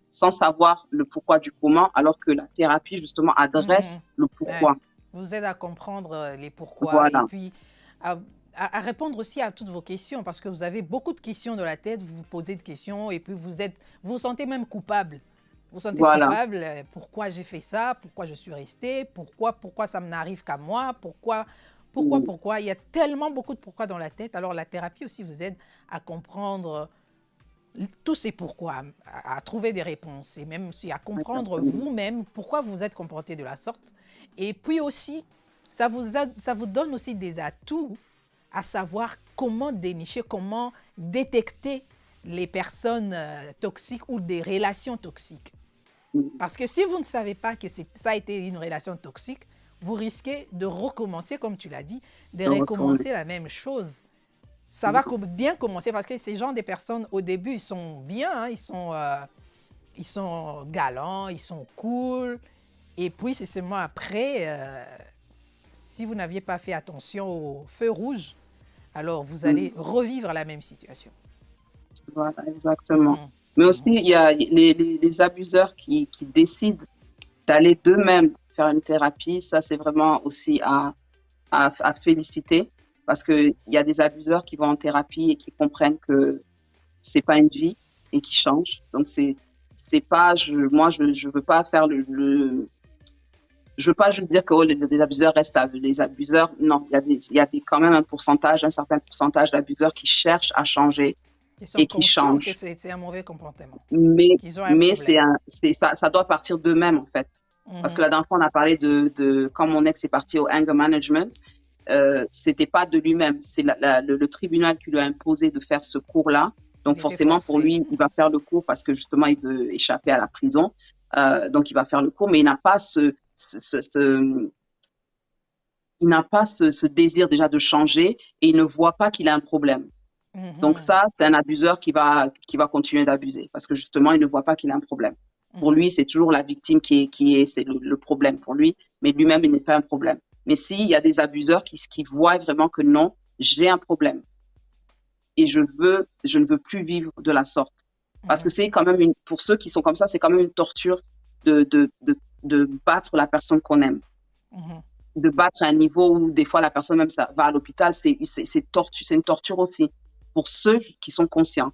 sans savoir le pourquoi du comment, alors que la thérapie, justement, adresse le pourquoi. Ouais. Vous aide à comprendre les pourquoi Voilà. et puis à répondre aussi à toutes vos questions, parce que vous avez beaucoup de questions dans la tête, vous vous posez des questions et puis vous vous sentez même coupable. Vous sentez coupable, pourquoi j'ai fait ça, pourquoi je suis restée, pourquoi ça n'arrive qu'à moi, pourquoi. Il y a tellement beaucoup de pourquoi dans la tête. Alors la thérapie aussi vous aide à comprendre tous ces pourquoi, à trouver des réponses et même aussi à comprendre vous-même pourquoi vous êtes comporté de la sorte. Et puis aussi, ça vous donne aussi des atouts à savoir comment dénicher, comment détecter les personnes toxiques ou des relations toxiques. Parce que si vous ne savez pas que ça a été une relation toxique, vous risquez de recommencer, comme tu l'as dit, de recommencer la même chose. Ça va bien commencer parce que ces gens des personnes, au début, ils sont bien, ils sont galants, ils sont cool. Et puis, c'est seulement après, si vous n'aviez pas fait attention au feu rouge, alors vous allez revivre la même situation. Voilà, exactement. Mais aussi, il y a les abuseurs qui décident d'aller d'eux-mêmes faire une thérapie. Ça, c'est vraiment aussi à féliciter parce qu'il y a des abuseurs qui vont en thérapie et qui comprennent que c'est pas une vie et qui changent. Donc, c'est pas, moi, je veux pas faire je veux pas juste dire que les abuseurs restent les abuseurs. Non, il y a quand même un certain pourcentage d'abuseurs qui cherchent à changer et qui changent. Que c'est un mauvais comportement. Mais ça doit partir d'eux-mêmes, en fait. Parce que la dernière fois, on a parlé de quand mon ex est parti au anger management, c'était pas de lui-même. C'est le tribunal qui lui a imposé de faire ce cours-là. Donc, forcément, pour lui, il va faire le cours parce que justement, il veut échapper à la prison. Donc, il va faire le cours, mais il n'a pas il n'a pas ce désir déjà de changer et il ne voit pas qu'il a un problème. Donc ça, c'est un abuseur qui va continuer d'abuser parce que justement, il ne voit pas qu'il a un problème. Pour lui, c'est toujours la victime c'est le problème pour lui, mais lui-même, il n'est pas un problème. Mais s'il y a des abuseurs qui voient vraiment que non, j'ai un problème et je ne veux plus vivre de la sorte. Parce que c'est quand même pour ceux qui sont comme ça, c'est quand même une torture de battre la personne qu'on aime. De battre à un niveau où des fois la personne même ça va à l'hôpital, c'est une torture aussi pour ceux qui sont conscients.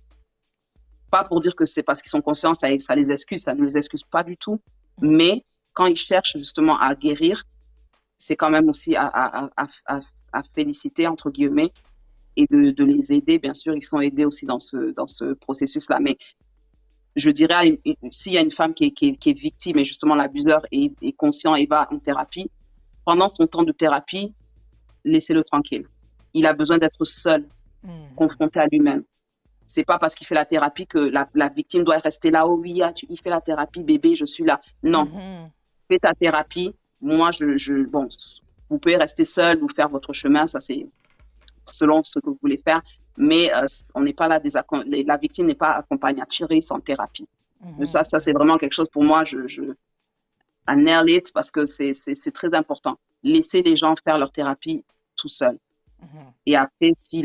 Pas pour dire que c'est parce qu'ils sont conscients, ça les excuse, ça ne les excuse pas du tout. Mais quand ils cherchent justement à guérir, c'est quand même aussi à féliciter, entre guillemets, et de les aider. Bien sûr, ils sont aidés aussi dans ce processus-là. Mais je dirais, s'il y a une femme qui est victime et justement l'abuseur est conscient et va en thérapie, pendant son temps de thérapie, laissez-le tranquille. Il a besoin d'être seul, confronté à lui-même. C'est pas parce qu'il fait la thérapie que la victime doit rester là. Oh oui, il fait la thérapie, bébé, je suis là. Non, fais ta thérapie. Moi, bon, vous pouvez rester seul ou faire votre chemin, ça c'est selon ce que vous voulez faire. Mais on n'est pas là, la victime n'est pas accompagnatrice en thérapie. Ça c'est vraiment quelque chose pour moi, I nail it parce que c'est très important. Laissez les gens faire leur thérapie tout seuls. Et après, si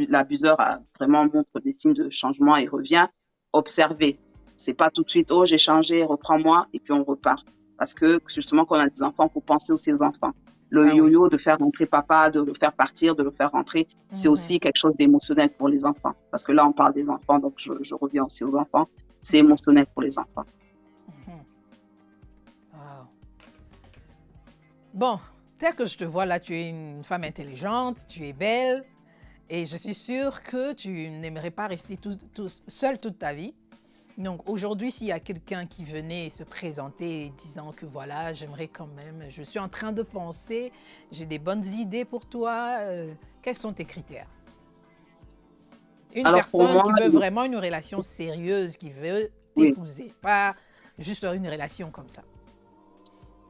l'abuseur vraiment montre des signes de changement et revient, observez. C'est pas tout de suite, oh, j'ai changé, reprends-moi, et puis on repart. Parce que justement, quand on a des enfants, il faut penser aussi aux enfants. Le yo-yo, de faire rentrer papa, de le faire partir, de le faire rentrer, c'est aussi quelque chose d'émotionnel pour les enfants. Parce que là, on parle des enfants, donc je reviens aussi aux enfants. C'est émotionnel pour les enfants. Wow. Bon, tel que je te vois là, tu es une femme intelligente, tu es belle, et je suis sûre que tu n'aimerais pas rester seule toute ta vie. Donc aujourd'hui, s'il y a quelqu'un qui venait se présenter disant que voilà, j'aimerais quand même, je suis en train de penser, j'ai des bonnes idées pour toi, quels sont tes critères? Une personne qui veut vraiment une relation sérieuse, qui veut t'épouser, pas juste une relation comme ça.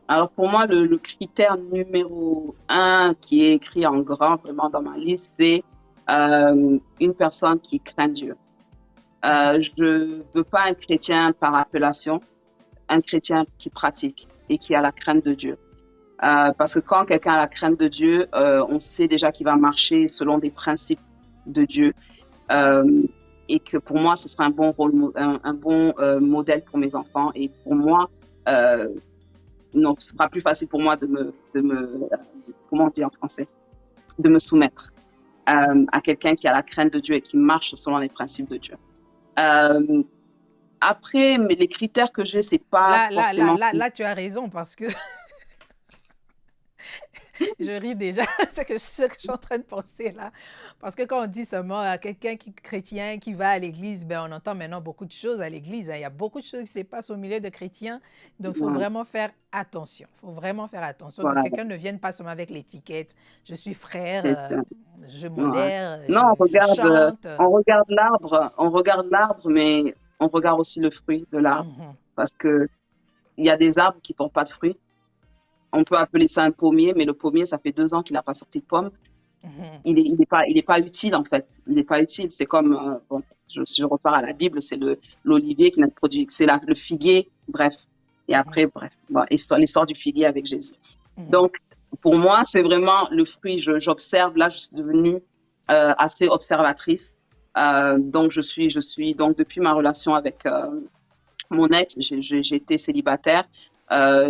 Alors pour moi, le critère numéro 1 qui est écrit en grand vraiment dans ma liste, c'est une personne qui craint Dieu. Je veux pas un chrétien par appellation, un chrétien qui pratique et qui a la crainte de Dieu. Parce que quand quelqu'un a la crainte de Dieu, on sait déjà qu'il va marcher selon des principes de Dieu. Et que pour moi, ce sera un bon modèle pour mes enfants. Et pour moi, non, ce sera plus facile pour moi de me comment on dit en français, de me soumettre à quelqu'un qui a la crainte de Dieu et qui marche selon les principes de Dieu. Après, mais les critères que j'ai, c'est pas forcément... Là, tu as raison parce que je ris déjà, c'est ce que je suis en train de penser là. Parce que quand on dit seulement à quelqu'un qui est chrétien, qui va à l'église, ben on entend maintenant beaucoup de choses à l'église. Il y a beaucoup de choses qui se passent au milieu de chrétiens. Donc, il faut vraiment faire attention. Il faut vraiment faire attention. Donc, quelqu'un ne vienne pas seulement avec l'étiquette. Je suis frère, je modère, non, je chante. On regarde l'arbre, mais on regarde aussi le fruit de l'arbre. Parce qu'il y a des arbres qui ne portent pas de fruits. On peut appeler ça un pommier, mais le pommier, ça fait 2 ans qu'il n'a pas sorti de pommes. Il est pas utile, en fait. Il n'est pas utile. C'est comme, bon, je repars à la Bible, c'est l'olivier qui n'a produit, c'est le figuier, bref. Et après, bref, bon, l'histoire du figuier avec Jésus. Donc, pour moi, c'est vraiment le fruit. J'observe, là, je suis devenue assez observatrice. Donc, je suis donc, depuis ma relation avec mon ex, j'ai été célibataire.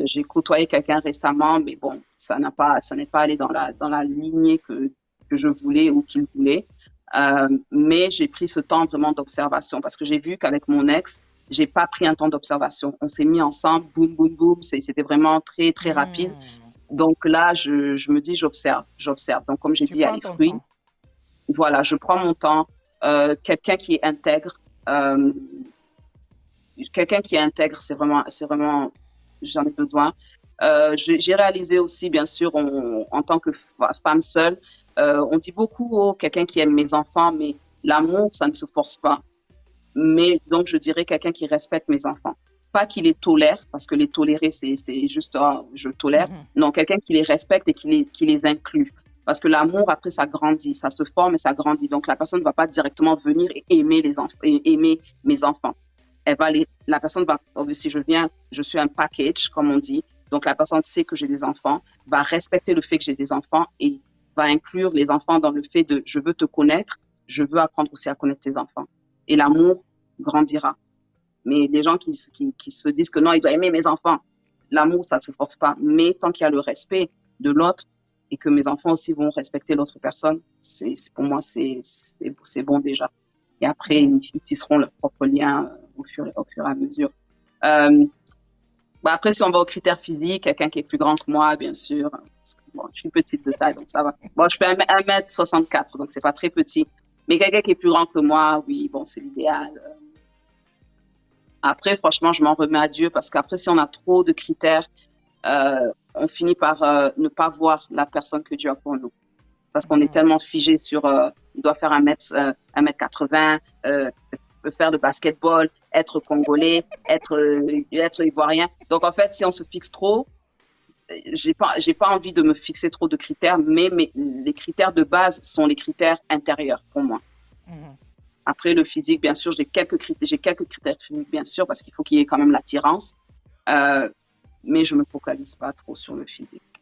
J'ai côtoyé quelqu'un récemment, mais bon, ça n'est pas allé dans la lignée que je voulais ou qu'il voulait. Mais j'ai pris ce temps vraiment d'observation parce que j'ai vu qu'avec mon ex, j'ai pas pris un temps d'observation. On s'est mis ensemble, boum, boum, boum. C'était vraiment très, très rapide. Donc là, je me dis, j'observe. Donc, comme j'ai dit, il y a les fruits. Voilà, je prends mon temps. Quelqu'un qui est intègre. C'est vraiment j'en ai besoin. J'ai réalisé aussi, bien sûr, en tant que femme seule, on dit beaucoup, quelqu'un qui aime mes enfants, mais l'amour, ça ne se force pas. Mais donc, je dirais quelqu'un qui respecte mes enfants. Pas qui les tolère, parce que les tolérer, c'est juste, je tolère. Non, quelqu'un qui les respecte et qui les inclut. Parce que l'amour, après, ça grandit, ça se forme et ça grandit. Donc, la personne ne va pas directement venir et aimer mes enfants. Elle va les la personne va, si je suis un package, comme on dit, donc la personne sait que j'ai des enfants, va respecter le fait que j'ai des enfants et va inclure les enfants dans le fait de je veux te connaître, je veux apprendre aussi à connaître tes enfants. Et l'amour grandira. Mais les gens qui se disent que non, il doit aimer mes enfants, l'amour, ça ne se force pas. Mais tant qu'il y a le respect de l'autre et que mes enfants aussi vont respecter l'autre personne, pour moi, c'est bon déjà. Et après, ils tisseront leur propre lien au fur et à mesure. Après, si on va aux critères physiques, quelqu'un qui est plus grand que moi, bien sûr. Parce que, bon, je suis petite de taille, donc ça va. Bon, je fais 1m64, donc c'est pas très petit. Mais quelqu'un qui est plus grand que moi, oui, bon, c'est l'idéal. Après, franchement, je m'en remets à Dieu parce qu'après, si on a trop de critères, on finit par ne pas voir la personne que Dieu a pour nous. Parce qu'on est tellement figé sur, il doit faire 1m80, faire le basketball, être congolais, être ivoirien. Donc, en fait, si on se fixe trop, j'ai pas envie de me fixer trop de critères, mais les critères de base sont les critères intérieurs pour moi. Après, le physique, bien sûr, j'ai quelques critères physiques, bien sûr, parce qu'il faut qu'il y ait quand même l'attirance. Mais je ne me focalise pas trop sur le physique.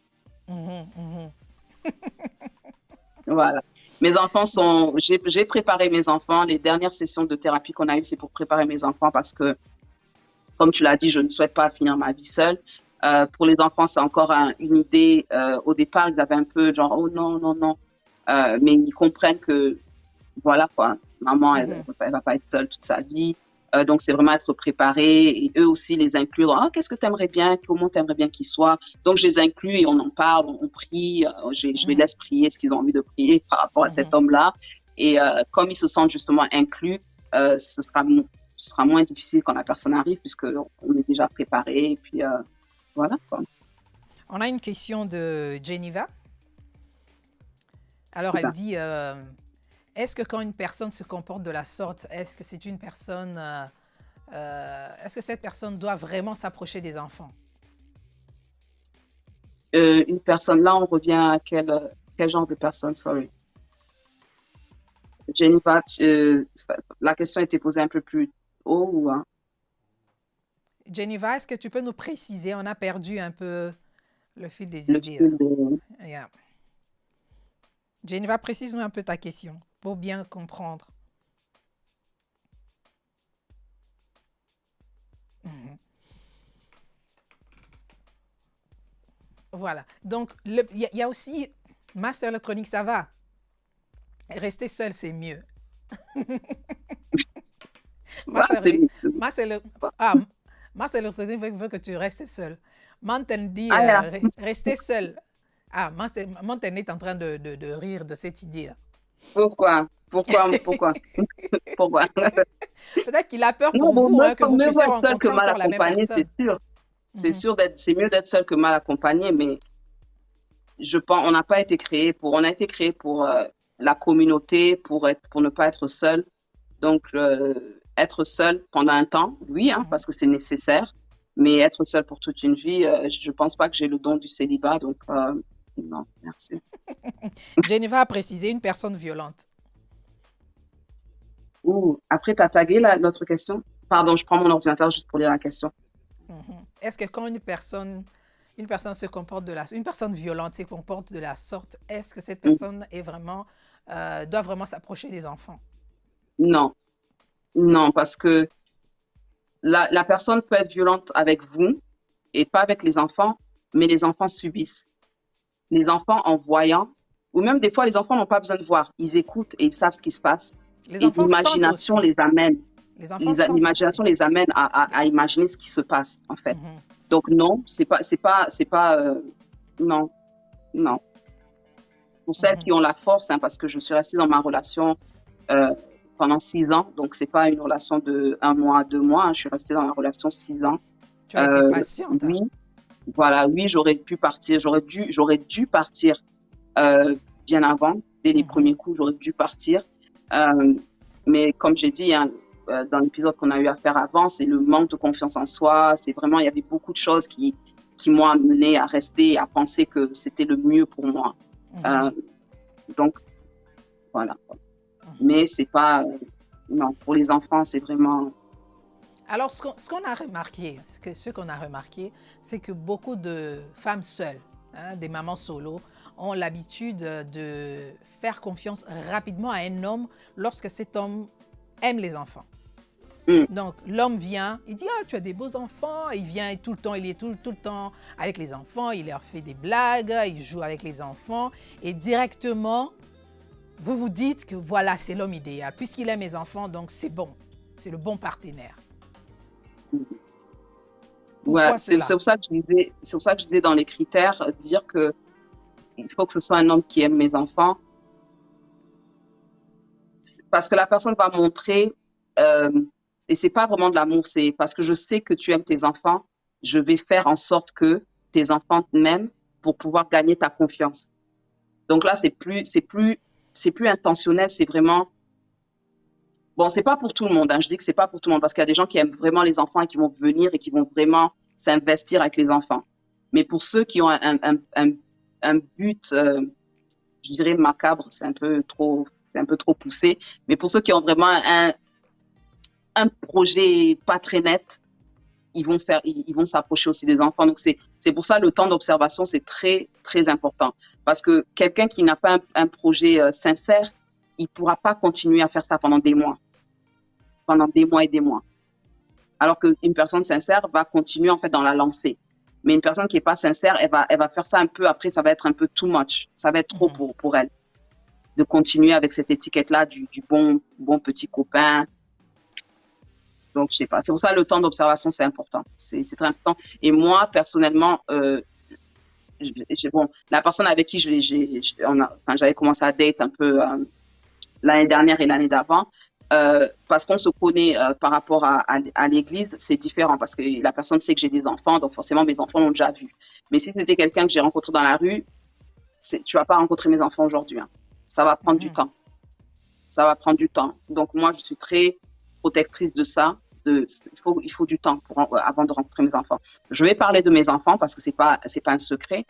Voilà. Mes enfants j'ai préparé mes enfants. Les dernières sessions de thérapie qu'on a eues, c'est pour préparer mes enfants parce que, comme tu l'as dit, je ne souhaite pas finir ma vie seule. Pour les enfants, c'est encore une idée. Au départ, ils avaient un peu genre, oh non, non, non. Mais ils comprennent que, voilà quoi, maman, elle va pas être seule toute sa vie. Donc, c'est vraiment être préparé et eux aussi les inclure. Ah, qu'est-ce que tu aimerais bien? Comment tu aimerais bien qu'ils soient? Donc, je les inclus et on en parle, on prie. Je les laisse prier ce qu'ils ont envie de prier par rapport à cet homme-là. Et comme ils se sentent justement inclus, ce sera moins difficile quand la personne arrive puisqu'on est déjà préparé. Et puis, voilà quoi. On a une question de Geneva. Alors, elle dit... est-ce que quand une personne se comporte de la sorte, est-ce que c'est une personne, est-ce que cette personne doit vraiment s'approcher des enfants? Une personne, là, on revient à quel genre de personne, sorry. Jennifer, la question a été posée un peu plus haut ou hein? Geneva, est-ce que tu peux nous préciser? On a perdu un peu le fil des Le idées. fil de... Yeah. Geneva, précise-nous un peu ta question pour bien comprendre. Voilà. Donc, il y a aussi Master électronique, ça va. Rester seul, c'est mieux. Master électronique veut que tu restes seul. Manten dit rester seul. Ah, Manten est en train de rire de cette idée-là. Pourquoi? Peut-être qu'il a peur pour vous que vous puissiez rencontrer encore la même personne. C'est sûr. C'est mieux d'être seul que mal accompagné, mais je pense, on a été créé pour la communauté, pour ne pas être seul. Donc, être seul pendant un temps, oui, hein, parce que c'est nécessaire, mais être seul pour toute une vie, je pense pas que j'ai le don du célibat, donc non, merci. Jennifer a précisé une personne violente. Après, tu as tagué l'autre question. Pardon, je prends mon ordinateur juste pour lire la question. Est-ce que quand une personne se comporte une personne violente se comporte de la sorte, est-ce que cette personne est vraiment, doit vraiment s'approcher des enfants? Non, parce que la personne peut être violente avec vous et pas avec les enfants, mais les enfants subissent. Les enfants en voyant, ou même des fois les enfants n'ont pas besoin de voir, ils écoutent et ils savent ce qui se passe. L'imagination les amène. L'imagination les amène à imaginer ce qui se passe en fait. Donc non, c'est pas non. Pour celles qui ont la force, hein, parce que je suis restée dans ma relation pendant 6 ans, donc c'est pas une relation de 1 mois, 2 mois. Hein, je suis restée dans ma relation 6 ans. Tu as été patiente. Oui, voilà, oui, j'aurais pu partir, j'aurais dû partir bien avant, dès les premiers coups, j'aurais dû partir. Mais comme j'ai dit, hein, dans l'épisode qu'on a eu à faire avant, c'est le manque de confiance en soi. C'est vraiment, il y avait beaucoup de choses qui m'ont amené à rester, à penser que c'était le mieux pour moi. Donc, voilà. Mais c'est pas, non, pour les enfants, c'est vraiment. Alors, ce qu'on a remarqué, ce qu'on a remarqué, c'est que beaucoup de femmes seules, hein, des mamans solo, ont l'habitude de faire confiance rapidement à un homme lorsque cet homme aime les enfants. Mm. Donc, l'homme vient, il dit, ah, tu as des beaux enfants. Il vient tout le temps, il est tout le temps avec les enfants, il leur fait des blagues, il joue avec les enfants. Et directement, vous vous dites que voilà, c'est l'homme idéal. Puisqu'il aime les enfants, donc c'est bon. C'est le bon partenaire. Ouais, Pourquoi c'est cela? pour ça que c'est pour ça que je disais dans les critères, dire que il faut que ce soit un homme qui aime mes enfants, parce que la personne va montrer, euh, et c'est pas vraiment de l'amour, c'est parce que je sais que tu aimes tes enfants, je vais faire en sorte que tes enfants m'aiment pour pouvoir gagner ta confiance. Donc là, c'est plus intentionnel, c'est vraiment, bon, c'est pas pour tout le monde, hein, je dis que c'est pas pour tout le monde, parce qu'il y a des gens qui aiment vraiment les enfants et qui vont venir et qui vont vraiment s'investir avec les enfants. Mais pour ceux qui ont un but, je dirais macabre, c'est un peu trop poussé. Mais pour ceux qui ont vraiment un projet pas très net, ils vont s'approcher aussi des enfants. Donc c'est pour ça le temps d'observation, c'est très, très important. Parce que quelqu'un qui n'a pas un projet sincère, il pourra pas continuer à faire ça pendant des mois et des mois. Alors qu'une personne sincère va continuer en fait dans la lancée. Mais une personne qui est pas sincère, elle va faire ça un peu, après ça va être un peu too much. Ça va être trop pour elle. De continuer avec cette étiquette-là du bon petit copain. Donc, je sais pas. C'est pour ça le temps d'observation, c'est important. C'est très important. Et moi, personnellement, bon, la personne avec qui j'avais commencé à date un peu l'année dernière et l'année d'avant, parce qu'on se connaît par rapport à l'église, c'est différent parce que la personne sait que j'ai des enfants, donc forcément mes enfants l'ont déjà vu. Mais si c'était quelqu'un que j'ai rencontré dans la rue, tu vas pas rencontrer mes enfants aujourd'hui, hein. Ça va prendre du temps. Ça va prendre du temps. Donc moi, je suis très protectrice de ça. Il faut du temps avant de rencontrer mes enfants. Je vais parler de mes enfants parce que c'est pas un secret,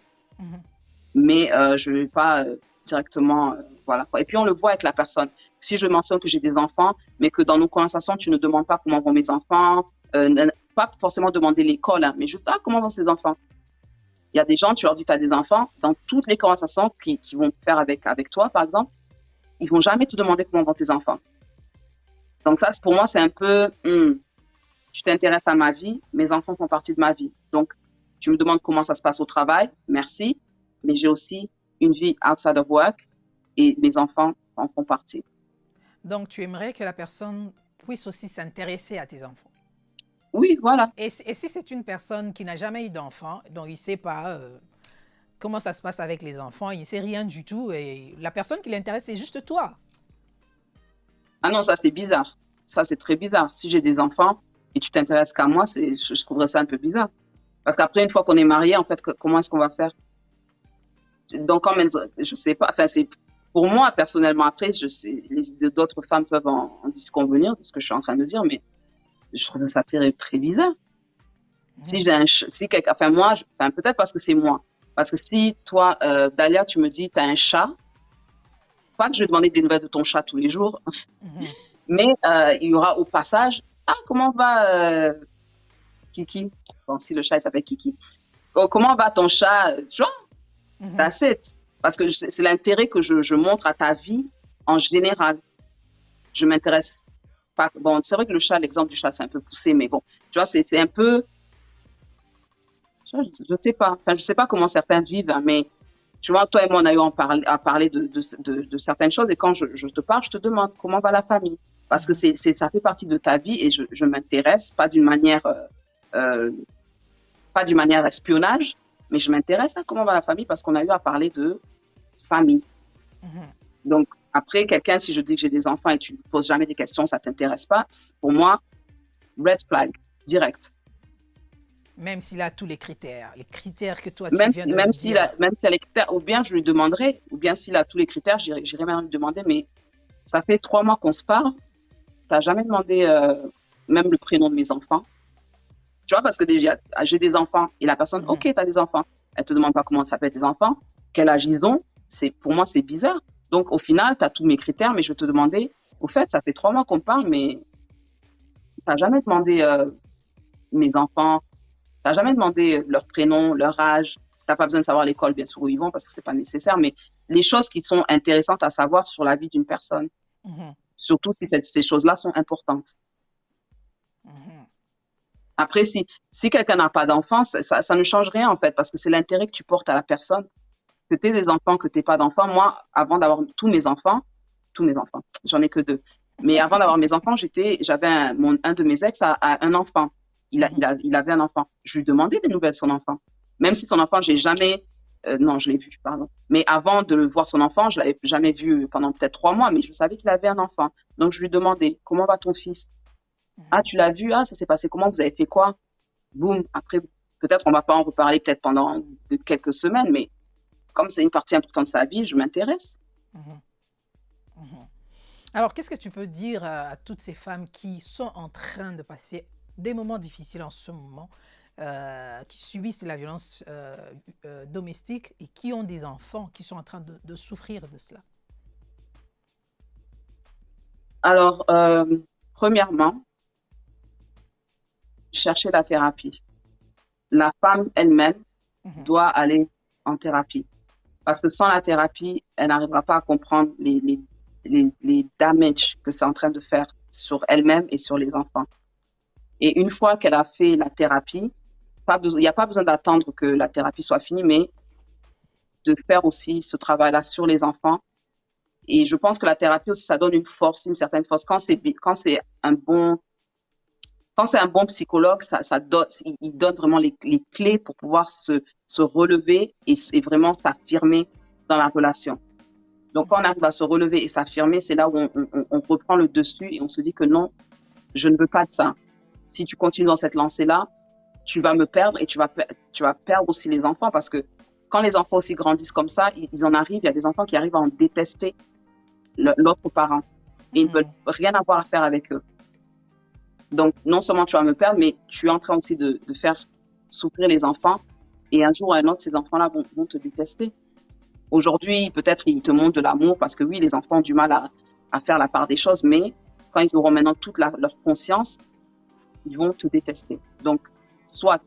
mais je vais pas directement, voilà. Et puis on le voit avec la personne. Si je mentionne que j'ai des enfants, mais que dans nos conversations tu ne demandes pas comment vont mes enfants, pas forcément demander l'école, hein, mais juste comment vont ces enfants. Il y a des gens, tu leur dis tu as des enfants, dans toutes les conversations qu'ils vont faire avec toi, par exemple, ils vont jamais te demander comment vont tes enfants. Donc ça, pour moi, c'est un peu, tu t'intéresses à ma vie, mes enfants font partie de ma vie. Donc, tu me demandes comment ça se passe au travail, merci, mais j'ai aussi une vie outside of work et mes enfants en font partie. Donc, tu aimerais que la personne puisse aussi s'intéresser à tes enfants. Oui, voilà. Et si c'est une personne qui n'a jamais eu d'enfant, donc il ne sait pas comment ça se passe avec les enfants, il ne sait rien du tout, et la personne qui l'intéresse, c'est juste toi. Ah non, ça c'est bizarre. Ça c'est très bizarre. Si j'ai des enfants et tu t'intéresses qu'à moi, je trouverais ça un peu bizarre. Parce qu'après, une fois qu'on est marié, en fait, comment est-ce qu'on va faire? Donc, je sais pas. Enfin, c'est pour moi personnellement. Après, je sais, d'autres femmes peuvent en disconvenir de ce que je suis en train de dire, mais je trouve ça très bizarre. Si j'ai enfin moi, peut-être parce que c'est moi. Parce que si toi, Dalia, tu me dis, tu as un chat, pas que je vais demander des nouvelles de ton chat tous les jours, mais il y aura au passage, comment va Kiki? Bon, si le chat il s'appelle Kiki. Comment va ton chat? Tu vois, that's it. Parce que c'est l'intérêt que je montre à ta vie en général. Je m'intéresse pas. Bon, c'est vrai que le chat, l'exemple du chat, c'est un peu poussé, mais bon, tu vois, c'est un peu. Je sais pas. Enfin, je sais pas comment certains vivent, hein, mais tu vois, toi et moi, on a eu à parler de certaines choses. Et quand je te parle, je te demande comment va la famille. Parce que ça fait partie de ta vie et je m'intéresse, pas d'une manière espionnage, mais je m'intéresse à comment va la famille parce qu'on a eu à parler de famille. Donc, après, quelqu'un, si je dis que j'ai des enfants et tu ne poses jamais des questions, ça ne t'intéresse pas, pour moi, red flag, direct. Même s'il a tous les critères que toi, tu viens de me dire. Même s'il a les critères, ou bien je lui demanderai, ou bien s'il a tous les critères, j'irai même lui demander, mais ça fait 3 mois qu'on se parle, tu n'as jamais demandé même le prénom de mes enfants. Tu vois, parce que déjà, j'ai des enfants, et la personne, ok, tu as des enfants, elle ne te demande pas comment s'appellent tes enfants, quel âge ils ont, pour moi, c'est bizarre. Donc, au final, tu as tous mes critères, mais je vais te demander, au fait, ça fait 3 mois qu'on parle, mais t'as jamais demandé mes enfants, t'as jamais demandé leur prénom, leur âge. T'as pas besoin de savoir l'école, bien sûr, où ils vont, parce que c'est pas nécessaire, mais les choses qui sont intéressantes à savoir sur la vie d'une personne, Mhm. surtout si ces choses-là sont importantes. Mhm. Après, si quelqu'un n'a pas d'enfant, ça ne change rien, en fait, parce que c'est l'intérêt que tu portes à la personne. Que tu aies des enfants, que tu n'aies pas d'enfants. Moi, avant d'avoir tous mes enfants, j'en ai que deux. Mais avant d'avoir mes enfants, j'avais un de mes ex a un enfant. Mhm. Il avait un enfant. Je lui demandais des nouvelles de son enfant. Même si son enfant, j'ai jamais, non, je l'ai vu, pardon. Mais avant de le voir son enfant, je l'avais jamais vu pendant peut-être 3 mois, mais je savais qu'il avait un enfant. Donc, je lui demandais, comment va ton fils? Ah, tu l'as vu? Ah, ça s'est passé comment? Vous avez fait quoi? Boum. Après, peut-être on va pas en reparler peut-être pendant quelques semaines, mais comme c'est une partie importante de sa vie, je m'intéresse. Mhm. Mhm. Alors, qu'est-ce que tu peux dire à toutes ces femmes qui sont en train de passer des moments difficiles en ce moment, qui subissent la violence domestique et qui ont des enfants qui sont en train de souffrir de cela? Alors, premièrement, chercher la thérapie. La femme elle-même Mhm. doit aller en thérapie. Parce que sans la thérapie, elle n'arrivera pas à comprendre les damages que c'est en train de faire sur elle-même et sur les enfants. Et une fois qu'elle a fait la thérapie, il n'y a pas besoin d'attendre que la thérapie soit finie, mais de faire aussi ce travail-là sur les enfants. Et je pense que la thérapie aussi, ça donne une force, une certaine force. Quand c'est un bon psychologue, il donne vraiment les clés pour pouvoir se relever et vraiment s'affirmer dans la relation. Donc, quand on arrive à se relever et s'affirmer, c'est là où on reprend le dessus et on se dit que non, je ne veux pas de ça. Si tu continues dans cette lancée-là, tu vas me perdre et tu vas perdre aussi les enfants parce que quand les enfants aussi grandissent comme ça, ils en arrivent, il y a des enfants qui arrivent à en détester l'autre parent et ils ne veulent Mhm. rien avoir à faire avec eux. Donc, non seulement tu vas me perdre, mais tu es en train aussi de faire souffrir les enfants. Et un jour ou un autre, ces enfants-là vont te détester. Aujourd'hui, peut-être ils te montrent de l'amour parce que oui, les enfants ont du mal à faire la part des choses, mais quand ils auront maintenant toute leur conscience, ils vont te détester. Donc, soit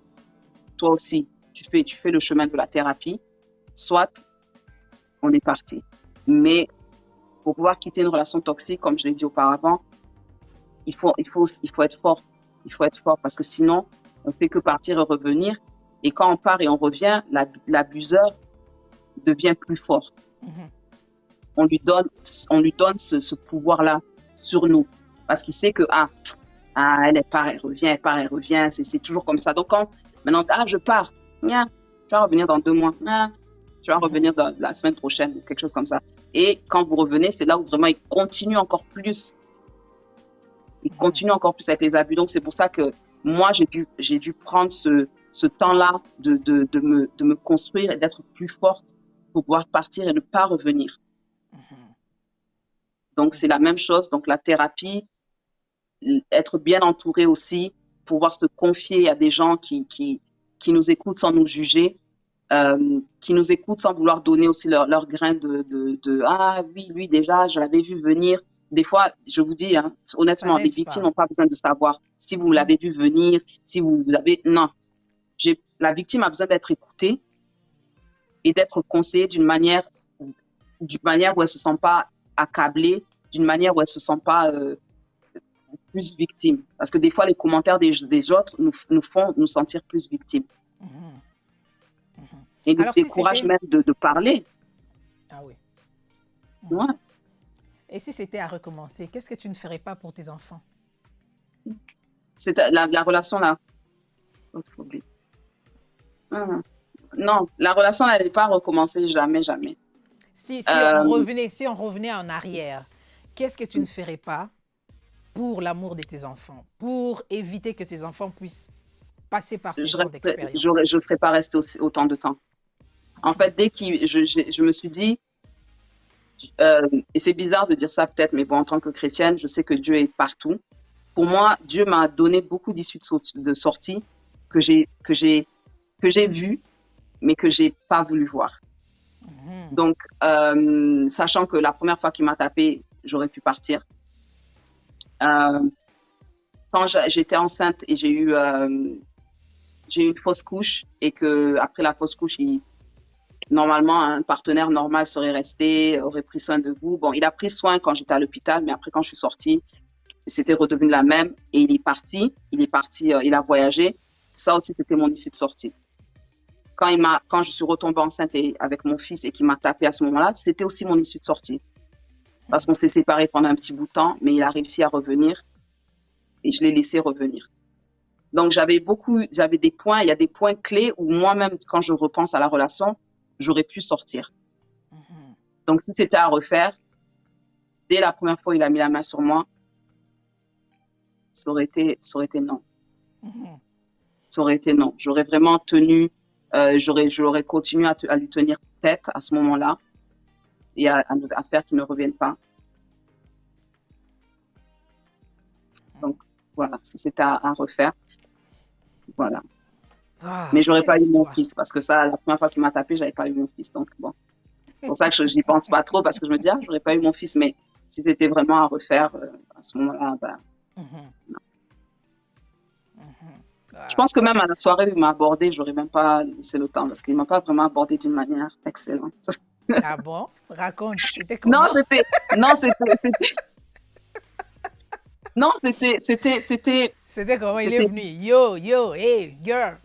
toi aussi, tu fais le chemin de la thérapie, soit on est parti. Mais pour pouvoir quitter une relation toxique, comme je l'ai dit auparavant, il faut être fort. Il faut être fort parce que sinon, on fait que partir et revenir. Et quand on part et on revient, l'abuseur devient plus fort. Mhm. On lui donne ce pouvoir-là sur nous. Parce qu'il sait que, elle part, elle part, elle revient. C'est toujours comme ça. Donc, maintenant, je pars. Nya, tu vas revenir dans 2 mois. Nya, tu vas Mhm. revenir dans la semaine prochaine, quelque chose comme ça. Et quand vous revenez, c'est là où vraiment il continue encore plus. Il Mhm. continue encore plus avec les abus. Donc, c'est pour ça que moi, j'ai dû prendre ce temps-là de me construire et d'être plus forte pour pouvoir partir et ne pas revenir. Mhm. Donc, c'est la Mhm. même chose. Donc, la thérapie, être bien entouré aussi, pouvoir se confier à des gens qui nous écoutent sans nous juger, qui nous écoutent sans vouloir donner aussi leur grain ah oui, lui déjà, je l'avais vu venir. Des fois, je vous dis, hein, Ça honnêtement, les n'aide victimes pas. n'ont pas besoin de savoir si vous Mhm. l'avez vu venir, si vous avez. Non. La victime a besoin d'être écoutée et d'être conseillée d'une manière où elle ne se sent pas accablée, d'une manière où elle ne se sent pas plus victime. Parce que des fois, les commentaires des autres nous font nous sentir plus victimes Mhm. Mhm. et nous Alors, si découragent c'était... même de parler. Ah oui. Mhm. Ouais. Et si c'était à recommencer, qu'est-ce que tu ne ferais pas pour tes enfants? C'est la relation là. Non, la relation n'allait pas recommencer jamais, jamais. Euh, Si on revenait en arrière, qu'est-ce que tu ne ferais pas pour l'amour de tes enfants, pour éviter que tes enfants puissent passer par ces genres d'expériences? je ne serais pas restée autant de temps. En fait, dès que je me suis dit, et c'est bizarre de dire ça peut-être, mais bon, en tant que chrétienne, je sais que Dieu est partout. Pour moi, Dieu m'a donné beaucoup d'issues de sortie que j'ai vues, mais que j'ai pas voulu voir. Mhm. Donc, sachant que la première fois qu'il m'a tapé, j'aurais pu partir. Euh, quand j'étais enceinte et j'ai eu une fausse couche et que après la fausse couche, normalement, un partenaire normal serait resté, aurait pris soin de vous. Bon, il a pris soin quand j'étais à l'hôpital, mais après, quand je suis sortie, c'était redevenu la même et il a voyagé. Ça aussi, c'était mon issue de sortie. Quand je suis retombée enceinte avec mon fils et qu'il m'a tapé à ce moment-là, c'était aussi mon issue de sortie. Parce qu'on s'est séparés pendant un petit bout de temps, mais il a réussi à revenir et je l'ai laissé revenir. Donc, j'avais des points, il y a des points clés où moi-même, quand je repense à la relation, j'aurais pu sortir. Donc, si c'était à refaire, dès la première fois, il a mis la main sur moi, ça aurait été non. Ça aurait été non. J'aurais vraiment tenu, j'aurais continué à lui tenir tête à ce moment-là et à faire qu'il ne revienne pas. Donc, voilà, si c'était à refaire, voilà. Ah, Mais j'aurais quelle pas eu mon histoire. fils parce que ça, la première fois qu'il m'a tapé, j'avais pas eu mon fils. Donc, bon. C'est pour ça que j'y pense pas trop parce que je me dis, ah, j'aurais pas eu mon fils, mais si c'était vraiment à refaire, à ce moment-là, ben, non. Je Ah, pense que même à la soirée où il m'a abordé, j'aurais même pas laissé le temps parce qu'il m'a pas vraiment abordé d'une manière excellente. ah bon? Raconte, c'était Non, comment? non, non, C'était comment? Il est c'était, venu. Yo, yo, hey, girl.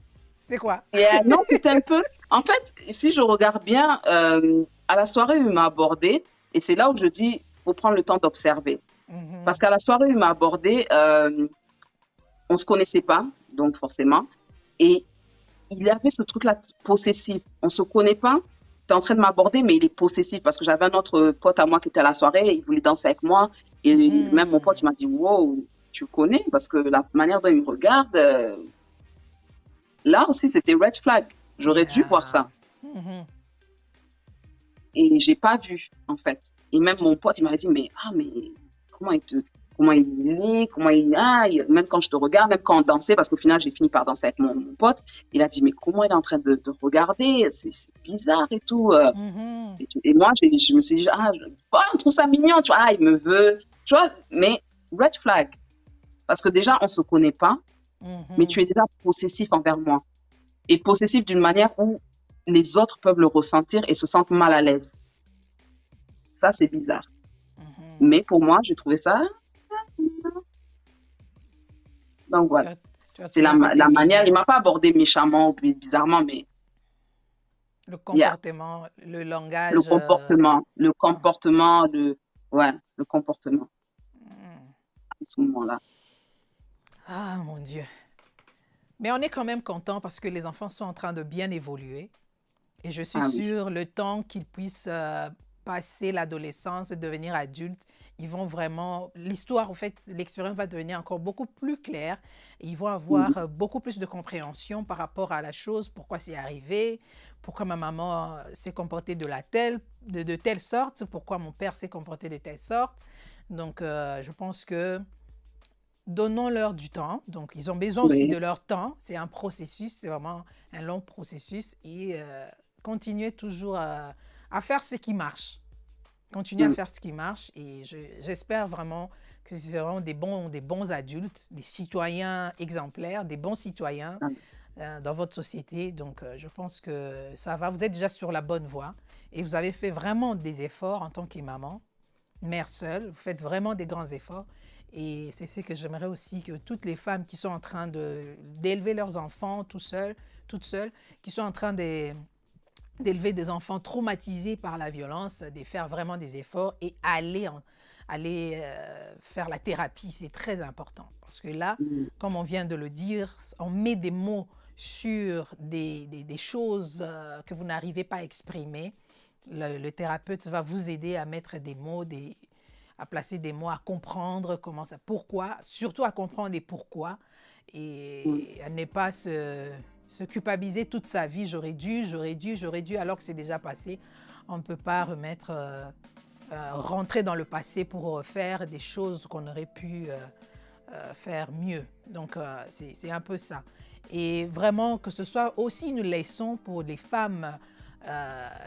C'était quoi? yeah, non, c'était un peu, en fait, si je regarde bien, à la soirée où il m'a abordé, et c'est là où je dis, faut prendre le temps d'observer. Parce qu'à la soirée où il m'a abordé, on se connaissait pas, donc forcément, et il avait ce truc-là possessif. On se connaît pas, tu es en train de m'aborder, mais il est possessif parce que j'avais un autre pote à moi qui était à la soirée, et il voulait danser avec moi, et même mon pote, il m'a dit, wow, tu connais, parce que la manière dont il me regarde, là aussi, c'était red flag. J'aurais dû voir Yeah. ça. Et j'ai pas vu, en fait. Et même mon pote, il m'avait dit, mais comment comment il est, même quand je te regarde, même quand on dansait, parce qu'au final, j'ai fini par danser avec mon pote, il a dit, mais comment il est en train de regarder, c'est bizarre et tout. Et moi, je me suis dit, on trouve ça mignon, tu vois, il me veut, tu vois, mais red flag. Parce que déjà, on se connaît pas, mais tu es déjà possessif envers moi. Et possessif d'une manière où les autres peuvent le ressentir et se sentent mal à l'aise. Ça, c'est bizarre. Mais pour moi, j'ai trouvé ça. Donc voilà. Tu as C'est trouvé que c'était la manière. Il mignon. m'a pas abordé méchamment ou bizarrement, mais Le yeah. comportement, le langage. Le comportement, ouais, le comportement à ce moment-là. Ah, mon Dieu. Mais on est quand même content parce que les enfants sont en train de bien évoluer. Et je suis Ah oui. sûre, le temps qu'ils puissent passer l'adolescence et devenir adultes, ils vont vraiment... L'histoire, en fait, l'expérience va devenir encore beaucoup plus claire. Et ils vont avoir beaucoup plus de compréhension par rapport à la chose, pourquoi c'est arrivé, pourquoi ma maman s'est comportée de telle sorte, pourquoi mon père s'est comporté de telle sorte. Donc, je pense que donnons-leur du temps. Donc, ils ont besoin aussi de Oui. leur temps. C'est un processus, c'est vraiment un long processus. Et continuez toujours à faire ce qui marche. Continuez à faire ce qui marche. Et j'espère vraiment que c'est vraiment des bons adultes, des citoyens exemplaires, des bons citoyens dans votre société. Donc, je pense que ça va. Vous êtes déjà sur la bonne voie. Et vous avez fait vraiment des efforts en tant que maman, mère seule. Vous faites vraiment des grands efforts. Et c'est ce que j'aimerais aussi que toutes les femmes qui sont en train d'élever leurs enfants toutes seules, qui sont en train d'élever des enfants traumatisés par la violence, de faire vraiment des efforts et aller faire la thérapie. C'est très important. Parce que là, comme on vient de le dire, on met des mots sur des choses que vous n'arrivez pas à exprimer. Le thérapeute va vous aider à mettre des mots, à placer des mots, à comprendre comment ça, pourquoi, surtout à comprendre des pourquoi et à ne pas se culpabiliser toute sa vie. J'aurais dû, alors que c'est déjà passé. On ne peut pas rentrer dans le passé pour refaire des choses qu'on aurait pu faire mieux. Donc, c'est un peu ça. Et vraiment, que ce soit aussi une leçon pour les femmes,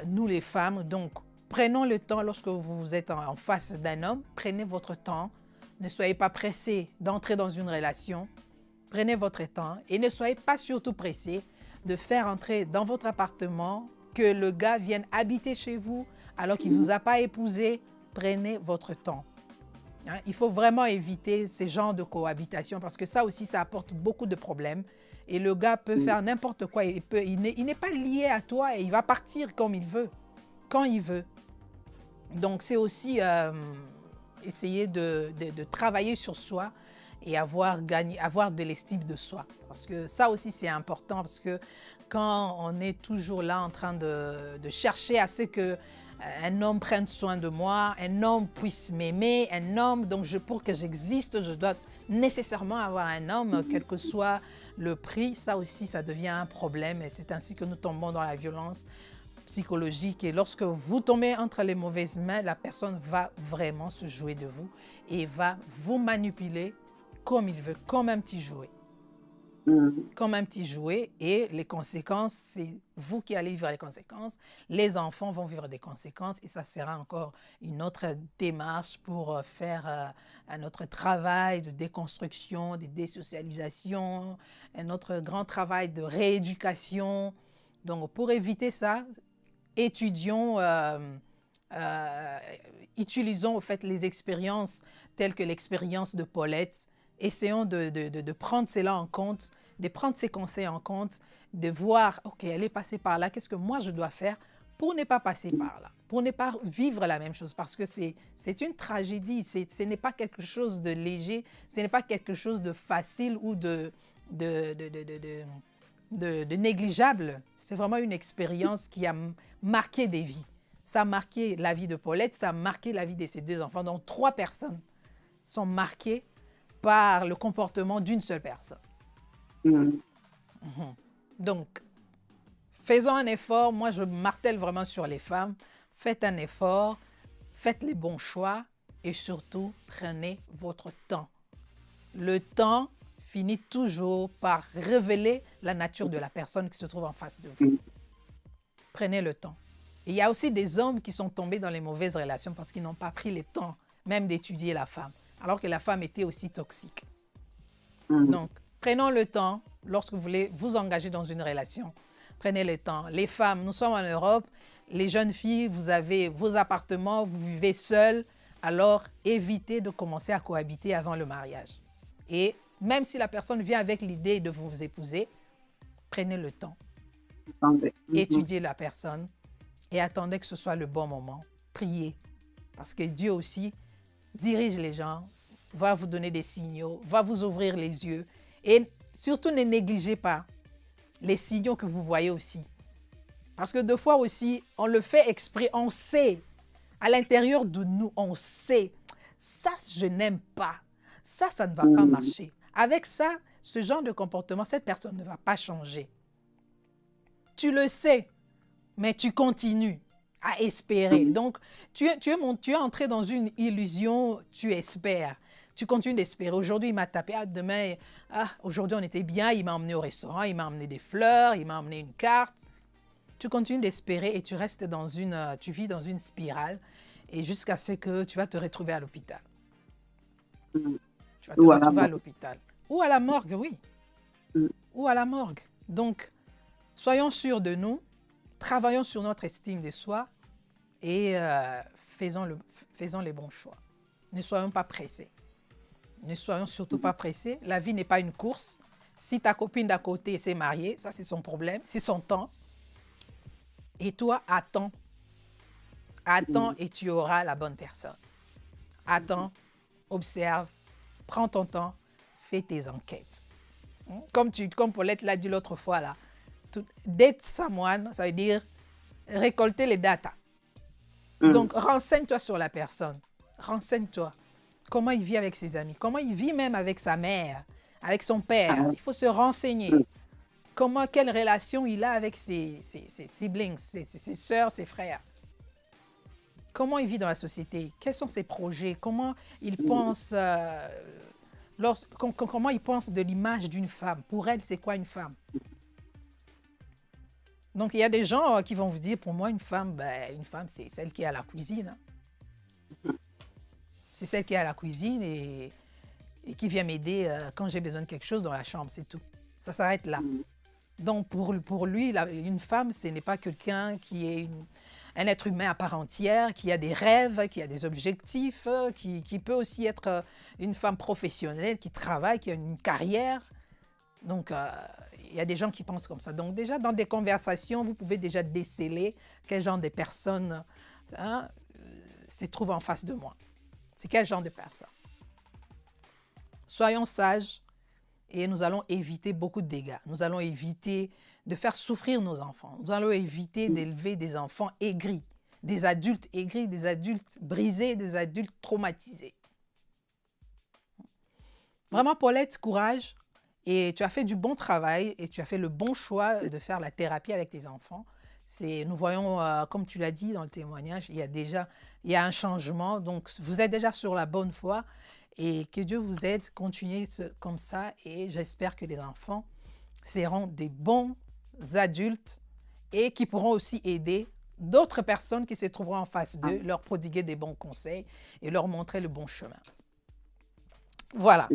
nous les femmes. Donc, prenons le temps lorsque vous êtes en face d'un homme, prenez votre temps Ne soyez pas pressé d'entrer dans une relation. Prenez votre temps et ne soyez pas surtout pressé de faire entrer dans votre appartement, que le gars vienne habiter chez vous alors qu'il ne vous a pas épousé. Prenez votre temps. Hein, il faut vraiment éviter ces genres de cohabitation parce que ça aussi, ça apporte beaucoup de problèmes. Et le gars peut faire n'importe quoi. Il n'est pas lié à toi et il va partir comme il veut, quand il veut. Donc, c'est aussi essayer de travailler sur soi et avoir de l'estime de soi. Parce que ça aussi, c'est important parce que quand on est toujours là en train de chercher à ce que un homme prenne soin de moi, un homme puisse m'aimer, un homme, donc pour que j'existe, je dois nécessairement avoir un homme, quel que soit le prix. Ça aussi, ça devient un problème et c'est ainsi que nous tombons dans la violence psychologique. Et lorsque vous tombez entre les mauvaises mains, la personne va vraiment se jouer de vous et va vous manipuler comme il veut, comme un petit jouet. Comme un petit jouet, et les conséquences, c'est vous qui allez vivre les conséquences. Les enfants vont vivre des conséquences et ça sera encore une autre démarche pour faire un autre travail de déconstruction, de désocialisation, un autre grand travail de rééducation. Donc, pour éviter ça, étudions, utilisons au fait les expériences telles que l'expérience de Paulette. Essayons de prendre cela en compte, de prendre ces conseils en compte, de voir, OK, elle est passée par là, qu'est-ce que moi je dois faire pour ne pas passer par là, pour ne pas vivre la même chose, parce que c'est une tragédie, ce n'est pas quelque chose de léger, ce n'est pas quelque chose de facile ou de négligeable. C'est vraiment une expérience qui a marqué des vies. Ça a marqué la vie de Paulette, ça a marqué la vie de ses 2 enfants. Donc 3 personnes sont marquées par le comportement d'une seule personne. Donc, faisons un effort. Moi, je martèle vraiment sur les femmes. Faites un effort, faites les bons choix et surtout, prenez votre temps. Le temps finit toujours par révéler la nature de la personne qui se trouve en face de vous. Prenez le temps. Et il y a aussi des hommes qui sont tombés dans les mauvaises relations parce qu'ils n'ont pas pris le temps même d'étudier la femme, alors que la femme était aussi toxique. Donc, prenons le temps, lorsque vous voulez vous engager dans une relation, prenez le temps. Les femmes, nous sommes en Europe, les jeunes filles, vous avez vos appartements, vous vivez seules, alors évitez de commencer à cohabiter avant le mariage. Et même si la personne vient avec l'idée de vous épouser, prenez le temps. Étudiez la personne et attendez que ce soit le bon moment. Priez, parce que Dieu aussi dirige les gens, va vous donner des signaux, va vous ouvrir les yeux. Et surtout, ne négligez pas les signaux que vous voyez aussi. Parce que deux fois aussi, on le fait exprès, on sait, à l'intérieur de nous, on sait, ça, je n'aime pas, ça ne va pas marcher. Avec ça, ce genre de comportement, cette personne ne va pas changer. Tu le sais, mais tu continues à espérer. Donc, tu es entré dans une illusion, tu espères. Tu continues d'espérer. Aujourd'hui, il m'a tapé. Demain, aujourd'hui, on était bien. Il m'a emmené au restaurant. Il m'a emmené des fleurs. Il m'a emmené une carte. Tu continues d'espérer et tu restes tu vis dans une spirale. Et jusqu'à ce que tu vas te retrouver à l'hôpital. Tu vas te retrouver à l'hôpital. Ou à la morgue, oui. Ou à la morgue. Donc, soyons sûrs de nous. Travaillons sur notre estime de soi. Et faisons les bons choix. Ne soyons pas pressés. Ne soyons surtout pas pressés. La vie n'est pas une course. Si ta copine d'à côté s'est mariée, ça c'est son problème, c'est son temps. Et toi, attends. Attends et tu auras la bonne personne. Attends, observe, prends ton temps, fais tes enquêtes. Comme Paulette l'a dit l'autre fois là, date someone, ça veut dire récolter les datas. Donc, renseigne-toi sur la personne. Renseigne-toi. Comment il vit avec ses amis. Comment il vit même avec sa mère, avec son père. Il faut se renseigner. Quelle relation il a avec ses siblings, ses sœurs, ses frères. Comment il vit dans la société. Quels sont ses projets. Comment il pense, comment il pense de l'image d'une femme. Pour elle, c'est quoi une femme? Donc, il y a des gens qui vont vous dire, pour moi, une femme, c'est celle qui est à la cuisine. C'est celle qui est à la cuisine et qui vient m'aider quand j'ai besoin de quelque chose dans la chambre, c'est tout. Ça s'arrête là. Donc, pour lui, une femme, ce n'est pas quelqu'un qui est un être humain à part entière, qui a des rêves, qui a des objectifs, qui peut aussi être une femme professionnelle, qui travaille, qui a une carrière. Donc, il y a des gens qui pensent comme ça. Donc, déjà, dans des conversations, vous pouvez déjà déceler quel genre de personnes se trouvent en face de moi. C'est quel genre de personne. Soyons sages et nous allons éviter beaucoup de dégâts. Nous allons éviter de faire souffrir nos enfants. Nous allons éviter d'élever des enfants aigris, des adultes aigris, des adultes brisés, des adultes traumatisés. Vraiment, Paulette, courage. Et tu as fait du bon travail et tu as fait le bon choix de faire la thérapie avec tes enfants. Nous voyons, comme tu l'as dit dans le témoignage, il y a un changement. Donc, vous êtes déjà sur la bonne voie et que Dieu vous aide. Continuez comme ça et j'espère que les enfants seront des bons adultes et qui pourront aussi aider d'autres personnes qui se trouveront en face d'eux, leur prodiguer des bons conseils et leur montrer le bon chemin. Voilà.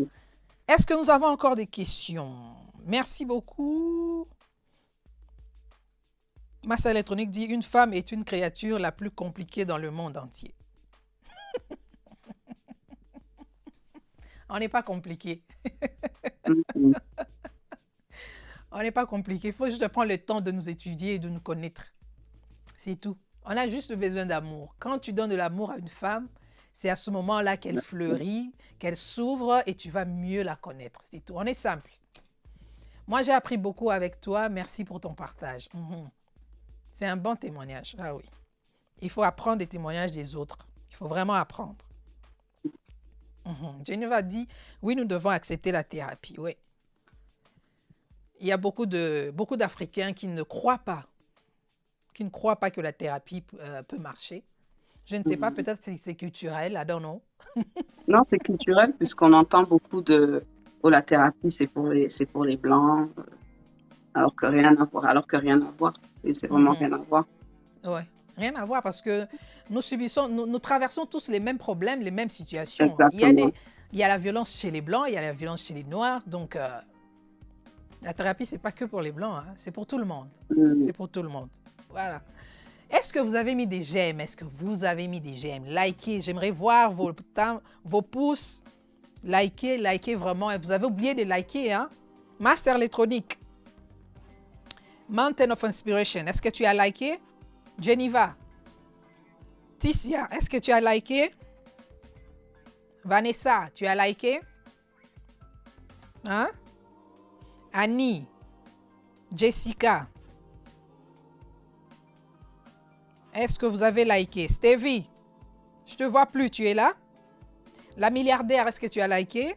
Est-ce que nous avons encore des questions? Merci beaucoup. Massa électronique dit « Une femme est une créature la plus compliquée dans le monde entier. » On n'est pas compliqué. On n'est pas compliqué. Il faut juste prendre le temps de nous étudier et de nous connaître. C'est tout. On a juste besoin d'amour. Quand tu donnes de l'amour à une femme, c'est à ce moment-là qu'elle fleurit, qu'elle s'ouvre et tu vas mieux la connaître. C'est tout. On est simple. Moi, j'ai appris beaucoup avec toi. Merci pour ton partage. C'est un bon témoignage. Ah oui. Il faut apprendre des témoignages des autres. Il faut vraiment apprendre. Geneva dit, oui, nous devons accepter la thérapie. Oui. Il y a beaucoup d'Africains qui ne croient pas que la thérapie peut marcher. Je ne sais pas, peut-être que c'est culturel, I don't know. Non, c'est culturel puisqu'on entend beaucoup de la thérapie, c'est pour les blancs, alors que rien à voir. Et c'est vraiment rien à voir. Oui, rien à voir parce que nous traversons tous les mêmes problèmes, les mêmes situations. Exactement. Il y a la violence chez les blancs, il y a la violence chez les noirs, donc la thérapie, c'est pas que pour les blancs, c'est pour tout le monde. C'est pour tout le monde. Voilà. Est-ce que vous avez mis des j'aime? Est-ce que vous avez mis des j'aime? Likez, j'aimerais voir vos pouces. Likez vraiment. Vous avez oublié de liker, hein? Master électronique. Mountain of Inspiration, est-ce que tu as liké? Geneva. Ticia, est-ce que tu as liké? Vanessa, tu as liké? Hein? Annie. Jessica. Est-ce que vous avez liké? Stevie, je ne te vois plus, tu es là? La milliardaire, est-ce que tu as liké?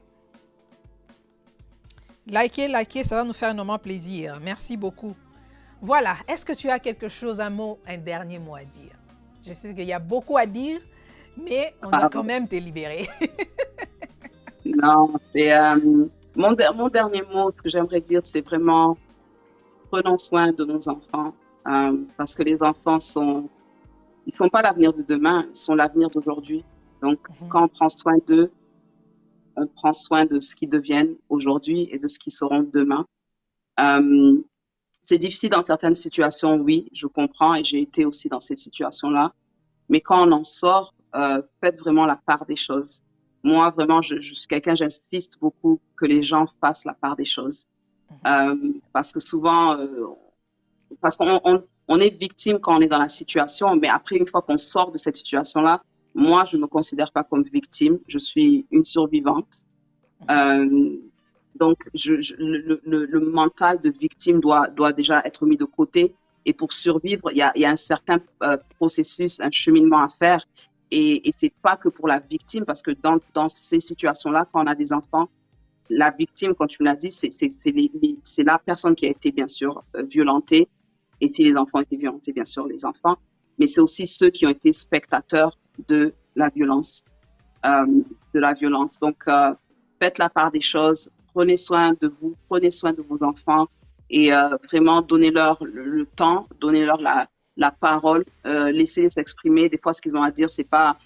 Liker, ça va nous faire énormément plaisir. Merci beaucoup. Voilà, est-ce que tu as quelque chose, un dernier mot à dire? Je sais qu'il y a beaucoup à dire, mais on doit quand même te libérer. Non, c'est mon dernier mot, ce que j'aimerais dire, c'est vraiment prenons soin de nos enfants parce que les enfants ils sont pas l'avenir de demain, ils sont l'avenir d'aujourd'hui. Donc, quand on prend soin d'eux, on prend soin de ce qu'ils deviennent aujourd'hui et de ce qu'ils seront demain. C'est difficile dans certaines situations, oui, je comprends et j'ai été aussi dans cette situation-là. Mais quand on en sort, faites vraiment la part des choses. Moi, vraiment, je suis quelqu'un, j'insiste beaucoup que les gens fassent la part des choses. Parce que souvent, parce qu'on est victime quand on est dans la situation, mais après, une fois qu'on sort de cette situation-là, moi, je ne me considère pas comme victime, je suis une survivante. Donc, le mental de victime doit déjà être mis de côté. Et pour survivre, il y a un certain processus, un cheminement à faire. Et c'est pas que pour la victime, parce que dans ces situations-là, quand on a des enfants, la victime, comme tu me l'as dit, c'est la personne qui a été bien sûr violentée. Et si les enfants ont été violentés, bien sûr, les enfants. Mais c'est aussi ceux qui ont été spectateurs de la violence. Donc, faites la part des choses. Prenez soin de vous, prenez soin de vos enfants et vraiment donnez-leur le temps, donnez-leur la parole, laissez-les s'exprimer. Des fois, ce qu'ils ont à dire, c'est pas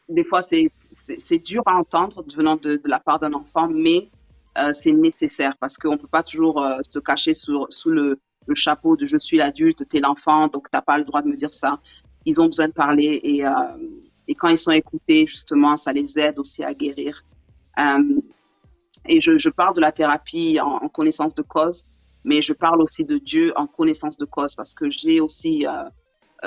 des fois, c'est dur à entendre venant de la part d'un enfant, mais c'est nécessaire parce qu'on ne peut pas toujours se cacher sous le chapeau de je suis l'adulte, t'es l'enfant, donc t'as pas le droit de me dire ça. Ils ont besoin de parler et quand ils sont écoutés, justement, ça les aide aussi à guérir. Euh, et je parle de la thérapie en connaissance de cause, mais je parle aussi de Dieu en connaissance de cause parce que j'ai aussi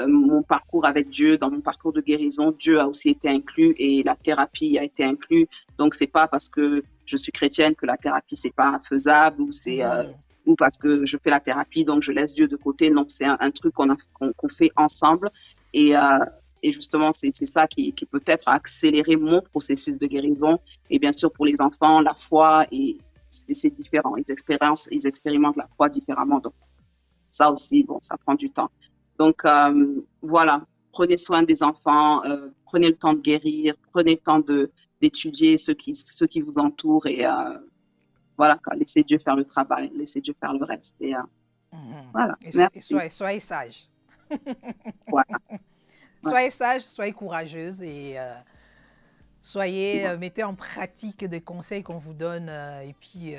mon parcours avec Dieu, dans mon parcours de guérison, Dieu a aussi été inclus et la thérapie a été inclus. Donc, c'est pas parce que je suis chrétienne que la thérapie, c'est pas faisable ou parce que je fais la thérapie, donc je laisse Dieu de côté. Non, c'est un truc qu'on fait ensemble. Et, euh, et justement, c'est ça qui peut-être a accéléré mon processus de guérison. Et bien sûr, pour les enfants, la foi, et c'est différent. Ils expérimentent la foi différemment. Donc, ça aussi, bon, ça prend du temps. Donc, voilà, prenez soin des enfants, prenez le temps de guérir, prenez le temps d'étudier ceux qui vous entourent et voilà, laissez Dieu faire le travail, laissez Dieu faire le reste. Et voilà, Et merci. soyez sage. Voilà, ouais, Soyez sage, soyez courageuse et mettez en pratique des conseils qu'on vous donne et puis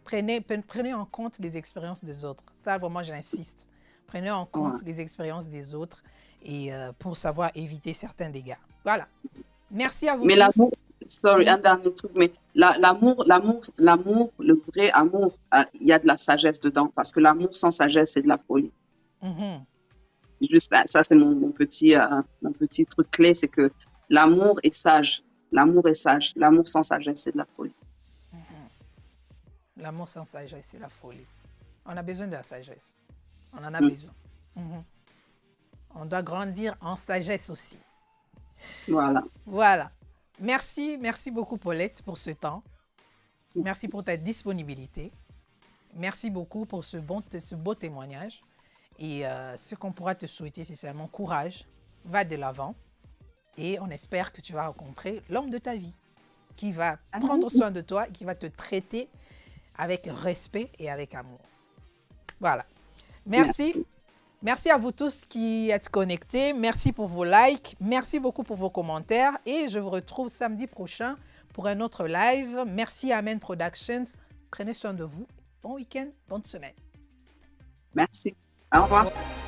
prenez en compte les expériences des autres. Ça, vraiment, j'insiste. Prenez en ouais. compte les expériences des autres et pour savoir éviter certains dégâts. Voilà. Merci à vous Mais tous. l'amour, sorry, un Mhm, dernier truc, mais l'amour, le vrai amour, il y a de la sagesse dedans parce que l'amour sans sagesse, c'est de la folie. mhm, Juste là, ça, c'est mon petit truc clé, c'est que l'amour est sage. L'amour est sage. L'amour sans sagesse, c'est de la folie. mhm. L'amour sans sagesse, c'est la folie. On a besoin de la sagesse. On en a Mm. besoin. Mhm. On doit grandir en sagesse aussi. Voilà. Voilà. Merci beaucoup Paulette pour ce temps. Merci pour ta disponibilité. Merci beaucoup pour ce beau témoignage. Et ce qu'on pourra te souhaiter, c'est seulement courage. Va de l'avant. Et on espère que tu vas rencontrer l'homme de ta vie qui va prendre soin de toi, qui va te traiter avec respect et avec amour. Voilà. Merci. Merci. Merci à vous tous qui êtes connectés. Merci pour vos likes. Merci beaucoup pour vos commentaires. Et je vous retrouve samedi prochain pour un autre live. Merci à Amen Productions. Prenez soin de vous. Bon week-end, bonne semaine. Merci. Au revoir. Au revoir.